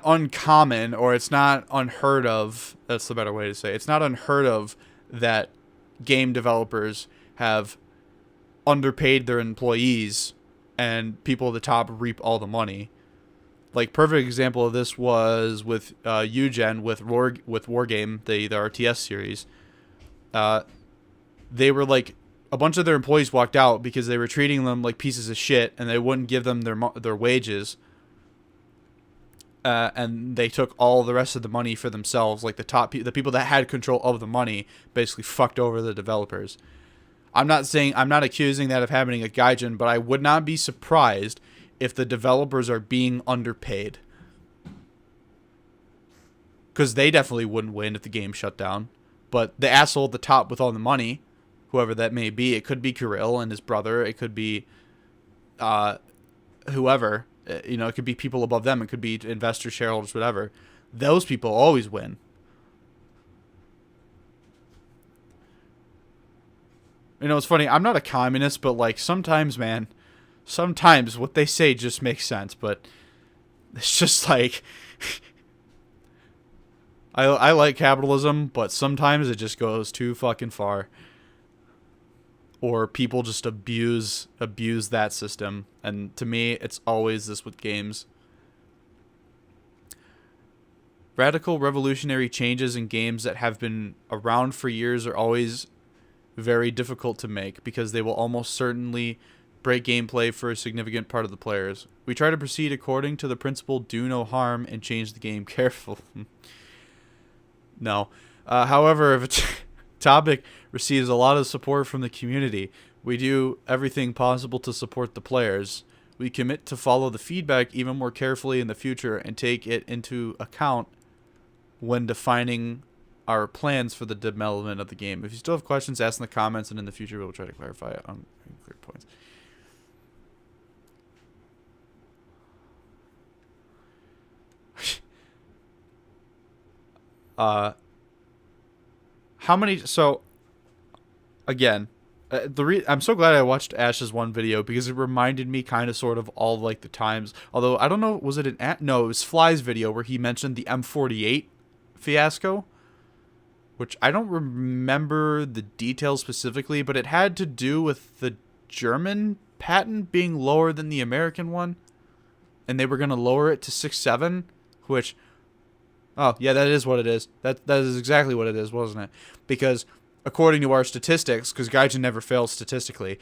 uncommon, or it's not unheard of. That's the better way to say it. It's not unheard of that game developers have underpaid their employees and people at the top reap all the money. Like, perfect example of this was with Eugen with Wargame, the RTS series. They were like, a bunch of their employees walked out because they were treating them like pieces of shit, and they wouldn't give them their wages. And they took all the rest of the money for themselves. Like, the people that had control of the money basically fucked over the developers. I'm not accusing that of happening at Gaijin, but I would not be surprised if the developers are being underpaid. Because they definitely wouldn't win if the game shut down. But the asshole at the top with all the money, whoever that may be, it could be Kirill and his brother, it could be whoever. You know, it could be people above them. It could be investors, shareholders, whatever. Those people always win. You know, it's funny. I'm not a communist, but like sometimes, man, sometimes what they say just makes sense. But it's just like, I like capitalism, but sometimes it just goes too fucking far. Or people just abuse that system. And to me, it's always this with games. Radical revolutionary changes in games that have been around for years are always very difficult to make, because they will almost certainly break gameplay for a significant part of the players. We try to proceed according to the principle do no harm and change the game carefully. No. However, if it's topic receives a lot of support from the community, we do everything possible to support the players. We commit to follow the feedback even more carefully in the future and take it into account when defining our plans for the development of the game. If you still have questions, ask in the comments, and in the future we'll try to clarify on clear points. How many? So again, I'm so glad I watched Ash's one video because it reminded me kind of sort of all like the times. Although I don't know, was it no, it was Fly's video where he mentioned the M48 fiasco, which I don't remember the details specifically, but it had to do with the German patent being lower than the American one, and they were going to lower it to 6.7, which, oh yeah, that is what it is. That is exactly what it is, wasn't it? Because according to our statistics, because Gaijin never fails statistically,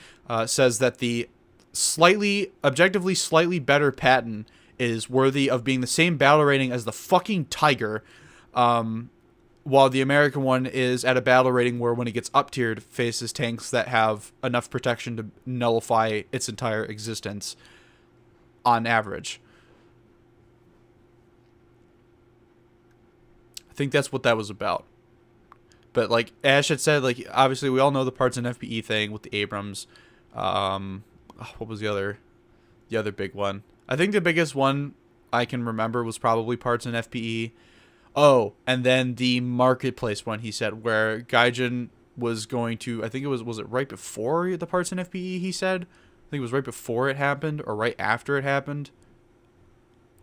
says that the objectively slightly better patent is worthy of being the same battle rating as the fucking Tiger, while the American one is at a battle rating where when it gets up tiered, faces tanks that have enough protection to nullify its entire existence on average. I think that's what that was about. But like Ash had said, like obviously we all know the parts and FPE thing with the Abrams. What was the other big one? I think the biggest one I can remember was probably parts and FPE. Oh, and then the marketplace one he said, where Gaijin was going to, I think was it right before the parts and FPE he said? I think it was right before it happened or right after it happened.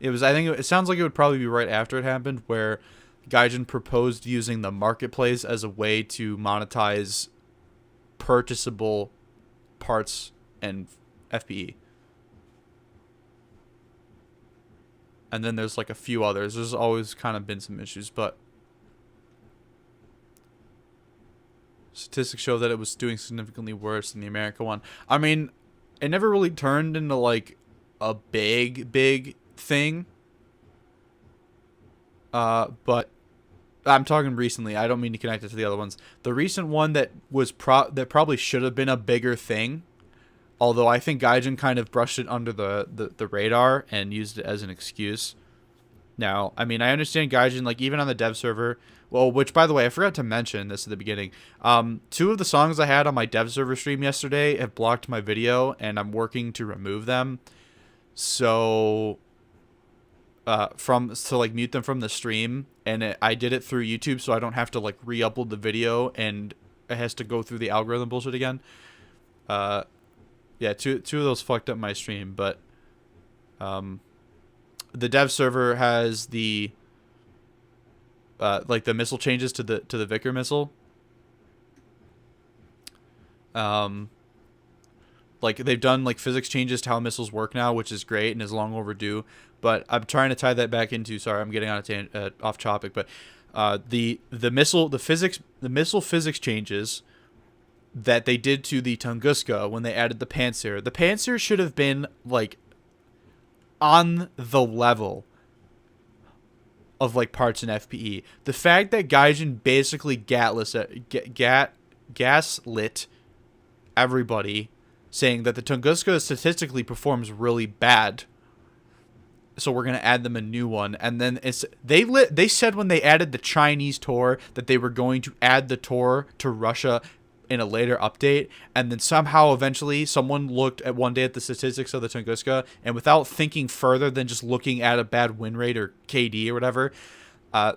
It sounds like it would probably be right after it happened, where Gaijin proposed using the marketplace as a way to monetize purchasable parts and FPE. And then there's like a few others. There's always kind of been some issues, but statistics show that it was doing significantly worse than the American one. I mean, it never really turned into like a big thing. But I'm talking recently. I don't mean to connect it to the other ones. The recent one that was that probably should have been a bigger thing, although I think Gaijin kind of brushed it under the radar and used it as an excuse. Now, I mean, I understand Gaijin, like, even on the dev server, well, which, by the way, I forgot to mention this at the beginning. 2 of the songs I had on my dev server stream yesterday have blocked my video, and I'm working to remove them. So, mute them from the stream, and I did it through YouTube, so I don't have to, like, re-upload the video, and it has to go through the algorithm bullshit again. Yeah, two of those fucked up my stream, but the dev server has the like the missile changes to the Vickers missile. Like they've done like physics changes to how missiles work now, which is great and is long overdue. But I'm trying to tie that back into. Sorry, I'm getting off topic, but the missile physics changes that they did to the Tunguska when they added the Panzer. The Panzer should have been like on the level of like parts and FPE. The fact that Gaijin basically gaslit everybody, saying that the Tunguska statistically performs really bad, so we're gonna add them a new one. And then they said when they added the Chinese tour that they were going to add the tour to Russia in a later update, and then somehow eventually someone looked at one day at the statistics of the Tunguska, and without thinking further than just looking at a bad win rate or KD or whatever,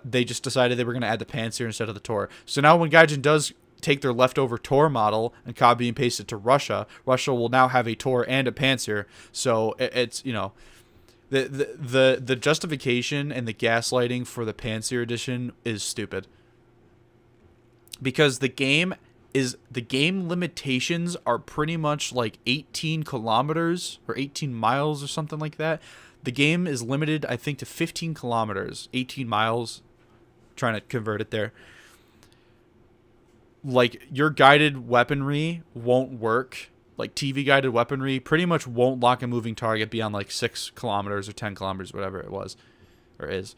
they just decided they were going to add the Panzer instead of the Tor. So now when Gaijin does take their leftover Tor model and copy and paste it to Russia, Russia will now have a Tor and a Panzer. So it's, you know, the justification and the gaslighting for the Panzer edition is stupid, because the game limitations are pretty much like 18 kilometers or 18 miles or something like that. The game is limited, I think, to 15 kilometers, 18 miles. I'm trying to convert it there. Like, your guided weaponry won't work. Like, TV guided weaponry pretty much won't lock a moving target beyond like 6 kilometers or 10 kilometers, whatever it was or is.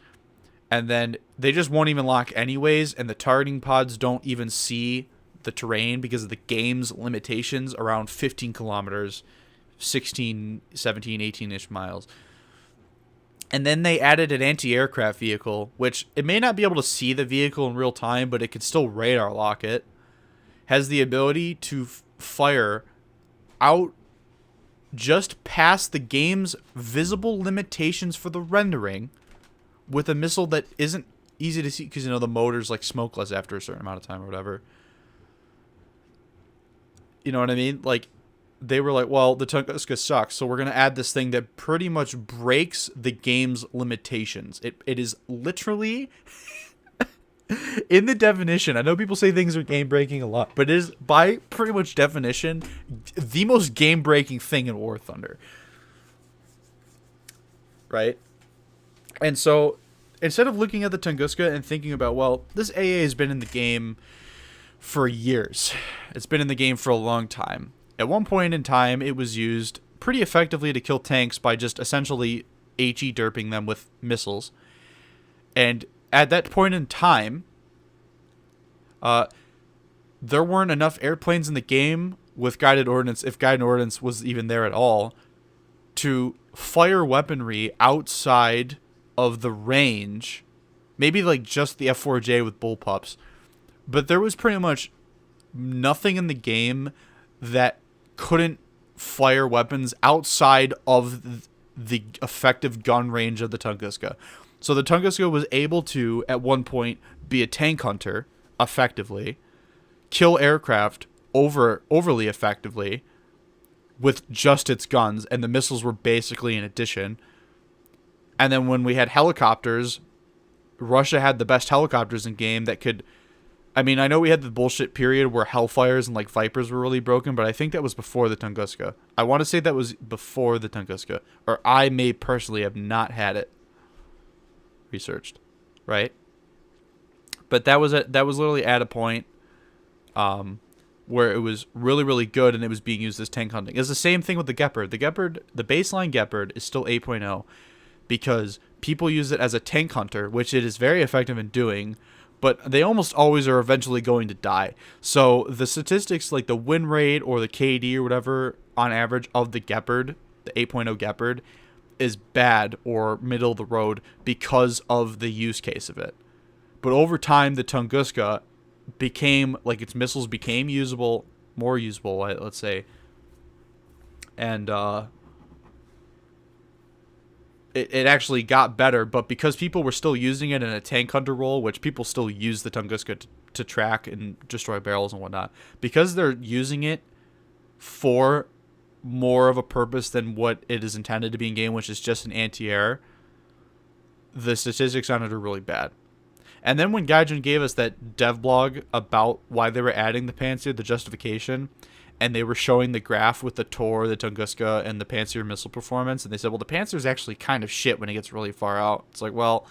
And then they just won't even lock anyways, and the targeting pods don't even see the terrain because of the game's limitations around 15 kilometers, 16, 17, 18-ish miles. And then they added an anti-aircraft vehicle, which it may not be able to see the vehicle in real time, but it can still radar lock it. Has the ability to fire out just past the game's visible limitations for the rendering with a missile that isn't easy to see because, you know, the motor's like smokeless after a certain amount of time or whatever. You know what I mean? Like, they were like, well, the Tunguska sucks, so we're going to add this thing that pretty much breaks the game's limitations. It is literally, in the definition, I know people say things are game-breaking a lot, but it is, by pretty much definition, the most game-breaking thing in War Thunder. Right? And so, instead of looking at the Tunguska and thinking about, well, this AA has been in the game for years. It's been in the game for a long time. At one point in time, it was used pretty effectively to kill tanks by just essentially HE derping them with missiles. And at that point in time, there weren't enough airplanes in the game with guided ordnance, if guided ordnance was even there at all, to fire weaponry outside of the range. Maybe like just the F4J with bullpups. But there was pretty much nothing in the game that couldn't fire weapons outside of the effective gun range of the Tunguska. So the Tunguska was able to, at one point, be a tank hunter effectively, kill aircraft overly effectively with just its guns, and the missiles were basically an addition. And then when we had helicopters, Russia had the best helicopters in game that could... I mean, I know we had the bullshit period where Hellfires and like Vipers were really broken, but I think that was before the Tunguska. I want to say that was before the Tunguska, or I may personally have not had it researched, right? But that was literally at a point where it was really, really good, and it was being used as tank hunting. It's the same thing with the Gepard. The baseline Gepard is still 8.0 because people use it as a tank hunter, which it is very effective in doing. But they almost always are eventually going to die. So the statistics, like the win rate or the KD or whatever, on average of the Gepard, the 8.0 Gepard, is bad or middle of the road because of the use case of it. But over time, the Tunguska became, like its missiles became usable, more usable, let's say. And it actually got better, but because people were still using it in a tank hunter role, which people still use the Tunguska to track and destroy barrels and whatnot, because they're using it for more of a purpose than what it is intended to be in game, which is just an anti-air, the statistics on it are really bad. And then when Gaijin gave us that dev blog about why they were adding the Panzer, the justification, and they were showing the graph with the Tor, the Tunguska, and the Panzer missile performance, and they said, well, the Panzer is actually kind of shit when it gets really far out. It's like, well,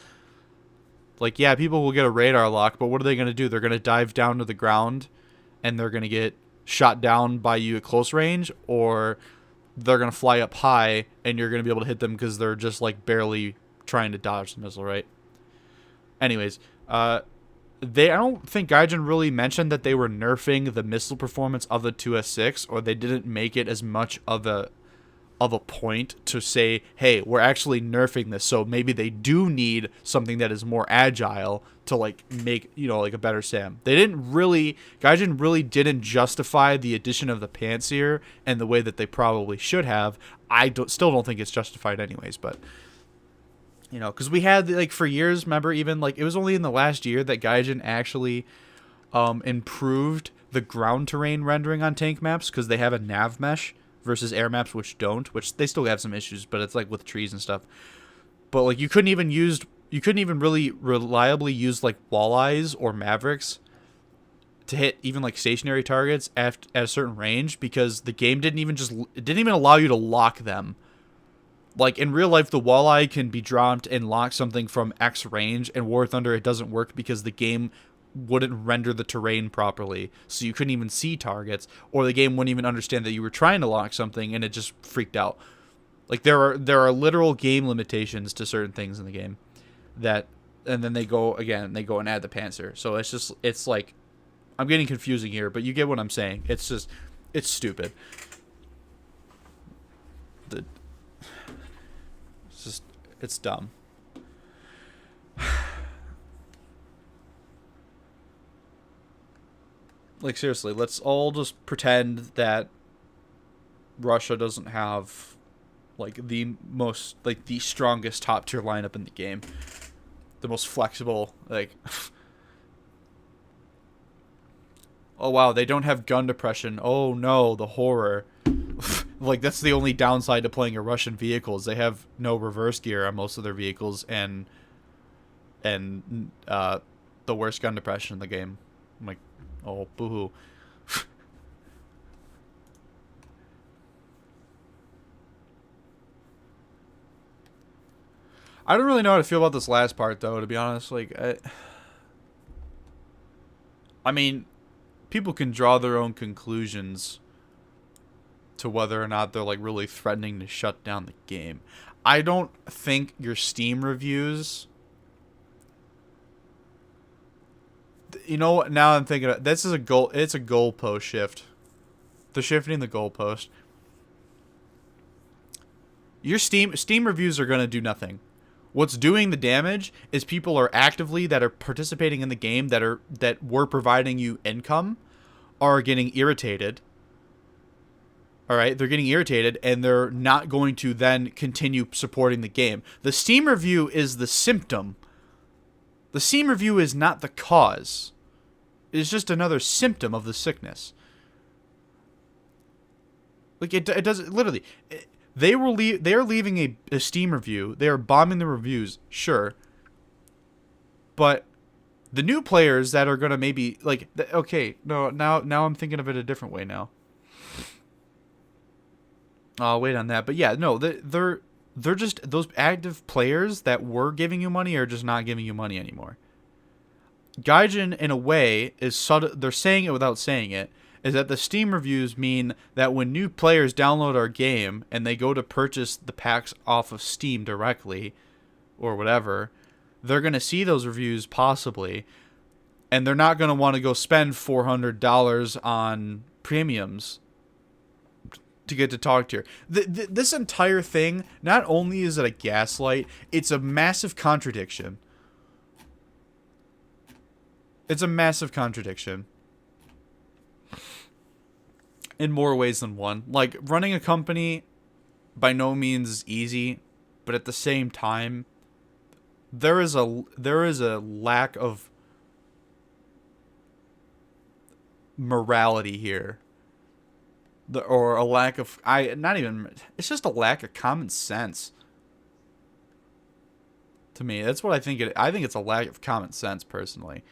like, yeah, people will get a radar lock, but what are they going to do? They're going to dive down to the ground, and they're going to get shot down by you at close range, or they're going to fly up high, and you're going to be able to hit them because they're just, like, barely trying to dodge the missile, right? Anyways, I don't think Gaijin really mentioned that they were nerfing the missile performance of the 2S6, or they didn't make it as much of a point to say, hey, we're actually nerfing this, so maybe they do need something that is more agile to like make, you know, like a better SAM. Gaijin really didn't justify the addition of the Panzer and the way that they probably should have. Still don't think it's justified anyways, but you know, because we had, like, for years, remember, even, like, it was only in the last year that Gaijin actually improved the ground terrain rendering on tank maps, because they have a nav mesh versus air maps which don't, which they still have some issues, but it's, like, with trees and stuff. But, like, you couldn't even really reliably use, like, walleyes or mavericks to hit even, like, stationary targets at a certain range, because the game didn't even allow you to lock them. Like, in real life, the walleye can be dropped and lock something from X range. In War Thunder, it doesn't work because the game wouldn't render the terrain properly. So you couldn't even see targets. Or the game wouldn't even understand that you were trying to lock something, and it just freaked out. Like, there are literal game limitations to certain things in the game. And then they go and add the Panzer. So it's like, I'm getting confusing here, but you get what I'm saying. It's stupid. It's dumb. Like, seriously, let's all just pretend that Russia doesn't have, like, the strongest top tier lineup in the game. the most flexible, like, oh wow, they don't have gun depression. Oh no, the horror. Like, that's the only downside to playing a Russian vehicle is they have no reverse gear on most of their vehicles and the worst gun depression in the game. I'm like, oh, boo-hoo. I don't really know how to feel about this last part, though, to be honest. Like, I mean, people can draw their own conclusions to whether or not they're, like, really threatening to shut down the game. I don't think your Steam reviews... You know what? Now I'm thinking, this is a goal. It's a goalpost shift. They're shifting the goalpost. Your Steam reviews are going to do nothing. What's doing the damage is people are participating in the game that were providing you income are getting irritated. All right, they're getting irritated and they're not going to then continue supporting the game. The Steam review is the symptom. The Steam review is not the cause. It's just another symptom of the sickness. Like, it doesn't literally. They are leaving a Steam review. They are bombing the reviews, sure. But the new players that are gonna maybe like, okay, no, now I'm thinking of it a different way now. I'll wait on that. But yeah, no, they're just those active players that were giving you money are just not giving you money anymore. Gaijin, in a way, is subtle. They're saying it without saying it. Is that the Steam reviews mean that when new players download our game and they go to purchase the packs off of Steam directly or whatever, they're going to see those reviews possibly, and they're not going to want to go spend $400 on premiums to get to talk to her. This entire thing, not only is it a gaslight, it's a massive contradiction. It's a massive contradiction. In more ways than one. Like, running a company by no means is easy, but at the same time, there is a lack of morality here. Or a lack of it's just a lack of common sense. To me, that's what I think it's a lack of common sense, personally.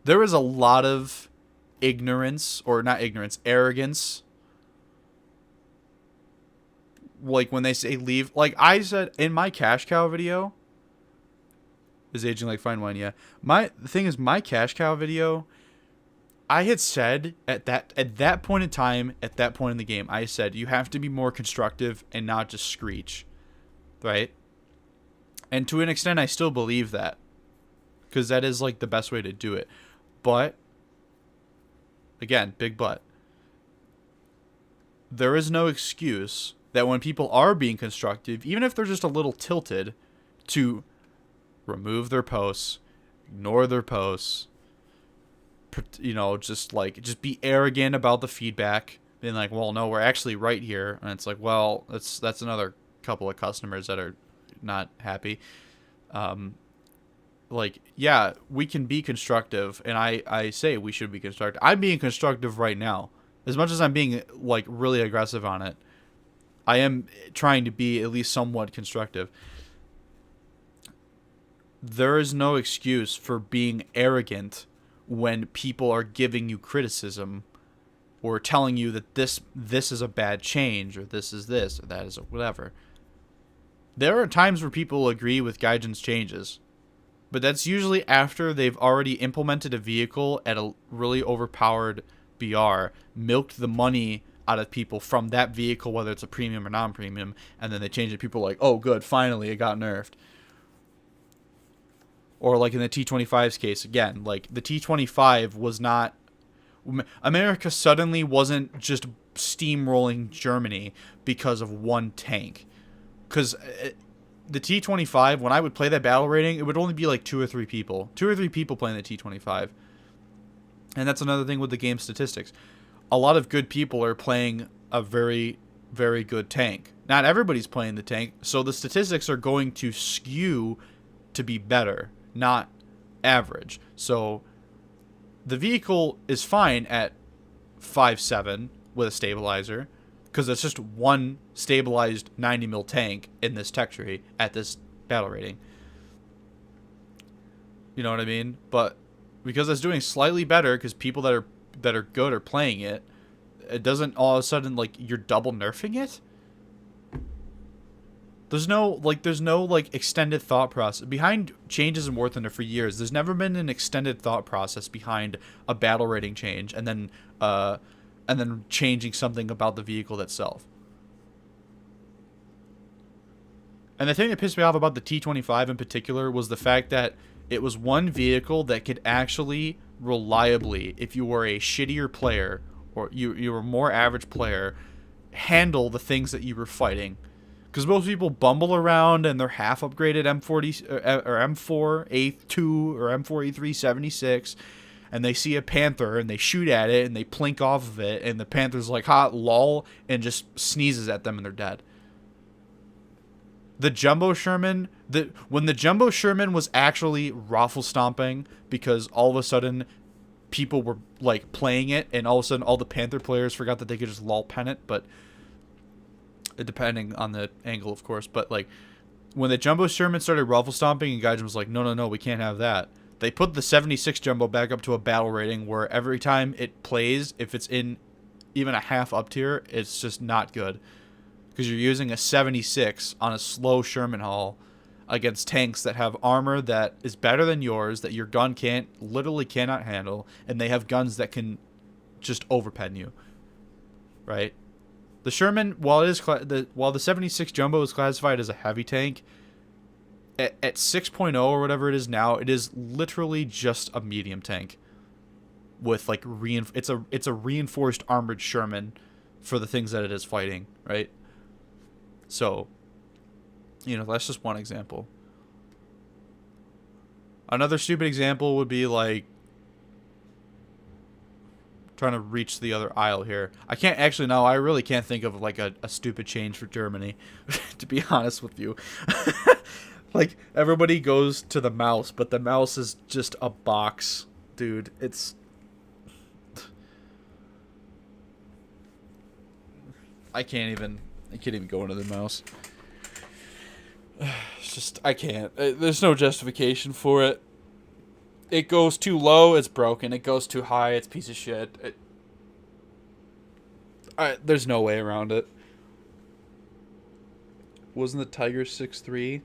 There is a lot of ignorance, or not ignorance, arrogance. Like when they say leave, like I said in my cash cow video, is aging like fine wine, yeah. The thing is, my cash cow video, I had said at that point in time, at that point in the game, I said you have to be more constructive and not just screech, right? And to an extent, I still believe that, because that is like the best way to do it. But again, big but. There is no excuse that when people are being constructive, even if they're just a little tilted, to remove their posts, ignore their posts, you know, just be arrogant about the feedback, being like, well, no, we're actually right here. And it's like, well, that's another couple of customers that are not happy. Like, yeah, we can be constructive, and I say we should be constructive. I'm being constructive right now. As much as I'm being, like, really aggressive on it, I am trying to be at least somewhat constructive. There is no excuse for being arrogant when people are giving you criticism or telling you that this is a bad change, or this is this, or that is whatever. There are times where people agree with Gaijin's changes, but that's usually after they've already implemented a vehicle at a really overpowered BR, milked the money out of people from that vehicle, whether it's a premium or non-premium, and then they change it. People are like, oh, good, finally, it got nerfed. Or like in the T25's case, again, like the T25 was not... America suddenly wasn't just steamrolling Germany because of one tank. Because the T25, when I would play that battle rating, it would only be like 2 or 3 people. 2 or 3 people playing the T25. And that's another thing with the game statistics. A lot of good people are playing a very, very good tank. Not everybody's playing the tank, so the statistics are going to skew to be better, not average. So the vehicle is fine at 5.7 with a stabilizer, because it's just one stabilized 90 mil tank in this tech tree at this battle rating. You know what I mean? But because it's doing slightly better, because people that are good are playing it, it doesn't all of a sudden like you're double nerfing it. There's no extended thought process behind changes in War Thunder for years. There's never been an extended thought process behind a battle rating change and then changing something about the vehicle itself. And the thing that pissed me off about the T25 in particular was the fact that it was one vehicle that could actually reliably, if you were a shittier player or you were a more average player, handle the things that you were fighting. Because most people bumble around and they're half upgraded M40 or M4 A2 or M4 A3 76, and they see a panther and they shoot at it and they plink off of it, and the panther's like, "Ha, lol," and just sneezes at them and they're dead. The Jumbo Sherman, when the Jumbo Sherman was actually raffle stomping because all of a sudden people were like playing it, and all of a sudden all the Panther players forgot that they could just lol pen it, but depending on the angle, of course. But like when the Jumbo Sherman started raffle stomping and Gaijin was like, no, we can't have that. They put the 76 Jumbo back up to a battle rating where every time it plays, if it's in even a half up tier, it's just not good. Because you're using a 76 on a slow Sherman haul against tanks that have armor that is better than yours, that your gun literally cannot handle, and they have guns that can just overpen you. Right? The Sherman, while the 76 Jumbo is classified as a heavy tank, at 6.0 or whatever it is now, it is literally just a medium tank with like it's a reinforced armored Sherman for the things that it is fighting, right? So, that's just one example. Another stupid example would be like trying to reach the other aisle here. I can't actually, no, I really can't think of like a stupid change for Germany, to be honest with you. Like, everybody goes to the mouse, but the mouse is just a box, dude. I can't even go into the mouse. It's just, I can't. There's no justification for it. It goes too low, it's broken. It goes too high, it's a piece of shit. There's no way around it. Wasn't the Tiger 6.3?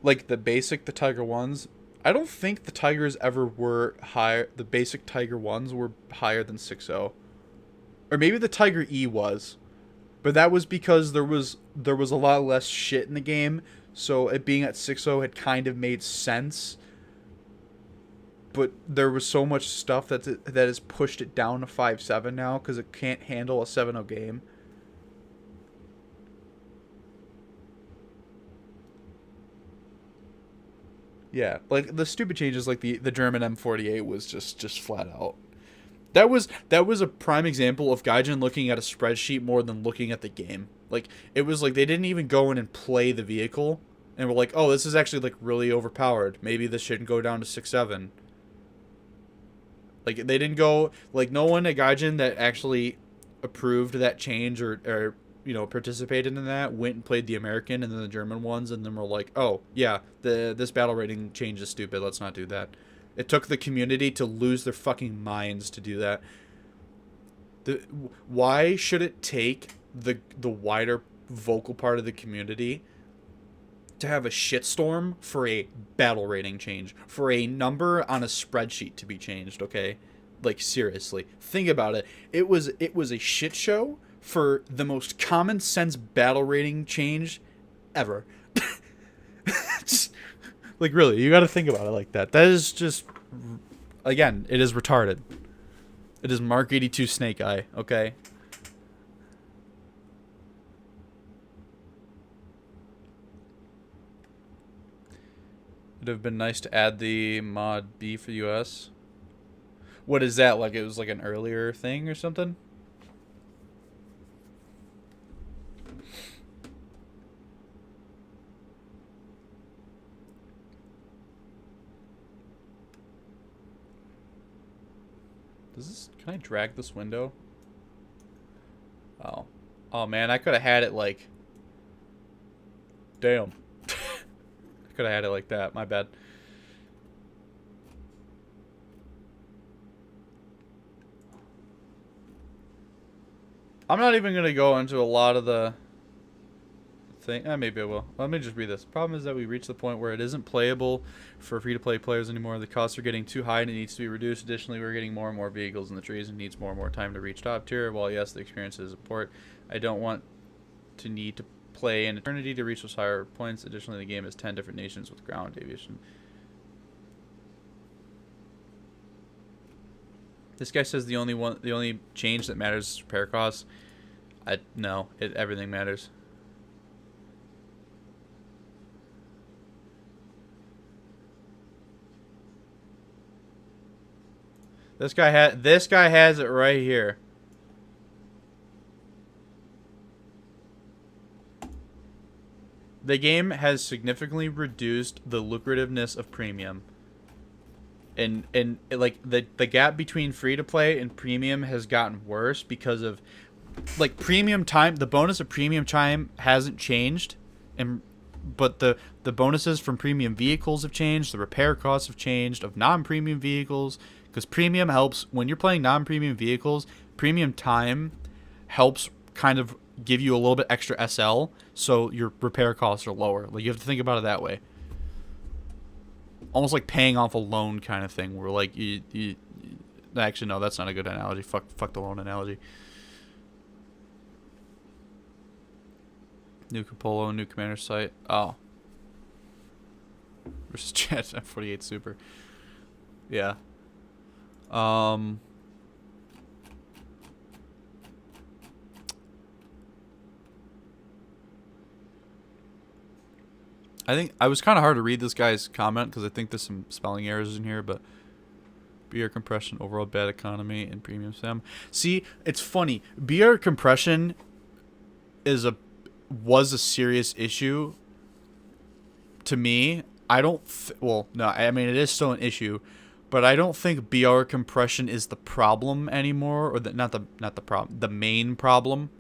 Like, the Tiger 1s? I don't think the Tigers ever were higher. The basic Tiger 1s were higher than 6.0. Or maybe the Tiger E was. But that was because there was a lot less shit in the game, so it being at 6.0 had kind of made sense. But there was so much stuff that has pushed it down to 5.7 now because it can't handle a 7.0 game. Yeah, like the stupid changes, like the German M48 was just flat out. That was a prime example of Gaijin looking at a spreadsheet more than looking at the game. Like, it was like they didn't even go in and play the vehicle, and were like, oh, this is actually like really overpowered. Maybe this shouldn't go down to 6.7. Like, they didn't go, like, no one at Gaijin that actually approved that change or participated in that went and played the American and then the German ones, and then were like, oh yeah, this battle rating change is stupid, let's not do that. It took the community to lose their fucking minds to do that. Why should it take the wider vocal part of the community to have a shitstorm for a battle rating change, for a number on a spreadsheet to be changed? Okay, like, seriously, think about it. It was a shit show for the most common sense battle rating change ever. Just, like, really, you got to think about it like that. That is just, again, it is retarded. It is Mark 82 Snake Eye, okay? It'd have been nice to add the mod B for US. What is that? Like, it was like an earlier thing or something? Does this... Can I drag this window? Oh. Oh, man. I could have had it like... Damn. I could have had it like that. My bad. I'm not even going to go into a lot of the... maybe I will. Let me just read this. The problem is that we reached the point where it isn't playable for free-to-play players anymore. The costs are getting too high and it needs to be reduced. Additionally, we're getting more and more vehicles in the trees and needs more and more time to reach top tier. While yes, the experience is important, I don't want to need to play an eternity to reach those higher points. Additionally, the game has 10 different nations with ground aviation. This guy says the only change that matters is repair costs. No, everything matters. This guy has it right here. The game has significantly reduced the lucrativeness of premium. And like the gap between free to play and premium has gotten worse because of like premium time. The bonus of premium time hasn't changed, but the bonuses from premium vehicles have changed. The repair costs have changed of non-premium vehicles. Because premium helps, when you're playing non-premium vehicles, premium time helps kind of give you a little bit extra SL, so your repair costs are lower. Like, you have to think about it that way. Almost like paying off a loan kind of thing, where like you actually, no, that's not a good analogy. Fuck the loan analogy. New Capolo, new commander site. Oh. Versus Jet F48 Super. Yeah. I think I was kind of hard to read this guy's comment because I think there's some spelling errors in here, but BR compression, overall bad economy, and premium SAM. See, it's funny. BR compression was a serious issue to me. I don't well, no, I mean it is still an issue. But I don't think BR compression is the problem anymore, or not the problem, the main problem.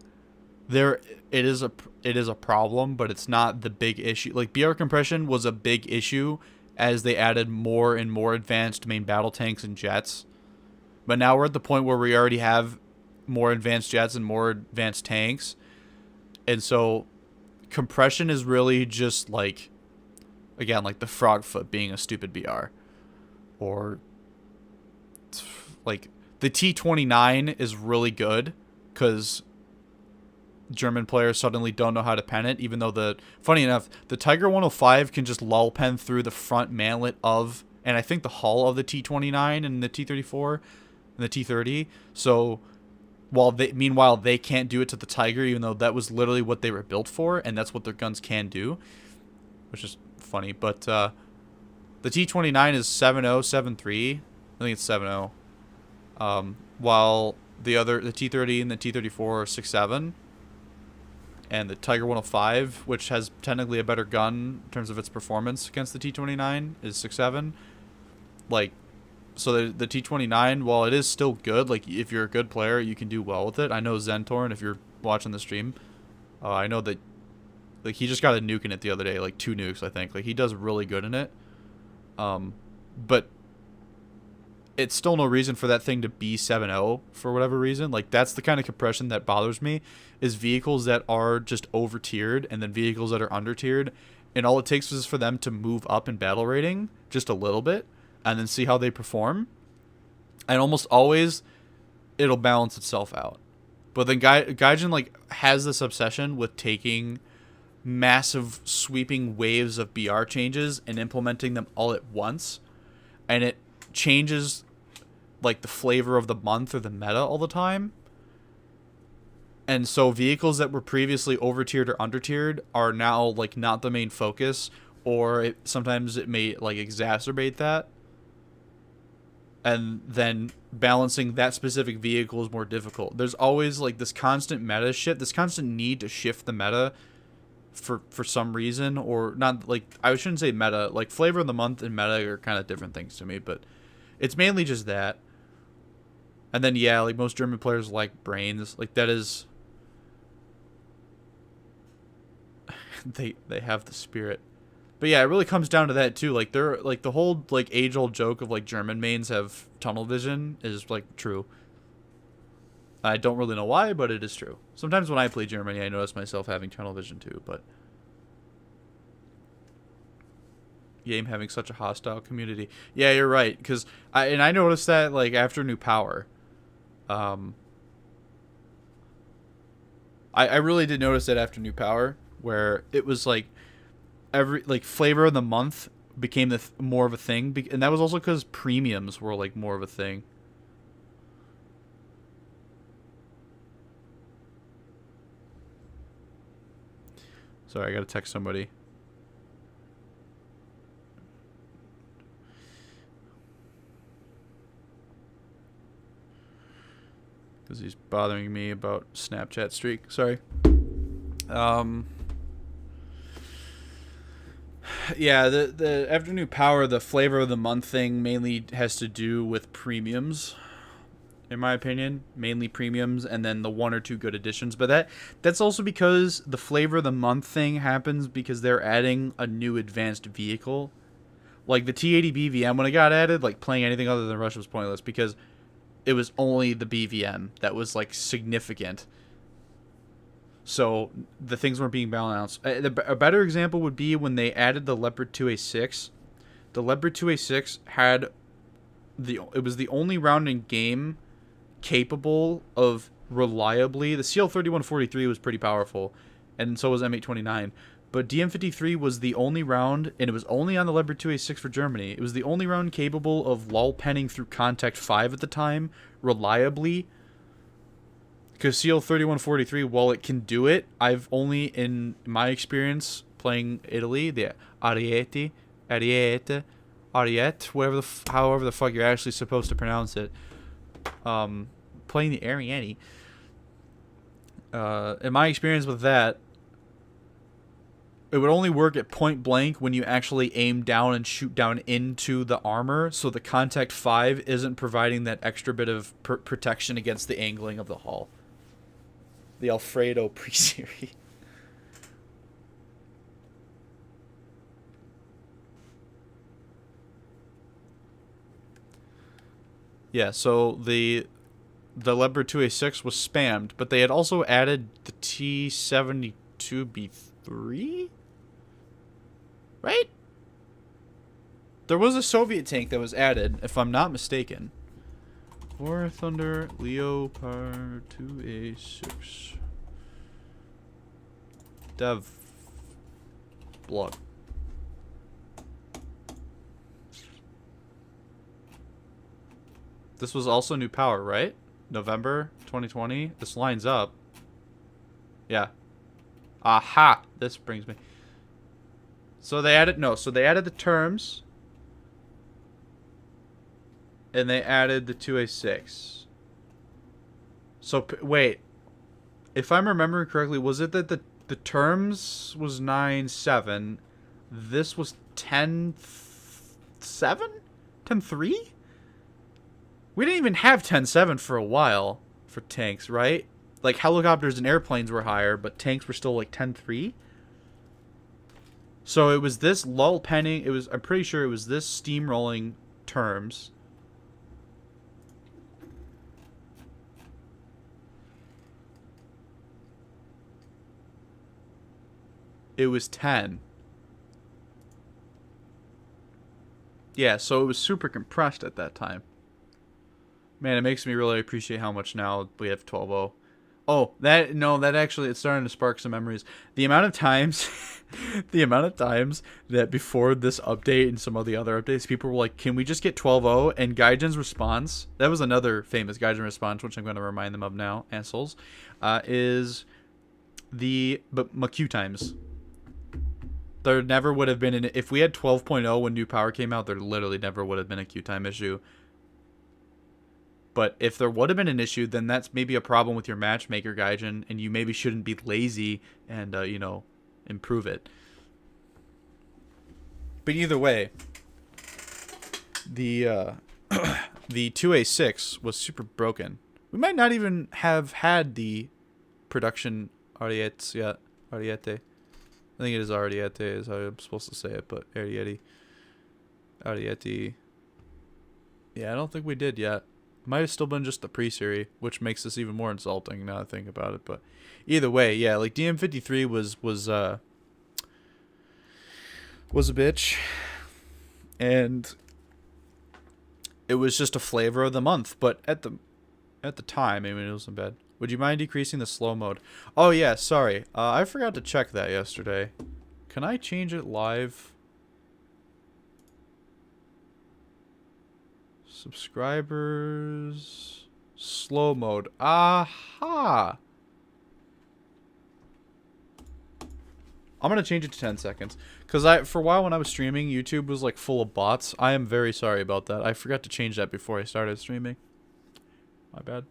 It is a problem, but it's not the big issue. Like BR compression was a big issue as they added more and more advanced main battle tanks and jets. But now we're at the point where we already have more advanced jets and more advanced tanks, and so compression is really just like, again, like the frog foot being a stupid BR. Or like the T29 is really good because German players suddenly don't know how to pen it, even though funny enough, the Tiger 105 can just lull pen through the front manlet of, and I think the hull of the T29 and the T34 and the T30. So meanwhile they can't do it to the Tiger, even though that was literally what they were built for, and that's what their guns can do, which is funny. But the T29 is 7.0, 7.3. I think it's 7.0. While the T30 and the T34 are 6.7. And the Tiger 105, which has technically a better gun in terms of its performance against the T29, is 6.7. Like, so the T29, while it is still good, like if you're a good player, you can do well with it. I know Zentorn, if you're watching the stream, I know that like he just got a nuke in it the other day, like 2 nukes, I think. Like he does really good in it. But it's still no reason for that thing to be 7.0 for whatever reason. Like that's the kind of compression that bothers me, is vehicles that are just over tiered and then vehicles that are under tiered, and all it takes is for them to move up in battle rating just a little bit and then see how they perform, and almost always it'll balance itself out. But then Gaijin like has this obsession with taking massive sweeping waves of BR changes and implementing them all at once, and it changes like the flavor of the month or the meta all the time. And so vehicles that were previously over tiered or under tiered are now like not the main focus, or sometimes it may like exacerbate that, and then balancing that specific vehicle is more difficult. There's always like this constant meta shift, this constant need to shift the meta for some reason, or not. Like I shouldn't say meta, like flavor of the month and meta are kind of different things to me, but it's mainly just that. And then yeah, like most German players like brains. Like that is they have the spirit. But yeah, it really comes down to that too. Like they're like the whole like age old joke of like German mains have tunnel vision is like true. I don't really know why, but it is true. Sometimes when I play Germany, I notice myself having tunnel vision too, but game having such a hostile community. Yeah, you're right, cuz I noticed that like after New Power. I really did notice that after New Power where it was like every like flavor of the month became more of a thing, and that was also cuz premiums were like more of a thing. Sorry, I gotta text somebody. Because he's bothering me about Snapchat streak. Sorry. Yeah, the after New Power, the flavor of the month thing mainly has to do with premiums. In my opinion, mainly premiums, and then the one or two good additions. But that's also because the flavor of the month thing happens because they're adding a new advanced vehicle. Like the T80 BVM, when it got added, like playing anything other than Rush was pointless because it was only the BVM that was like significant. So the things weren't being balanced. A better example would be when they added the Leopard 2A6. The Leopard 2A6 had it was the only round in game capable of reliably. The CL3143 was pretty powerful, and so was M829. But DM53 was the only round, and it was only on the Leopard 2A6 for Germany. It was the only round capable of lull penning through Contact 5 at the time, reliably. Because CL3143, while it can do it, I've only, in my experience, playing Italy, the Ariete, however the fuck you're actually supposed to pronounce it, playing the Ariete, in my experience with that, it would only work at point blank when you actually aim down and shoot down into the armor, so the Contact 5 isn't providing that extra bit of protection against the angling of the hull. The Alfredo pre-series. Yeah, so the Leopard 2A6 was spammed, but they had also added the T-72B3? Right? There was a Soviet tank that was added, if I'm not mistaken. War Thunder Leopard 2A6. Dev Blood. This was also New Power, right? November 2020. This lines up. Yeah. Aha! This brings me. So they added the terms. And they added the 2A6. So wait. If I'm remembering correctly, was it that the terms was 9.7, this was 10.7? 10.3? We didn't even have 10.7 for a while for tanks, right? Like helicopters and airplanes were higher, but tanks were still like 10.3. So it was this lull penning. I'm pretty sure it was this steamrolling terms. It was 10. Yeah, so it was super compressed at that time. Man, it makes me really appreciate how much now we have 12.0. Oh, that actually, it's starting to spark some memories. The amount of times, that before this update and some of the other updates, people were like, can we just get 12.0? And Gaijin's response, that was another famous Gaijin response, which I'm going to remind them of now, assholes, is my queue times. There never would have been if we had 12.0 when New Power came out, there literally never would have been a queue time issue. But if there would have been an issue, then that's maybe a problem with your matchmaker, Gaijin, and you maybe shouldn't be lazy and, improve it. But either way, the the 2A6 was super broken. We might not even have had the production Ariete yet. Ariete. I think it is Ariete is how I'm supposed to say it, but Ariete. Ariete. Yeah, I don't think we did yet. Might have still been just the pre-series, which makes this even more insulting now that I think about it. But either way, yeah, like DM53 was a bitch, and it was just a flavor of the month. But at the time, I mean, it wasn't bad. Would you mind decreasing the slow mode? Oh yeah, sorry, I forgot to check that yesterday. Can I change it live? Subscribers, slow mode. Aha! I'm gonna change it to 10 seconds, cause for a while when I was streaming, YouTube was like full of bots. I am very sorry about that. I forgot to change that before I started streaming. My bad.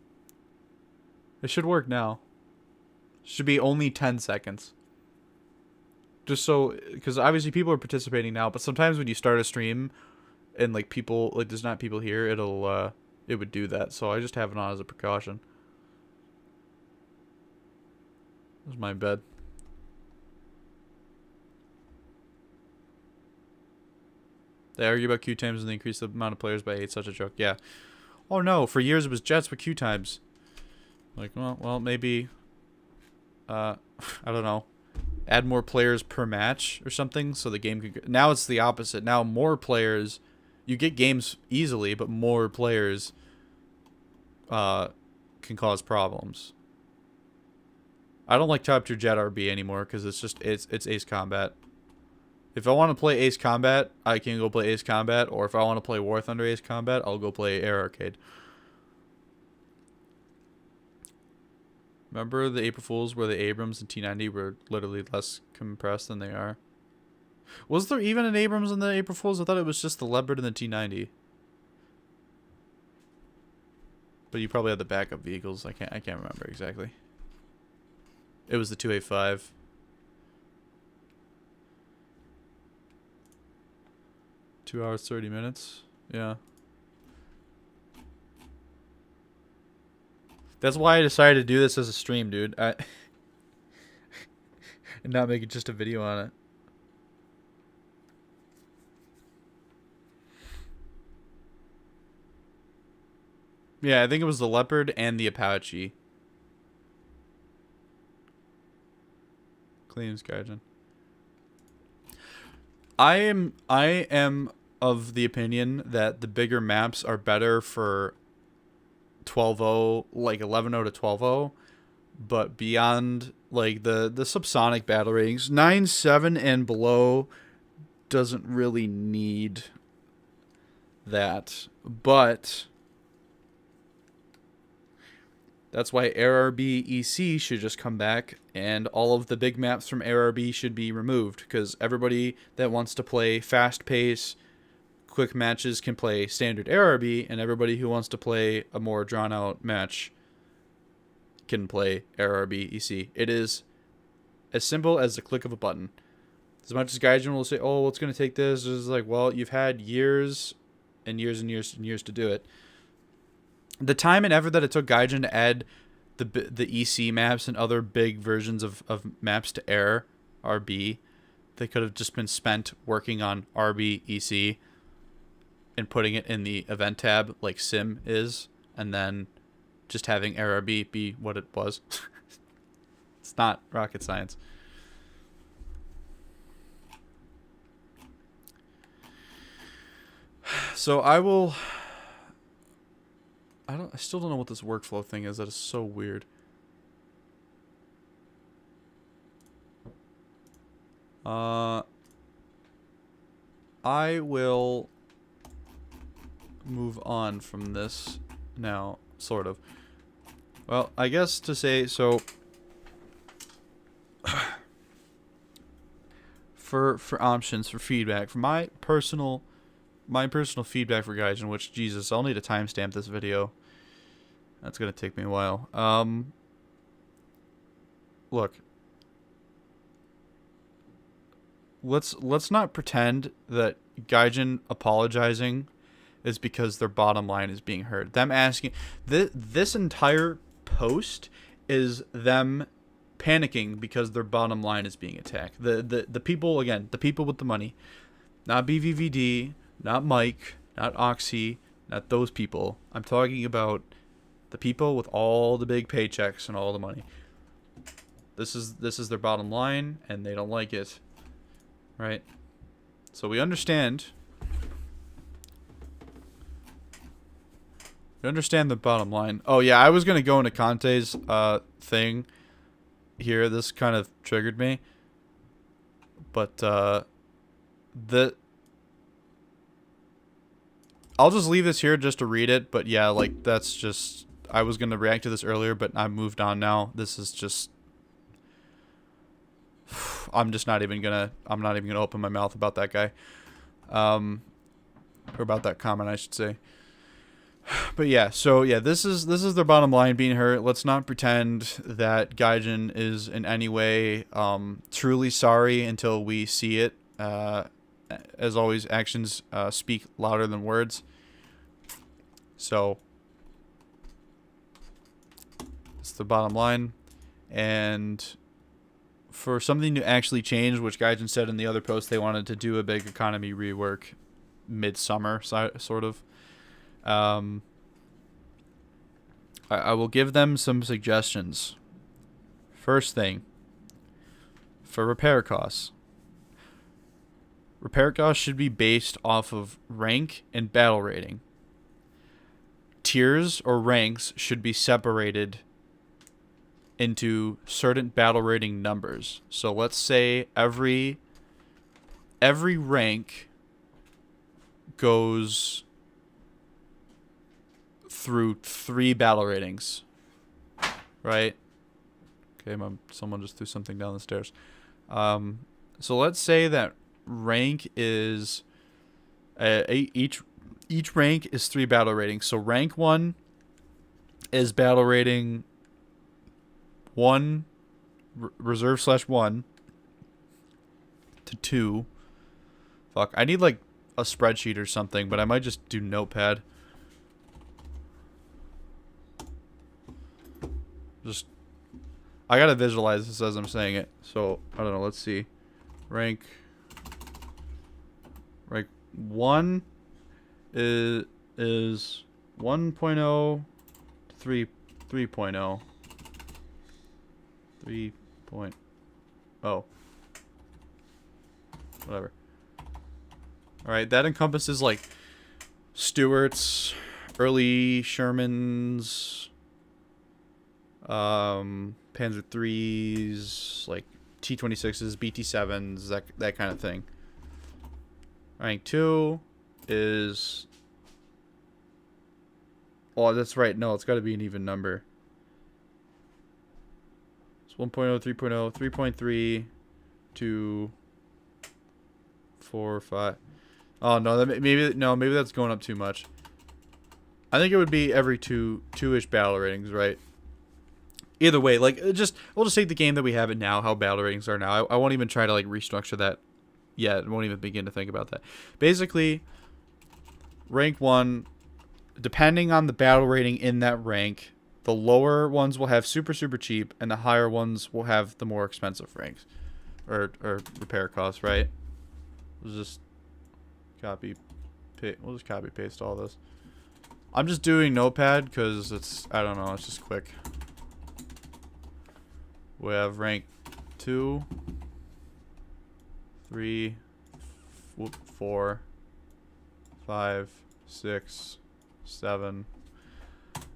It should work now. Should be only 10 seconds. Just so, because obviously people are participating now, but sometimes when you start a stream and like people, like there's not people here, it would do that. So I just have it on as a precaution. That's my bad. They argue about queue times and they increase the amount of players by 8. Such a joke. Yeah. Oh no, for years it was Jets with queue times. Like, well, maybe, I don't know, add more players per match or something so the game could go. Now it's the opposite. Now more players, you get games easily, but more players can cause problems. I don't like top tier Jet RB anymore because it's Ace Combat. If I want to play Ace Combat, I can go play Ace Combat, or if I want to play War Thunder Ace Combat, I'll go play Air Arcade. Remember the April Fools where the Abrams and T90 were literally less compressed than they are? Was there even an Abrams in the April Fools? I thought it was just the Leopard and the T90. But you probably had the backup vehicles. I can't remember exactly. It was the 285. Two hours, 30 minutes. Yeah. That's why I decided to do this as a stream, dude. And not make it just a video on it. Yeah, I think it was the Leopard and the Apache. Claims Gaijin. I am of the opinion that the bigger maps are better for 12-0, like 11-0 to 12-0, but beyond like the subsonic battle ratings, 9-7 and below doesn't really need that. But that's why ARB EC should just come back, and all of the big maps from ARB should be removed, because everybody that wants to play fast pace, quick matches can play standard ARB, and everybody who wants to play a more drawn out match can play ARB EC. It is as simple as the click of a button. As much as Gaijin will say, oh, it's going to take this, it's like, well, you've had years and years and years and years to do it. The time and effort that it took Gaijin to add the EC maps and other big versions of maps to Air RB, they could have just been spent working on RB EC and putting it in the event tab like Sim is, and then just having Air RB be what it was. It's not rocket science. So I still don't know what this workflow thing is. That is so weird. I will move on from this now, sort of. Well, I guess to say, so for options, for feedback, for my personal feedback for Gaijin, which, Jesus, I'll need to timestamp this video. That's gonna take me a while. Look, let's not pretend that Gaijin apologizing is because their bottom line is being hurt. Them asking this entire post is them panicking because their bottom line is being attacked. The people, again, the people with the money, not BVVD, not Mike, not Oxy, not those people. I'm talking about the people with all the big paychecks and all the money. This is their bottom line, and they don't like it, right? So we understand. We understand the bottom line. Oh yeah, I was gonna go into Conte's thing here. This kind of triggered me, but I'll just leave this here just to read it. But yeah, like that's just, I was gonna react to this earlier, but I moved on now. This is just, I'm not even gonna open my mouth about that guy, or about that comment, I should say. But yeah, so yeah, this is their bottom line being hurt. Let's not pretend that Gaijin is in any way truly sorry until we see it. As always, actions speak louder than words. So it's the bottom line, and for something to actually change, which Gaijin said in the other post, they wanted to do a big economy rework midsummer, sort of. I will give them some suggestions. First thing, for repair costs. Repair costs should be based off of rank and battle rating. Tiers or ranks should be separated into certain battle rating numbers. So let's say every rank goes through 3 battle ratings, right? Okay, someone just threw something down the stairs. So let's say that rank is each rank is 3 battle ratings. So rank 1 is battle rating 1, reserve /1 to 2. Fuck, I need like a spreadsheet or something, but I might just do Notepad. I gotta visualize this as I'm saying it. So I don't know. Let's see. Rank 1 is 1.0 to 3.0. 3.0. Whatever. Alright, that encompasses like Stewart's, early Sherman's, Panzer IIIs, like T26s, BT7s, that kind of thing. Rank 2 is... Oh, that's right. No, it's got to be an even number. It's 1.0, 3.0, 3.3 to 4, 5. Oh no, maybe that's going up too much. I think it would be every two-ish battle ratings, right? Either way, like we'll just take the game that we have it now, how battle ratings are now. I won't even try to like restructure that yet. I won't even begin to think about that. Basically, rank 1, depending on the battle rating in that rank, the lower ones will have super cheap, and the higher ones will have the more expensive ranks, or repair costs, right? We'll just copy paste all this. I'm just doing Notepad because it's, I don't know, it's just quick. We have rank 2, 3, 4, 5, 6, 7.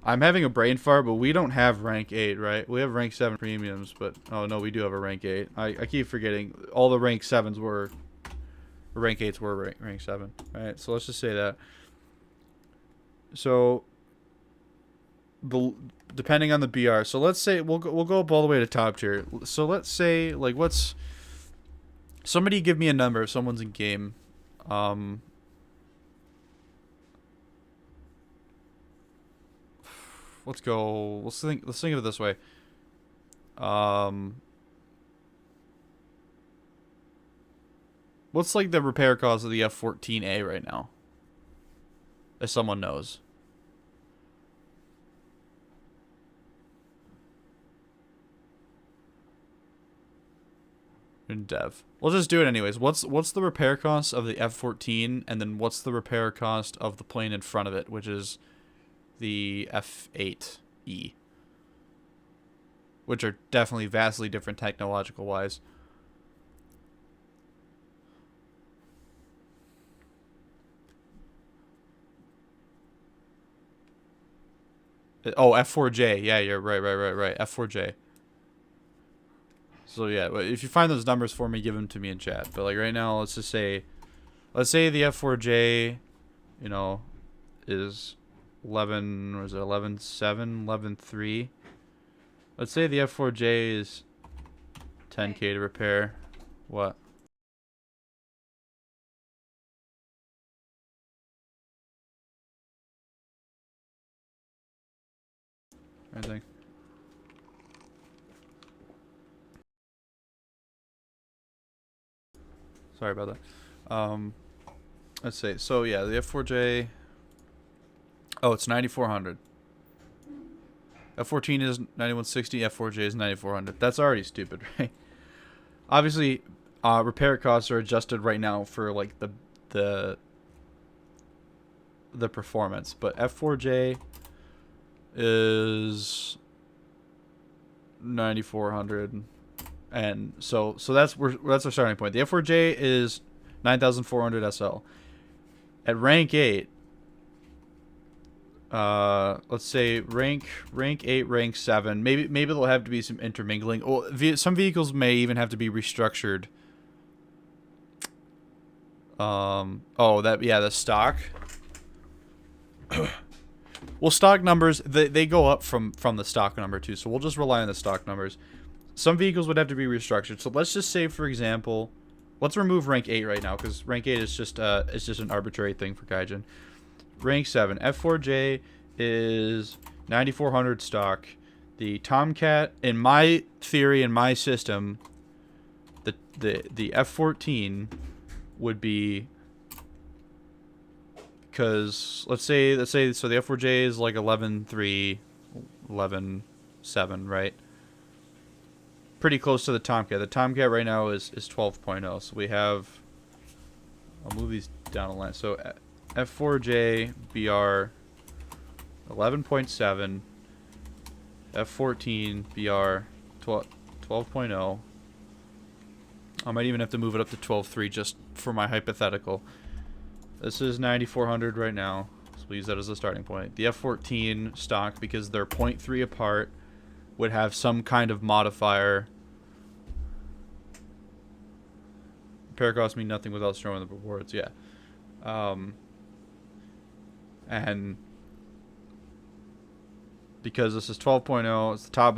I'm having a brain fart, but we don't have rank 8, right? We have rank 7 premiums, but oh no, we do have a rank 8. I keep forgetting all the rank 7s were, or rank 8s were rank 7. All right, so let's just say that. So depending on the BR, so let's say we'll go up all the way to top tier. So let's say, like, what's, somebody give me a number if someone's in game. Let's go. Let's think of it this way. What's like the repair cost of the F-14A right now? if someone knows. In dev. We'll just do it anyways. What's the repair cost of the F14, and then what's the repair cost of the plane in front of it, which is the F8E, which are definitely vastly different technological wise. Oh, F4J. Yeah, you're right. F4J. So yeah, if you find those numbers for me, give them to me in chat. But like right now, let's say the F4J, you know, is 11. Was it 11.7, 11.3? Let's say the F4J is 10K to repair. What? Anything? Sorry about that. Let's see. So yeah, the F4J. Oh, it's 9400. F14 is 9160. F4J is 9400. That's already stupid, right? Obviously, repair costs are adjusted right now for like the performance, but F4J is 9400. And so that's our starting point. The F4J is 9400 SL. At rank 8, let's say rank 8, rank 7. Maybe there'll have to be some intermingling. Well, some vehicles may even have to be restructured. The stock. Well, stock numbers they go up from the stock number too. So we'll just rely on the stock numbers. Some vehicles would have to be restructured. So let's just say, for example, let's remove rank 8 right now, because rank 8 is just an arbitrary thing for Gaijin. Rank 7. F4J is 9400 stock. The Tomcat, in my theory, in my system, the F14 would be, because let's say so the F4J is like 11.3, 11.7, right? Pretty close to the Tomcat. The Tomcat right now is 12.0. So we have, I'll move these down a line. So F4J BR 11.7, F14 BR 12.0. I might even have to move it up to 12.3 just for my hypothetical. This is 9400 right now, so we'll use that as a starting point. The F14 stock, because they're 0.3 apart, would have some kind of modifier. Repair costs me nothing without showing the rewards, yeah. And because this is 12.0, it's the top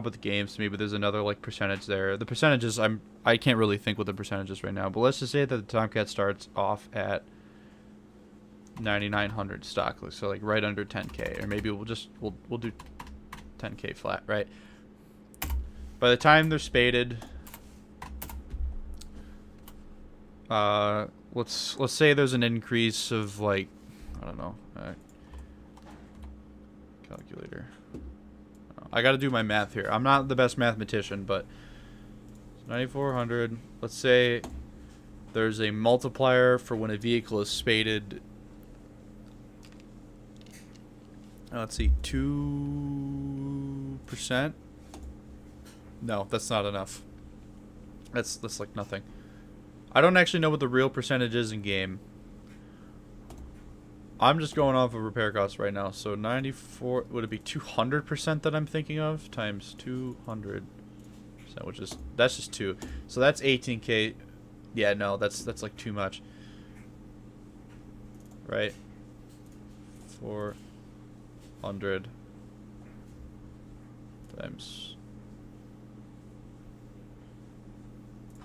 of the game, so maybe there's another like percentage there. The percentages, I can't really think what the percentage is right now, but let's just say that the Tomcat starts off at 9900 stock, so like right under 10K, or maybe we'll do 10K flat, right? By the time they're spaded, let's say there's an increase of like, I don't know, calculator. I got to do my math here. I'm not the best mathematician, but 9400. Let's say there's a multiplier for when a vehicle is spaded. Let's see, 2%. No, that's not enough. That's like nothing. I don't actually know what the real percentage is in game. I'm just going off of repair costs right now. So 94, would it be 200% that I'm thinking of? Times 200%, which is, that's just 2. So that's 18K. Yeah, no, that's like too much. Right? 400 times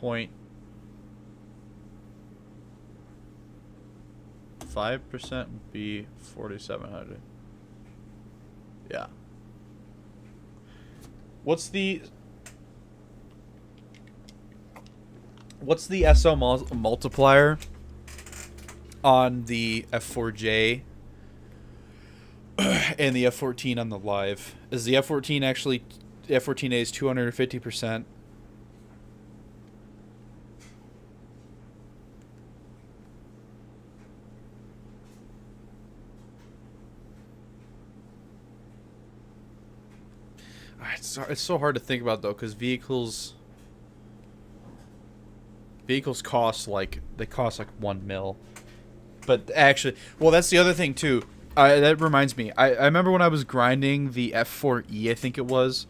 0.5% would be 4,700. Yeah. What's the SL multiplier on the F4J and the F14 on the live. Is the F14 actually... The F14A is 250%. It's so hard to think about, though, because vehicles cost like 1 mil. But actually, well, that's the other thing too. That reminds me. I remember when I was grinding the F4E, I think it was,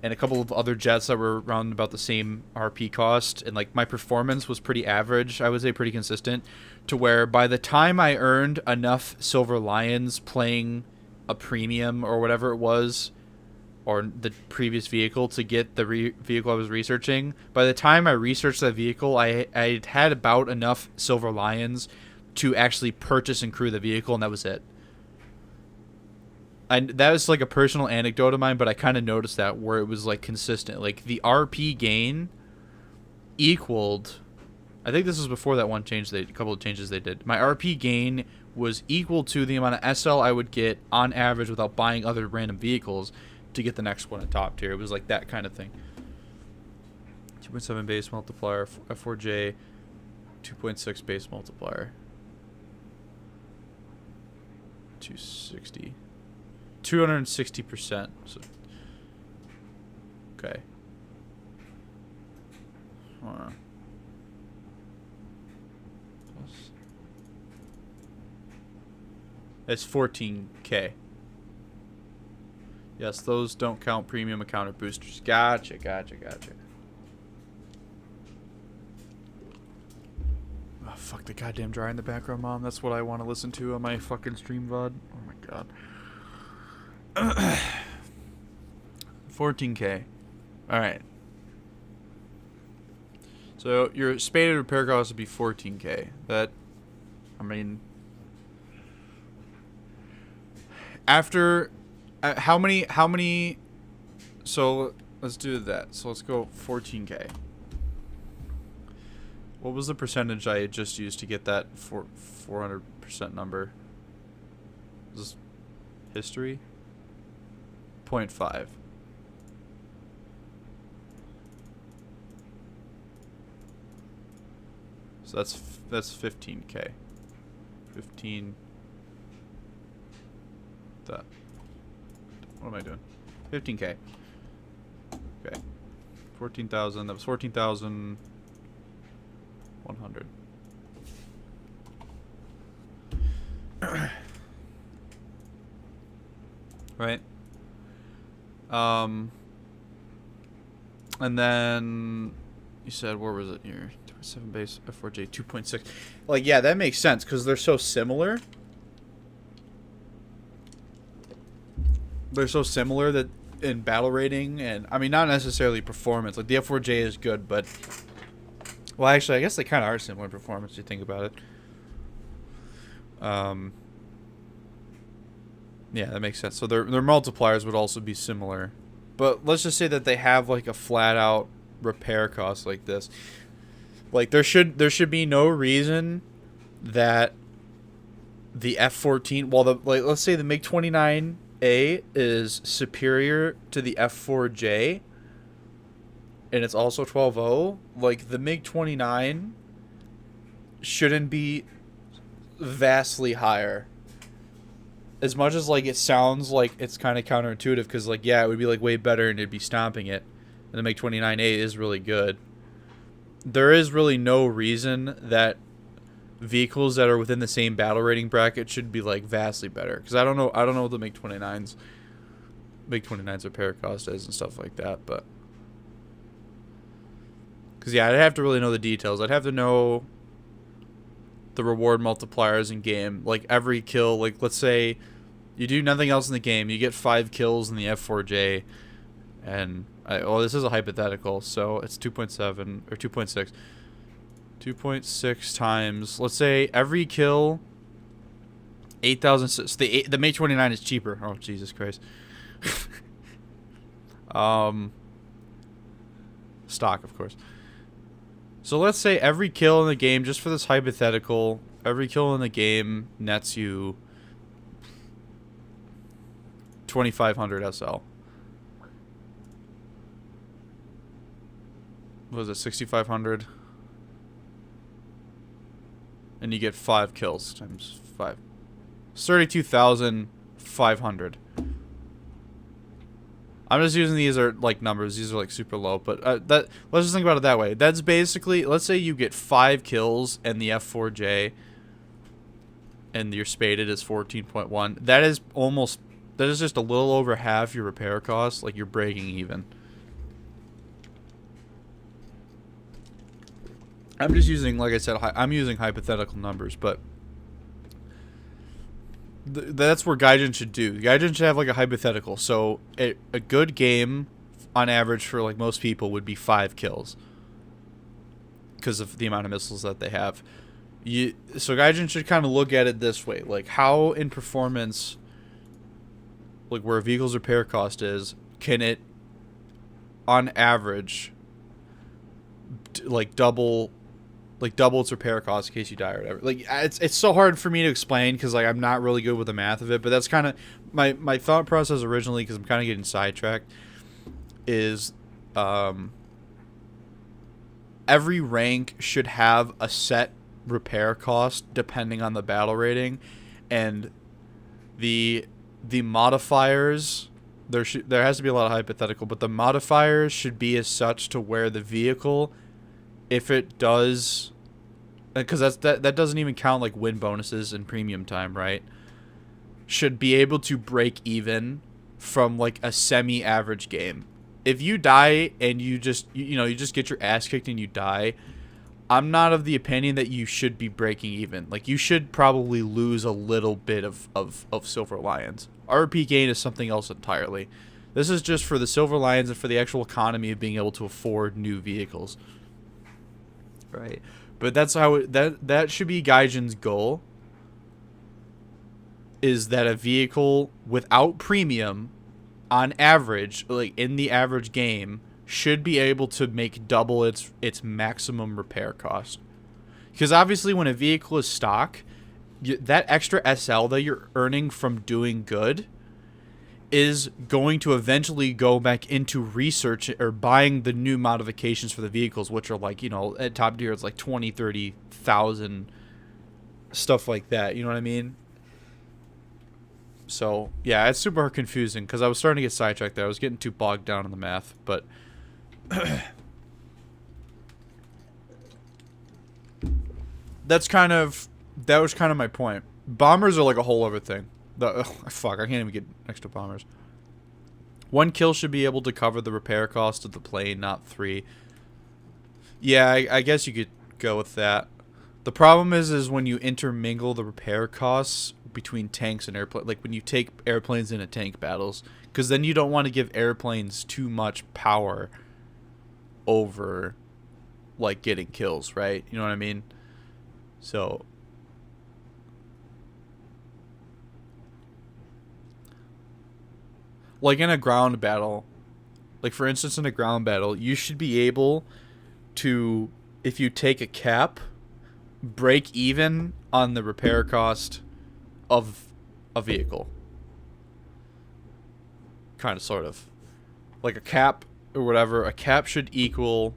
and a couple of other jets that were around about the same RP cost, and like my performance was pretty average. I would say pretty consistent, to where by the time I earned enough Silver Lions playing a premium or whatever it was, or the previous vehicle to get the vehicle I was researching, by the time I researched that vehicle, I had about enough Silver Lions to actually purchase and crew the vehicle, and that was it. And that was like a personal anecdote of mine, but I kind of noticed that where it was like consistent. Like the RP gain equaled, I think this was before that one change, a couple of changes they did. My RP gain was equal to the amount of SL I would get on average without buying other random vehicles to get the next one in top tier. It was like that kind of thing. 2.7 base multiplier, F4J, 2.6 base multiplier. 260. 260%. So, okay. Hold on. It's 14K. Yes, those don't count premium account or boosters. Gotcha. Oh, fuck the goddamn dryer in the background, Mom. That's what I want to listen to on my fucking stream VOD. Oh my god. 14K. Alright. So your spaded repair cost would be 14K. That, I mean, after how many, so let's do that. So let's go 14K. What was the percentage I had just used to get that 400% number? Is this history? 0.5. So that's 15K. 15. That. What am I doing? 15K. Okay. 14,000. That was 14,100. Right. And then you said, where was it here? 7 base F4J 2.6. Like, yeah, that makes sense because they're so similar. They're so similar that in battle rating, and I mean, not necessarily performance. Like the F4J is good, but well, actually, I guess they kind of are similar in performance. If you think about it. Yeah, that makes sense. So their multipliers would also be similar, but let's just say that they have like a flat out repair cost like this. Like there should be no reason that the F14, well, let's say the MiG-29A is superior to the F4J, and it's also 12.0. Like the MiG-29 shouldn't be vastly higher. As much as like it sounds like it's kind of counterintuitive, because like yeah, it would be like way better and it'd be stomping it, and the MiG-29A is really good. There is really no reason that vehicles that are within the same battle rating bracket should be like vastly better, because I don't know what the MiG-29's repair cost is and stuff like that, but because yeah, I'd have to really know the details. I'd have to know the reward multipliers in game, like every kill. Like let's say you do nothing else in the game, you get 5 kills in the F4J, and well, this is a hypothetical, so it's 2.7 or 2.6. 2.6 times, let's say every kill 8,000. The MiG-29 is cheaper. Oh Jesus Christ. Stock, of course. So let's say every kill in the game, just for this hypothetical, every kill in the game nets you 2500 SL. What was it, 6500? And you get 5 kills times 5. 32,500. I'm just using these are like numbers. These are like super low, but let's just think about it that way. That's basically, let's say you get 5 kills and the F4J and your spaded is 14.1. That is just a little over half your repair cost. Like, you're breaking even. I'm just using, like I said, I'm using hypothetical numbers, but that's where Gaijin should do. Gaijin should have like a hypothetical. So a good game on average for like most people would be 5 kills because of the amount of missiles that they have. So Gaijin should kind of look at it this way, like how in performance, like where a vehicle's repair cost is, can it on average like double its repair cost in case you die or whatever. Like, it's so hard for me to explain because like I'm not really good with the math of it, but that's kind of my thought process originally, because I'm kind of getting sidetracked, is every rank should have a set repair cost depending on the battle rating, and the modifiers, there has to be a lot of hypothetical, but the modifiers should be as such to where the vehicle, if it does, because that doesn't even count like win bonuses and premium time, right? Should be able to break even from like a semi-average game. If you die and you just get your ass kicked and you die, I'm not of the opinion that you should be breaking even. Like, you should probably lose a little bit of Silver Lions. RP gain is something else entirely. This is just for the Silver Lions and for the actual economy of being able to afford new vehicles. Right, but that's how that should be Gaijin's goal. Is that a vehicle without premium, on average, like in the average game, should be able to make double its maximum repair cost. Because obviously, when a vehicle is stock, that extra SL that you're earning from doing good is going to eventually go back into research or buying the new modifications for the vehicles, which are like, at top tier, it's like 20, 30,000, stuff like that. You know what I mean? So, yeah, it's super confusing because I was starting to get sidetracked there. I was getting too bogged down in the math, but that was kind of my point. Bombers are like a whole other thing. Fuck, I can't even get next to bombers. 1 kill should be able to cover the repair cost of the plane, not 3. Yeah, I guess you could go with that. The problem is when you intermingle the repair costs between tanks and airplanes, like when you take airplanes into tank battles, because then you don't want to give airplanes too much power over, like, getting kills, right? You know what I mean? So, like in a ground battle, like for instance in a ground battle, you should be able to, if you take a cap, break even on the repair cost of a vehicle. Kind of, sort of. Like a cap or whatever, a cap should equal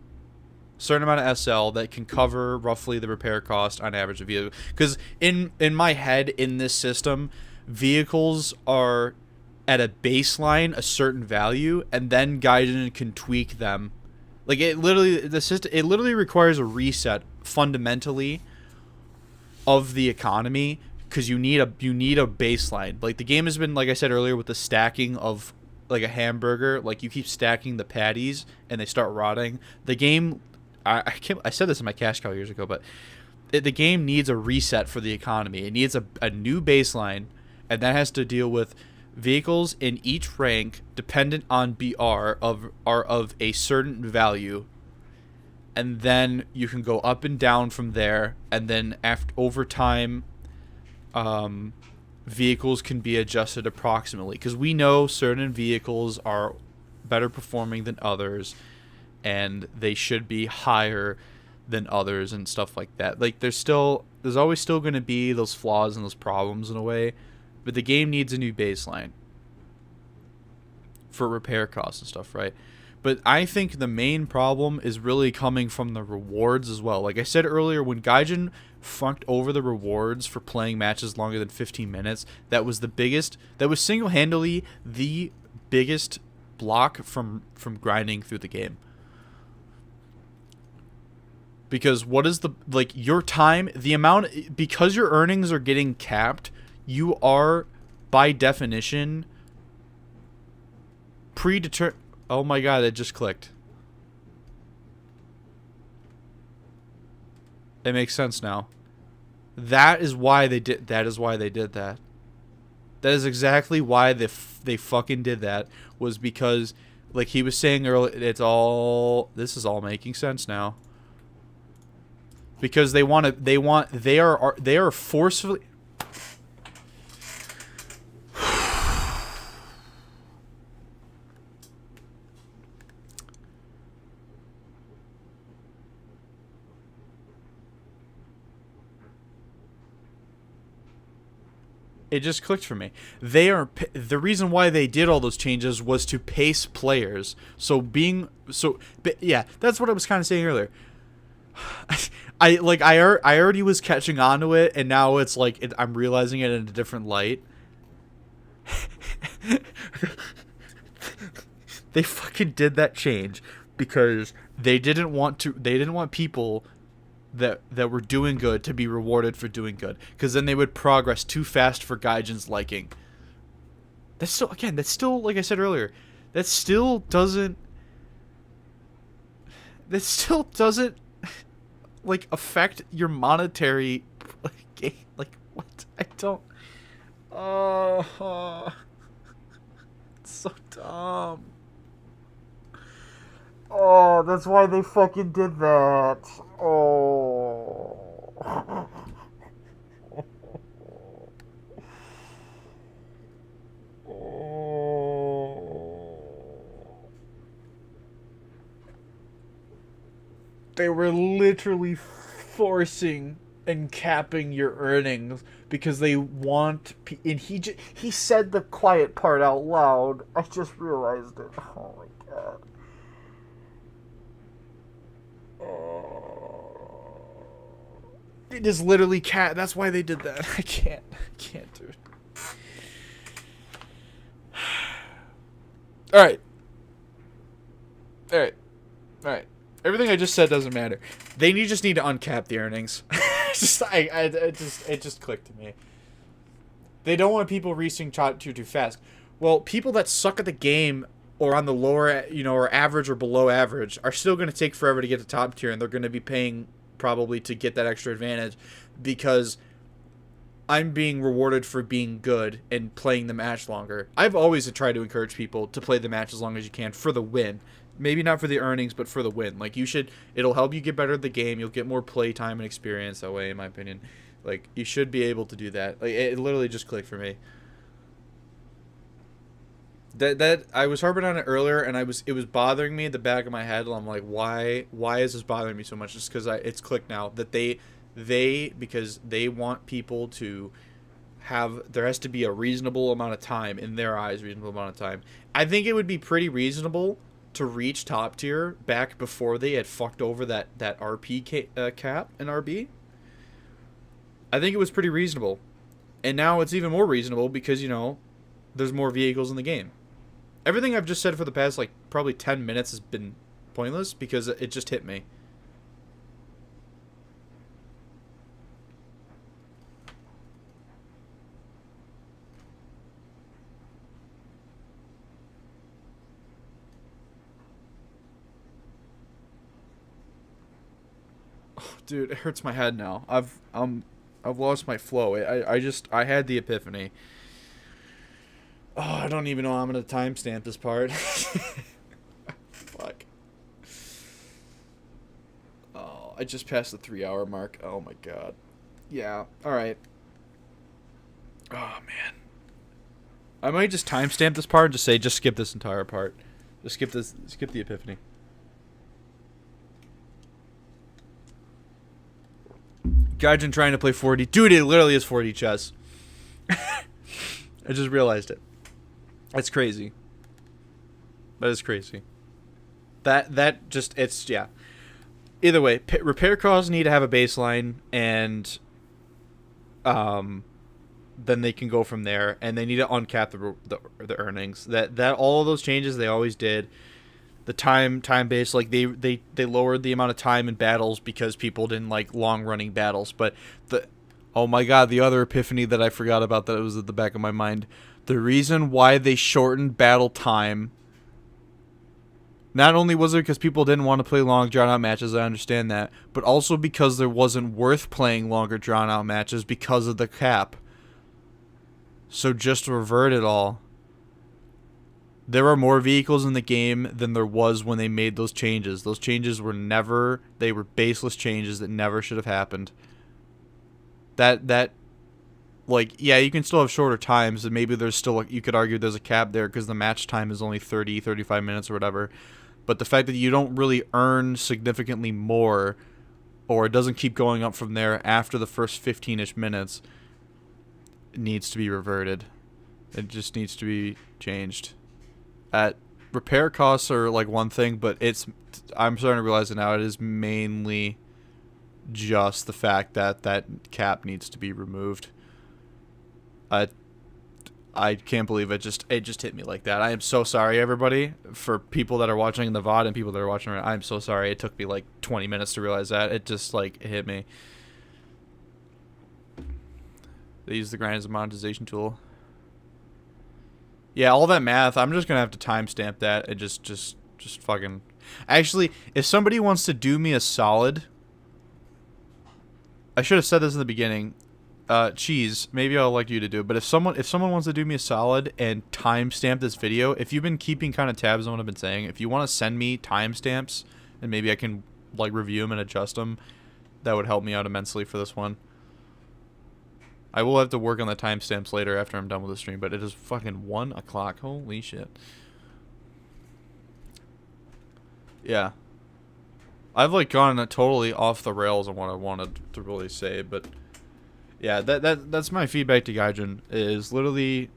a certain amount of SL that can cover roughly the repair cost on average of vehicle. Because in my head, in this system, vehicles are at a baseline, a certain value, and then Gaijin can tweak them. Like, it literally requires a reset fundamentally of the economy, because you need a baseline. Like, the game has been, like I said earlier, with the stacking of like a hamburger, like you keep stacking the patties and they start rotting. The game, I said this in my cash cow years ago, but the game needs a reset for the economy. It needs a new baseline, and that has to deal with vehicles in each rank dependent on BR are of a certain value, and then you can go up and down from there, and then over time, vehicles can be adjusted approximately, because we know certain vehicles are better performing than others, and they should be higher than others and stuff like that. Like, there's always still going to be those flaws and those problems in a way, but the game needs a new baseline. for repair costs and stuff, right? But I think the main problem is really coming from the rewards as well. Like I said earlier, when Gaijin funked over the rewards for playing matches longer than 15 minutes, that was single-handedly the biggest block from grinding through the game. Because what is your time, the amount, because your earnings are getting capped, you are, by definition, predetermined. Oh my god, it just clicked. It makes sense now. That is why they did that. That is exactly why they fucking did that, was because, like he was saying earlier, this is all making sense now. Because they are forcefully. It just clicked for me. The reason why they did all those changes was to pace players. Yeah, that's what I was kind of saying earlier. I already was catching on to it, and now it's like I'm realizing it in a different light. They fucking did that change because they didn't want people that were doing good to be rewarded for doing good, because then they would progress too fast for Gaijin's liking. That's still like I said earlier, that still doesn't like affect your monetary gain. Like what? I don't. Oh, it's so dumb. Oh, that's why they fucking did that. Oh. They were literally forcing and capping your earnings because they want. And he said the quiet part out loud. I just realized it. Oh my god. It is literally cat. That's why they did that. I can't, dude. All right. Everything I just said doesn't matter. They just need to uncap the earnings. It just clicked to me. They don't want people reaching top tier too fast. Well, people that suck at the game or on the lower, or average or below average are still going to take forever to get to top tier, and they're going to be paying probably to get that extra advantage because I'm being rewarded for being good and playing the match longer. I've always tried to encourage people to play the match as long as you can for the win. Maybe not for the earnings, but for the win. Like, it'll help you get better at the game. You'll get more play time and experience that way, in my opinion. Like, you should be able to do that. Like, it literally just clicked for me. That I was harping on it earlier, and it was bothering me in the back of my head. And I'm like, why is this bothering me so much? Just because it's clicked now that because they want people to there has to be a reasonable amount of time in their eyes, reasonable amount of time. I think it would be pretty reasonable to reach top tier back before they had fucked over that RP cap in RB. I think it was pretty reasonable, and now it's even more reasonable because there's more vehicles in the game. Everything I've just said for the past, probably 10 minutes has been pointless because it just hit me. Oh, dude, it hurts my head now. I've lost my flow. I had the epiphany. Oh, I don't even know how I'm going to timestamp this part. Fuck. Oh, I just passed the 3-hour mark. Oh my god. Yeah, alright. Oh, man. I might just timestamp this part and just skip this entire part. Just skip the epiphany. Gaijin trying to play 4D. Dude, it literally is 4D chess. I just realized it. That's crazy. That is crazy. That just, it's, yeah. Either way, repair costs need to have a baseline, and then they can go from there, and they need to uncap the earnings. That all of those changes they always did. The time based, like they lowered the amount of time in battles because people didn't like long running battles. But oh my god, the other epiphany that I forgot about that was at the back of my mind. The reason why they shortened battle time, not only was it because people didn't want to play long drawn out matches, I understand that, but also because there wasn't worth playing longer drawn out matches because of the cap. So just revert it all. There are more vehicles in the game than there was when they made those changes. Those changes were they were baseless changes that never should have happened. That like, yeah, you can still have shorter times, and maybe there's still, you could argue there's a cap there because the match time is only 35 minutes or whatever. But the fact that you don't really earn significantly more, or it doesn't keep going up from there after the first 15-ish minutes, needs to be reverted. It just needs to be changed. Repair costs are like one thing, but I'm starting to realize it now, it is mainly just the fact that that cap needs to be removed. I can't believe it just hit me like that. I am so sorry, everybody, for people that are watching the VOD and people that are watching it. I'm so sorry. It took me like 20 minutes to realize that. It just like it hit me. They use the grind as a monetization tool. Yeah, all that math, I'm just going to have to timestamp that and just fucking... Actually, if somebody wants to do me a solid... I should have said this in the beginning. Cheeze, maybe I'll like you to do it, but if someone wants to do me a solid and timestamp this video, if you've been keeping kind of tabs on what I've been saying, if you want to send me timestamps and maybe I can like review them and adjust them, that would help me out immensely for this one. I will have to work on the timestamps later after I'm done with the stream, but it is fucking 1 o'clock. Holy shit. Yeah. I've like gone totally off the rails on what I wanted to really say, but yeah, that's my feedback to Gaijin, is literally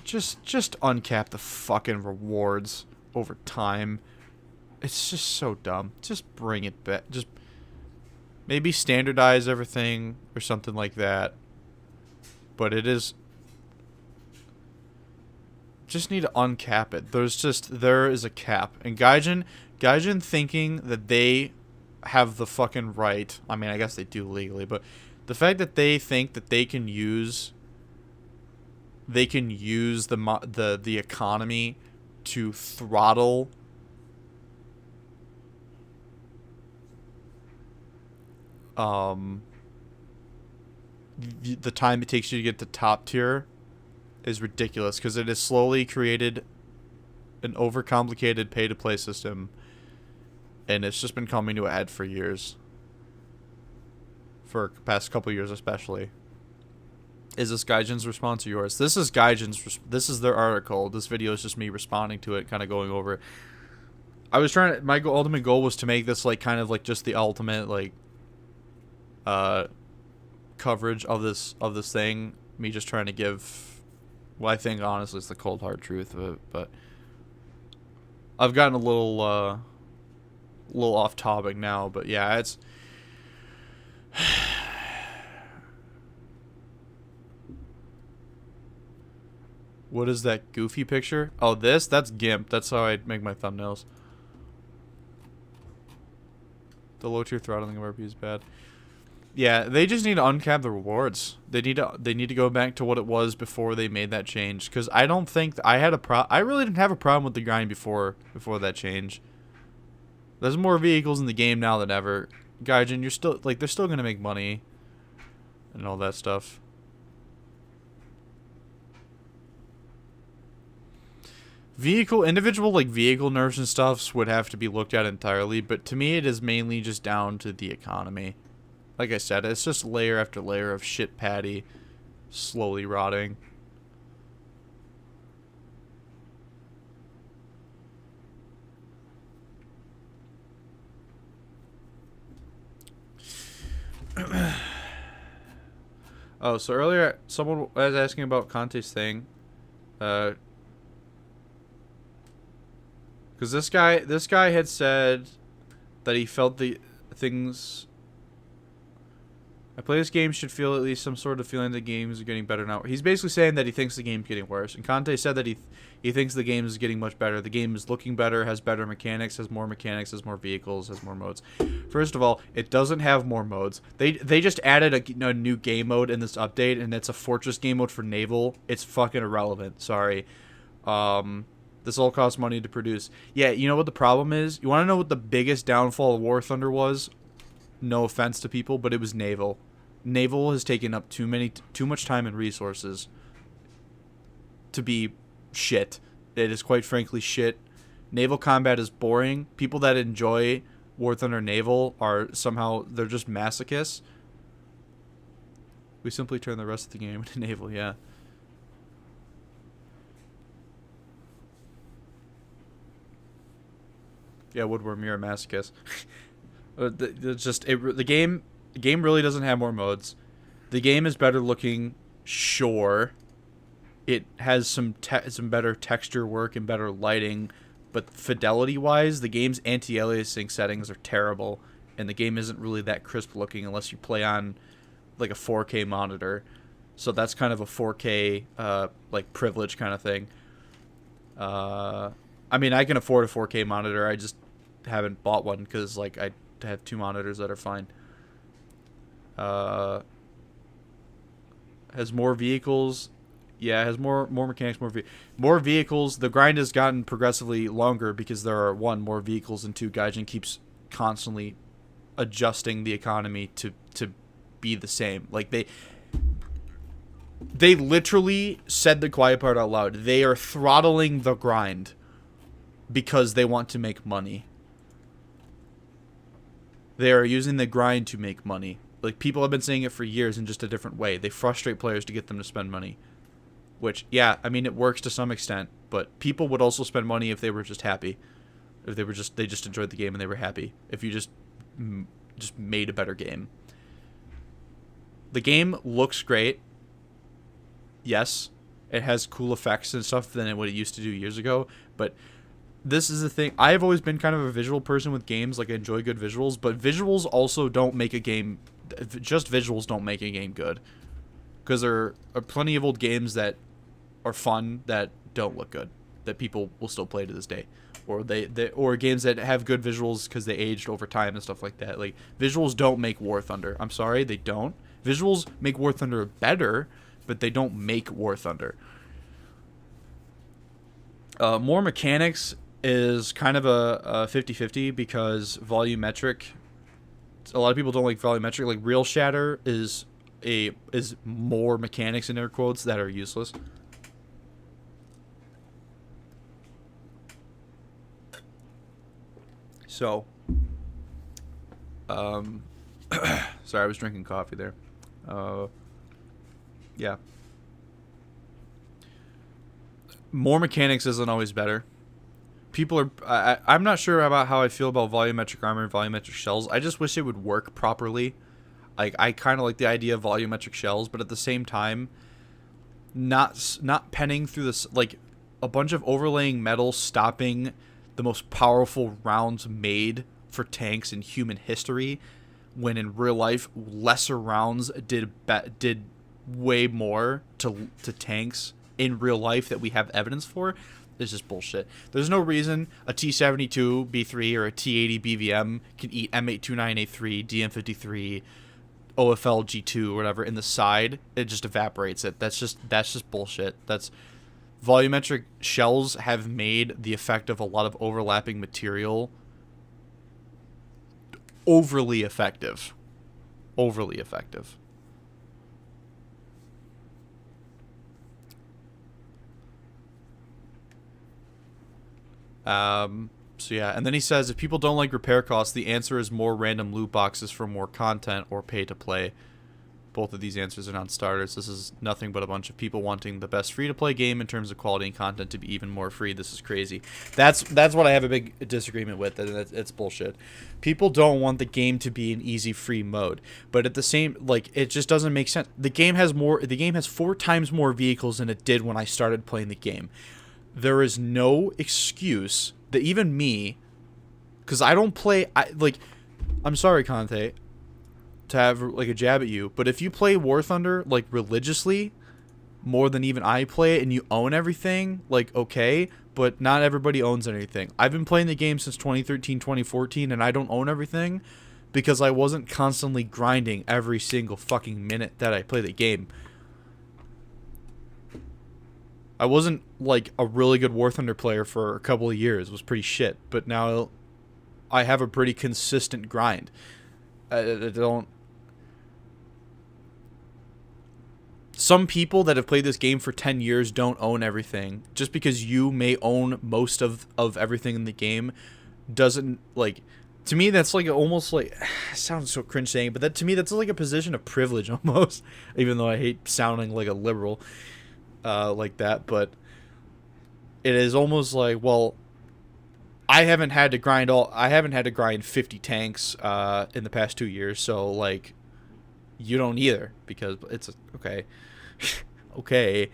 just uncap the fucking rewards over time. It's just so dumb. Just bring it back. Just maybe standardize everything or something like that. But it is... Just need to uncap it. There is a cap. And Gaijin thinking that they have the fucking right... I mean, I guess they do legally, but the fact that they think that they can use... They can use the economy to throttle... the time it takes you to get to top tier is ridiculous, because it has slowly created an overcomplicated pay-to-play system, and it's just been coming to a head for years. For the past couple years especially. Is this Gaijin's response or yours? This is Gaijin's. This is their article. This video is just me responding to it, kind of going over it. I was trying to... My ultimate goal was to make this like kind of like just the ultimate like coverage of this thing. Me just trying to give, well, I think honestly it's the cold hard truth of it, but I've gotten a little off topic now, but yeah, it's what is that goofy picture? Oh, that's GIMP. That's how I make my thumbnails. The low tier throttling of RP is bad. Yeah, they just need to uncap the rewards. They need to go back to what it was before they made that change. Because I don't think I had I really didn't have a problem with the grind before that change. There's more vehicles in the game now than ever. Gaijin, you're still like, they're still gonna make money and all that stuff. Individual like vehicle nerfs and stuffs would have to be looked at entirely, but to me it is mainly just down to the economy. Like I said, it's just layer after layer of shit patty slowly rotting. Oh, so earlier someone was asking about Conte's thing. Because this guy had said that he felt the things. I play this game should feel at least some sort of feeling that games are getting better now. He's basically saying that he thinks the game's getting worse. And Conte said that he thinks the game is getting much better. The game is looking better, has better mechanics, has more vehicles, has more modes. First of all, it doesn't have more modes. They just added a new game mode in this update, and it's a fortress game mode for naval. It's fucking irrelevant. Sorry. This all costs money to produce. Yeah, you know what the problem is? You want to know what the biggest downfall of War Thunder was? No offense to people, but it was naval. Naval has taken up too much time and resources to be shit. It is quite frankly shit. Naval combat is boring. People that enjoy War Thunder Naval are somehow, they're just masochists. We simply turn the rest of the game into naval, yeah. Yeah, Woodworm, you're a masochist. The game really doesn't have more modes. The game is better looking, sure. It has some better texture work and better lighting, but fidelity-wise, the game's anti-aliasing settings are terrible, and the game isn't really that crisp looking unless you play on like a 4K monitor. So that's kind of a 4K like privilege kind of thing. I mean, I can afford a 4K monitor. I just haven't bought one because like I have two monitors that are fine. Has more vehicles. Yeah, it has more mechanics, more vehicles. The grind has gotten progressively longer because there are, one, more vehicles, and two, Gaijin keeps constantly adjusting the economy to be the same. Like they literally said the quiet part out loud. They are throttling the grind because they want to make money. They are using the grind to make money. Like, people have been saying it for years in just a different way. They frustrate players to get them to spend money. Which, yeah, I mean, it works to some extent, but people would also spend money if they were just happy. If they just enjoyed the game and they were happy. If you just made a better game. The game looks great. Yes, it has cool effects and stuff than what it used to do years ago, but this is the thing. I have always been kind of a visual person with games. Like, I enjoy good visuals, but visuals also don't make a game... Just visuals don't make a game good. Because there are plenty of old games that are fun that don't look good, that people will still play to this day, or or games that have good visuals because they aged over time and stuff like that. Like, visuals don't make War Thunder. I'm sorry, they don't. Visuals make War Thunder better, but they don't make War Thunder. More mechanics is kind of a 50-50 because volumetric. A lot of people don't like volumetric. Like, Real Shatter is more mechanics in air quotes that are useless. So, sorry, I was drinking coffee there. Yeah. More mechanics isn't always better. People are... I'm not sure about how I feel about volumetric armor and volumetric shells. I just wish it would work properly. Like, I kind of like the idea of volumetric shells, but at the same time, not penning through this, like, a bunch of overlaying metal stopping the most powerful rounds made for tanks in human history, when in real life, lesser rounds did way more to tanks in real life that we have evidence for. It's just bullshit. There's no reason a T-72 B3 or a T-80 BVM can eat M829A3, DM53, OFL G2 or whatever in the side. It just evaporates it. That's just bullshit. That's volumetric shells have made the effect of a lot of overlapping material overly effective. Overly effective. So yeah, and then he says, if people don't like repair costs, the answer is more random loot boxes for more content or pay to play. Both of these answers are non-starters. This is nothing but a bunch of people wanting the best free-to-play game in terms of quality and content to be even more free. This is crazy. That's what I have a big disagreement with, and it's bullshit. People don't want the game to be an easy free mode, but at the same, like, it just doesn't make sense. The game has 4 times more vehicles than it did when I started playing the game. There is no excuse that even me, because I don't play, I'm sorry, Conte, to have like a jab at you, but if you play War Thunder like religiously more than even I play it and you own everything, like, okay, but not everybody owns anything. I've been playing the game since 2013, 2014, and I don't own everything because I wasn't constantly grinding every single fucking minute that I play the game. I wasn't like a really good War Thunder player for a couple of years. It was pretty shit, but now I have a pretty consistent grind. I don't. Some people that have played this game for 10 years don't own everything. Just because you may own most of everything in the game doesn't, like, to me that's like almost like, it sounds so cringe saying, but that to me that's like a position of privilege almost, even though I hate sounding like a liberal like that, but it is almost like, well, I haven't had to grind 50 tanks in the past 2 years, so like you don't either, because it's okay. Okay.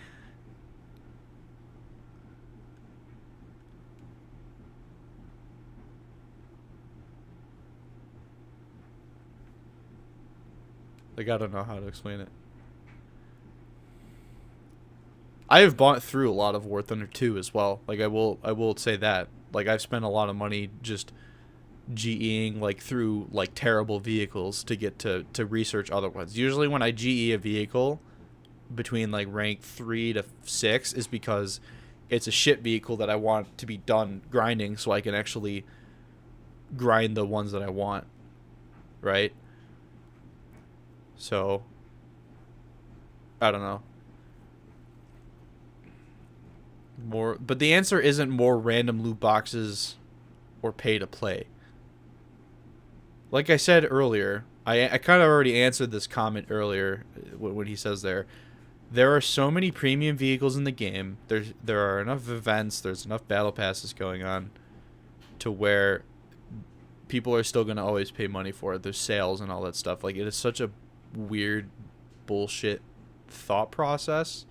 Like, I don't know how to explain it. I have bought through a lot of War Thunder 2 as well. Like, I will say that. Like, I've spent a lot of money just GEing like through like terrible vehicles to get to research other ones. Usually when I GE a vehicle between like rank 3 to 6 is because it's a shit vehicle that I want to be done grinding so I can actually grind the ones that I want, right? So I don't know. But the answer isn't more random loot boxes or pay to play. Like I said earlier, I kind of already answered this comment earlier when he says there are so many premium vehicles in the game. There are enough events, there's enough battle passes going on to where people are still going to always pay money for it. There's sales and all that stuff. Like, it is such a weird bullshit thought process.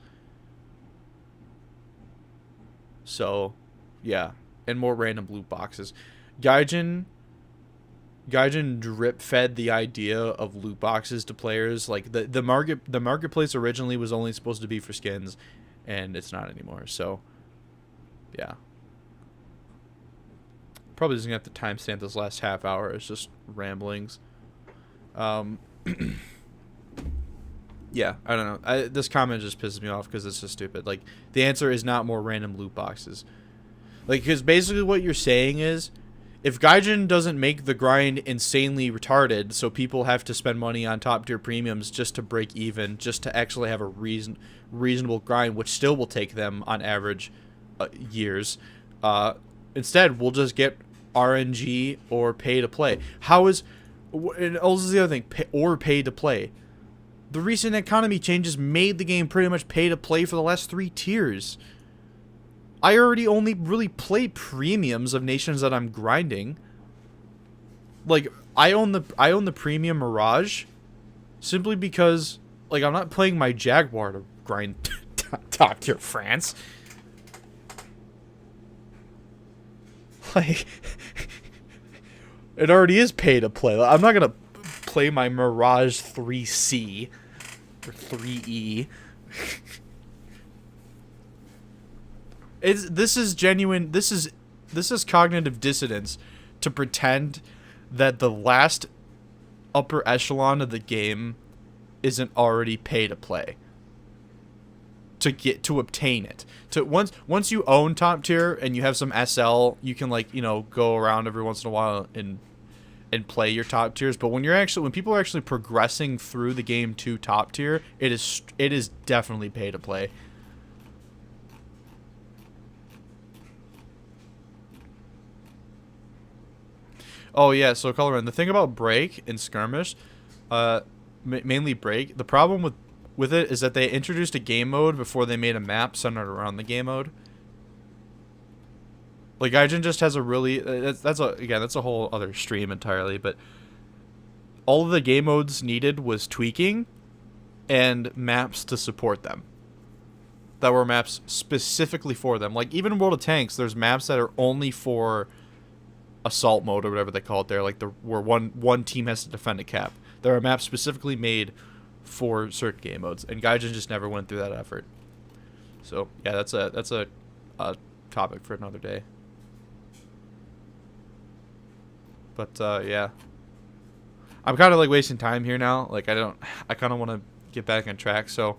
So, yeah, and more random loot boxes. Gaijin drip fed the idea of loot boxes to players. Like, the marketplace originally was only supposed to be for skins, and it's not anymore. So, yeah. Probably just gonna have to timestamp this last half hour. It's just ramblings. Yeah, I don't know. This comment just pisses me off because it's just stupid. Like, the answer is not more random loot boxes. Like, because basically what you're saying is, if Gaijin doesn't make the grind insanely retarded, so people have to spend money on top tier premiums just to break even, just to actually have a reasonable grind, which still will take them on average years. Instead, we'll just get RNG or pay to play. And also the other thing, pay to play. The recent economy changes made the game pretty much pay to play for the last 3 tiers. I already only really play premiums of nations that I'm grinding. Like, I own the premium Mirage simply because, like, I'm not playing my Jaguar to grind top tier France. Like, it already is pay to play. I'm not gonna play my Mirage 3C or 3E. This is genuine. This is cognitive dissonance to pretend that the last upper echelon of the game isn't already pay to play. To obtain it. Once you own top tier and you have some SL, you can, like, you know, go around every once in a while and play your top tiers. But when people are actually progressing through the game to top tier, it is definitely pay to play. Oh yeah, so Colorman, the thing about break and skirmish, mainly break. The problem with it is that they introduced a game mode before they made a map centered around the game mode. Like Gaijin just has a really that's a whole other stream entirely, but all of the game modes needed was tweaking and maps to support them. That were maps specifically for them. Like even in World of Tanks, there's maps that are only for assault mode or whatever they call it there, like where one team has to defend a cap. There are maps specifically made for certain game modes, and Gaijin just never went through that effort. So yeah, that's a topic for another day. But yeah, I'm kind of like wasting time here now. Like I kind of want to get back on track. So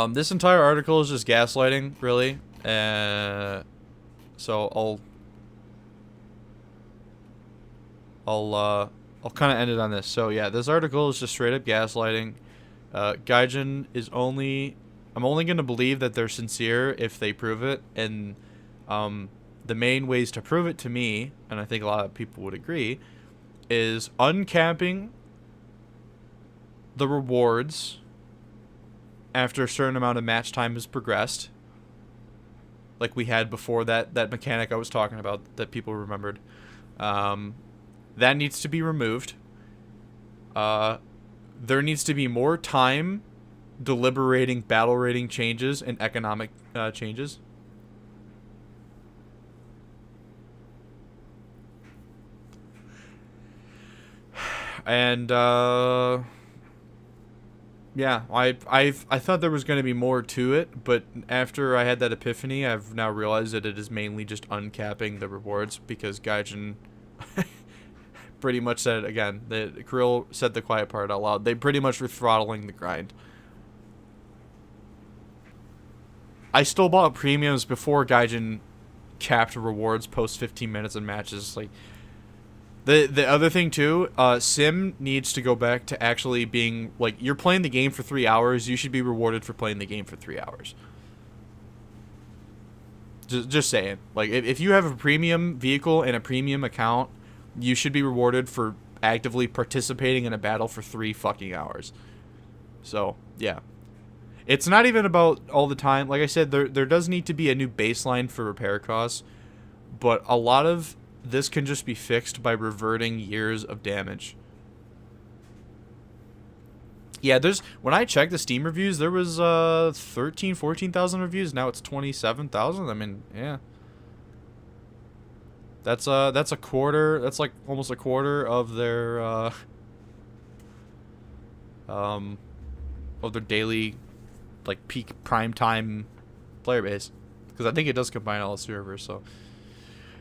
this entire article is just gaslighting, really. So I'll kind of end it on this. So yeah, this article is just straight up gaslighting. Gaijin is I'm only going to believe that they're sincere if they prove it. And the main ways to prove it to me, and I think a lot of people would agree, is uncapping the rewards after a certain amount of match time has progressed. Like we had before that mechanic I was talking about that people remembered. That needs to be removed. There needs to be more time deliberating battle rating changes and economic changes. And yeah, I thought there was going to be more to it, but after I had that epiphany, I've now realized that it is mainly just uncapping the rewards, because Gaijin pretty much said it again. Kirill said the quiet part out loud. They pretty much were throttling the grind. I still bought premiums before Gaijin capped rewards post 15 minutes in matches. Like the other thing too, Sim needs to go back to actually being like, you're playing the game for 3 hours. You should be rewarded for playing the game for 3 hours. Just saying. Like if you have a premium vehicle and a premium account, you should be rewarded for actively participating in a battle for 3 fucking hours. So, yeah. It's not even about all the time. Like I said, there does need to be a new baseline for repair costs, but a lot of this can just be fixed by reverting years of damage. Yeah, when I checked the Steam reviews, there was 14,000 reviews. Now it's 27,000. I mean, yeah. That's a quarter. That's like almost a quarter of their daily, like, peak prime time player base, because I think it does combine all the servers. So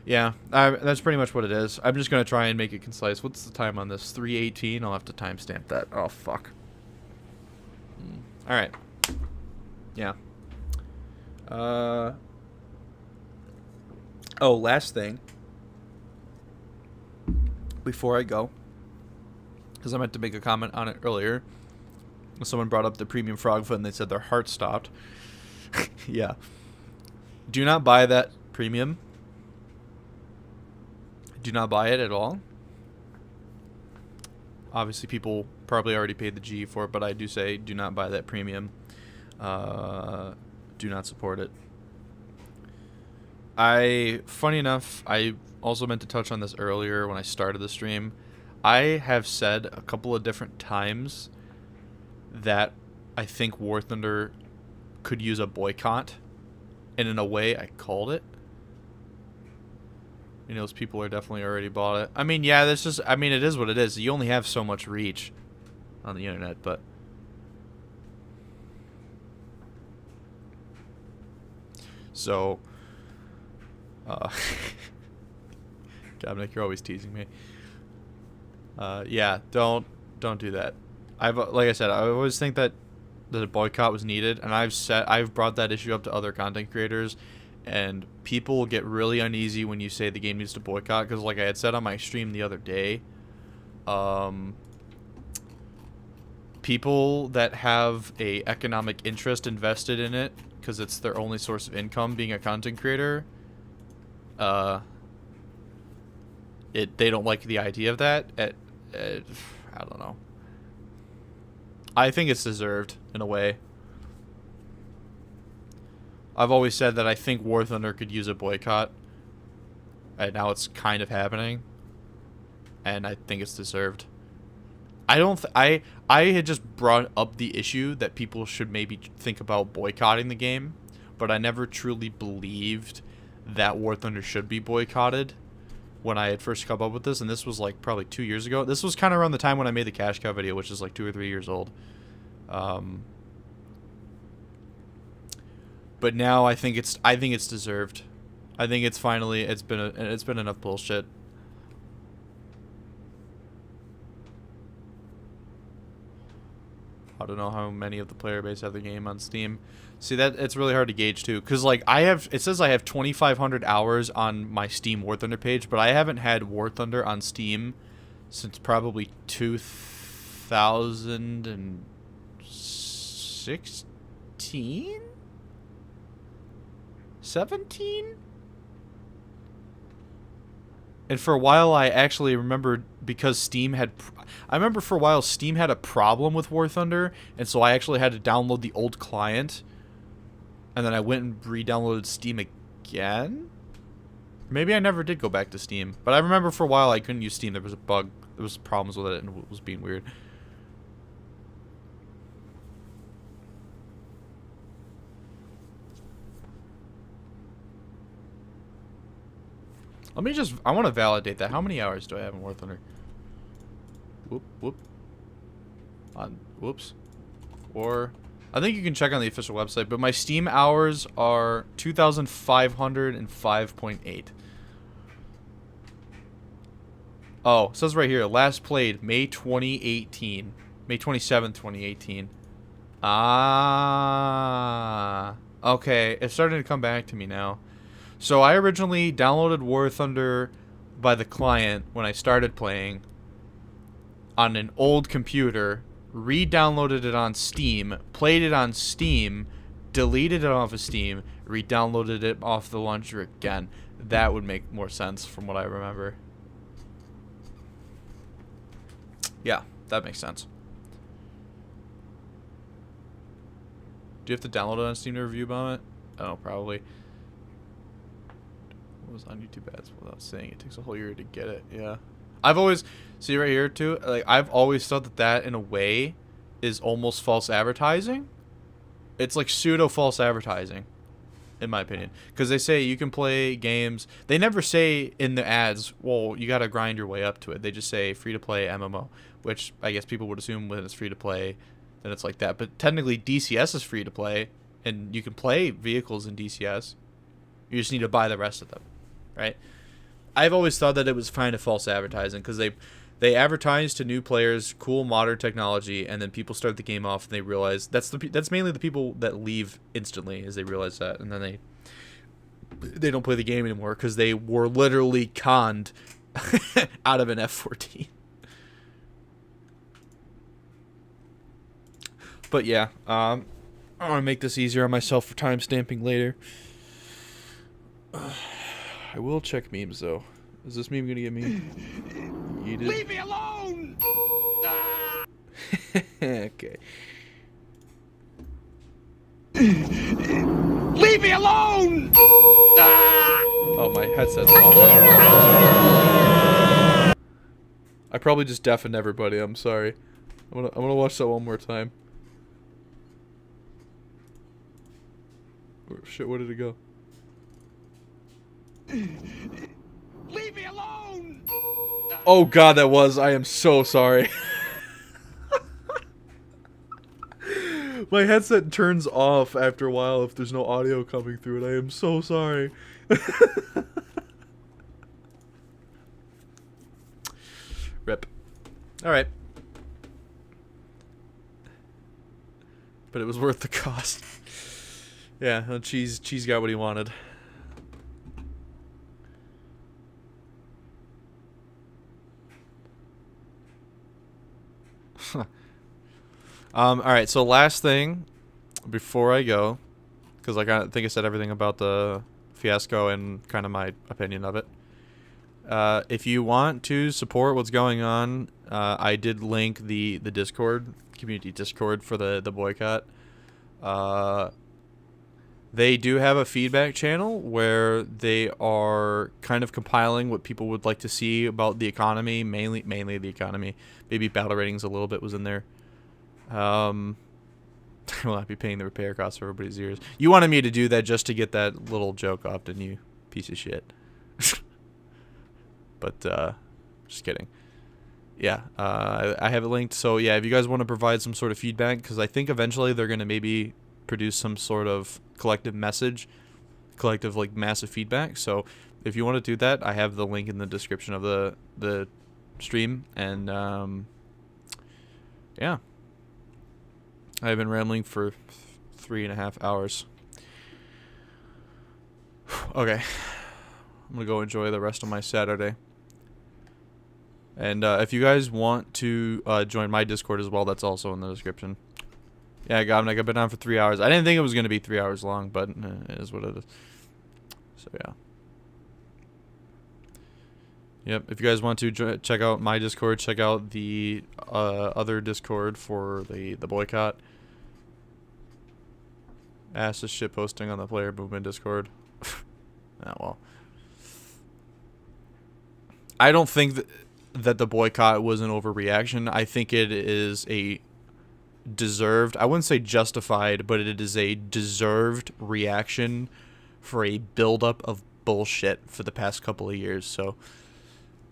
yeah, that's pretty much what it is. I'm just gonna try and make it concise. What's the time on this? 3:18. I'll have to timestamp that. Oh fuck. All right. Yeah. Oh, last thing before I go, because I meant to make a comment on it earlier. Someone brought up the premium frog foot and they said their heart stopped. Yeah. Do not buy that premium. Do not buy it at all. Obviously, people probably already paid the G for it, but I do say do not buy that premium. Do not support it. Funny enough, I also meant to touch on this earlier when I started the stream. I have said a couple of different times that I think War Thunder could use a boycott, and in a way I called it. You know, those people are definitely already bought it. I mean, yeah, it is what it is. You only have so much reach on the internet, but so Dominic, you're always teasing me. Yeah, don't do that. Like I said, I always think that the boycott was needed, and I've brought that issue up to other content creators, and people get really uneasy when you say the game needs to boycott, because like I had said on my stream the other day, people that have a economic interest invested in it because it's their only source of income, being a content creator, they don't like the idea of that. I don't know. I think it's deserved in a way. I've always said that I think War Thunder could use a boycott, and now it's kind of happening, and I think it's deserved. I don't. I had just brought up the issue that people should maybe think about boycotting the game, but I never truly believed that War Thunder should be boycotted when I had first come up with this, and this was like probably 2 years ago. This was kind of around the time when I made the cash cow video, which is like 2 or 3 years old. But now I think it's deserved. I think it's finally it's been enough bullshit. I don't know how many of the player base have the game on Steam. See, that it's really hard to gauge too, cause like it says I have 2,500 hours on my Steam War Thunder page, but I haven't had War Thunder on Steam since probably 2016, 17. And for a while, I actually remembered because Steam had... I remember for a while, Steam had a problem with War Thunder, and so I actually had to download the old client. And then I went and re-downloaded Steam again? Maybe I never did go back to Steam. But I remember for a while, I couldn't use Steam. There was a bug. There was problems with it, and it was being weird. Let me just... I want to validate that. How many hours do I have in War Thunder? Whoop. Whoops. Or... I think you can check on the official website, but my Steam hours are 2,505.8. Oh, it says right here, last played May 2018. May 27th, 2018. Ah. Okay, it's starting to come back to me now. So I originally downloaded War Thunder by the client when I started playing on an old computer, re-downloaded it on Steam, played it on Steam, deleted it off of Steam, re-downloaded it off the launcher again. That would make more sense from what I remember. Yeah, that makes sense. Do you have to download it on Steam to review bomb it? I don't know, probably. What was on YouTube ads without saying it takes a whole year to get it. Yeah. I've always... See right here, too? Like, I've always thought that that, in a way, is almost false advertising. It's like pseudo-false advertising, in my opinion. Because they say you can play games... They never say in the ads, well, you gotta grind your way up to it. They just say free-to-play MMO. Which, I guess people would assume when it's free-to-play, then it's like that. But technically, DCS is free-to-play. And you can play vehicles in DCS. You just need to buy the rest of them. Right? I've always thought that it was kind of false advertising. Because they advertise to new players cool modern technology, and then people start the game off and they realize that's mainly the people that leave instantly as they realize that, and then they don't play the game anymore because they were literally conned out of an F-14. But yeah, I want to make this easier on myself for time stamping later. I will check memes though. Is this meme gonna get me? Leave me alone! Okay. Leave me alone! Oh, my headset's off. I probably just deafened everybody. I'm sorry. I'm gonna watch that one more time. Oh, shit, where did it go? Leave me alone! Oh god, that was. I am so sorry. My headset turns off after a while if there's no audio coming through it. I am so sorry. Rip. Alright. But it was worth the cost. Yeah, Cheeze got what he wanted. Alright, so last thing before I go, because I think I said everything about the fiasco and kind of my opinion of it. If you want to support what's going on I did link the Discord, community Discord for the boycott. They do have a feedback channel where they are kind of compiling what people would like to see about the economy, mainly the economy. Maybe battle ratings a little bit was in there. I will not be paying the repair costs for everybody's ears. You wanted me to do that just to get that little joke off, didn't you, piece of shit? But just kidding. Yeah, I have it linked. So yeah, if you guys want to provide some sort of feedback, because I think eventually they're going to maybe produce some sort of collective message, collective like massive feedback. So if you want to do that, I have the link in the description of the stream. And yeah, I've been rambling for 3.5 hours. Okay, I'm gonna go enjoy the rest of my Saturday. And if you guys want to join my Discord as well, that's also in the description. Yeah, I got him. I've been on for 3 hours. I didn't think it was going to be 3 hours long, but it is what it is. So, yeah. Yep, if you guys want to check out my Discord, check out the other Discord for the boycott. Ass is shit posting on the Player Movement Discord. Oh, well. I don't think that the boycott was an overreaction. I think it is a deserved, I wouldn't say justified, but it is a deserved reaction for a buildup of bullshit for the past couple of years. So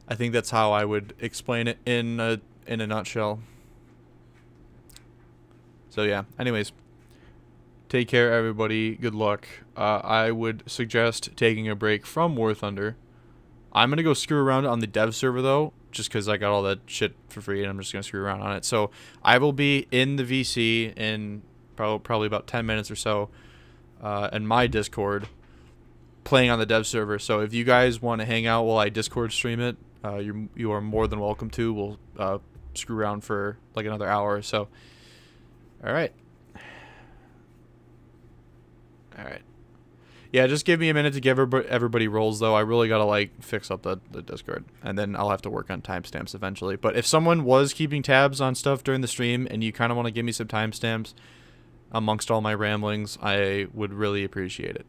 I think that's how I would explain it in a nutshell. So yeah, anyways, take care everybody, good luck. I would suggest taking a break from War Thunder. I'm gonna go screw around on the dev server though, just because I got all that shit for free and I'm just going to screw around on it. So I will be in the VC in probably about 10 minutes or so in my Discord playing on the dev server. So if you guys want to hang out while I Discord stream it, you are more than welcome to. We'll screw around for like another hour or so. All right. All right. Yeah, just give me a minute to give everybody roles, though. I really got to, like, fix up the Discord. And then I'll have to work on timestamps eventually. But if someone was keeping tabs on stuff during the stream and you kind of want to give me some timestamps amongst all my ramblings, I would really appreciate it.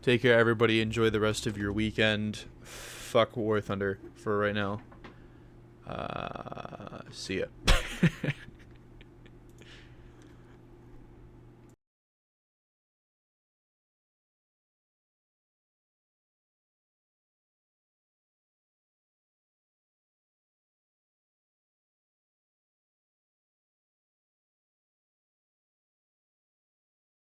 Take care, everybody. Enjoy the rest of your weekend. Fuck War Thunder for right now. See ya.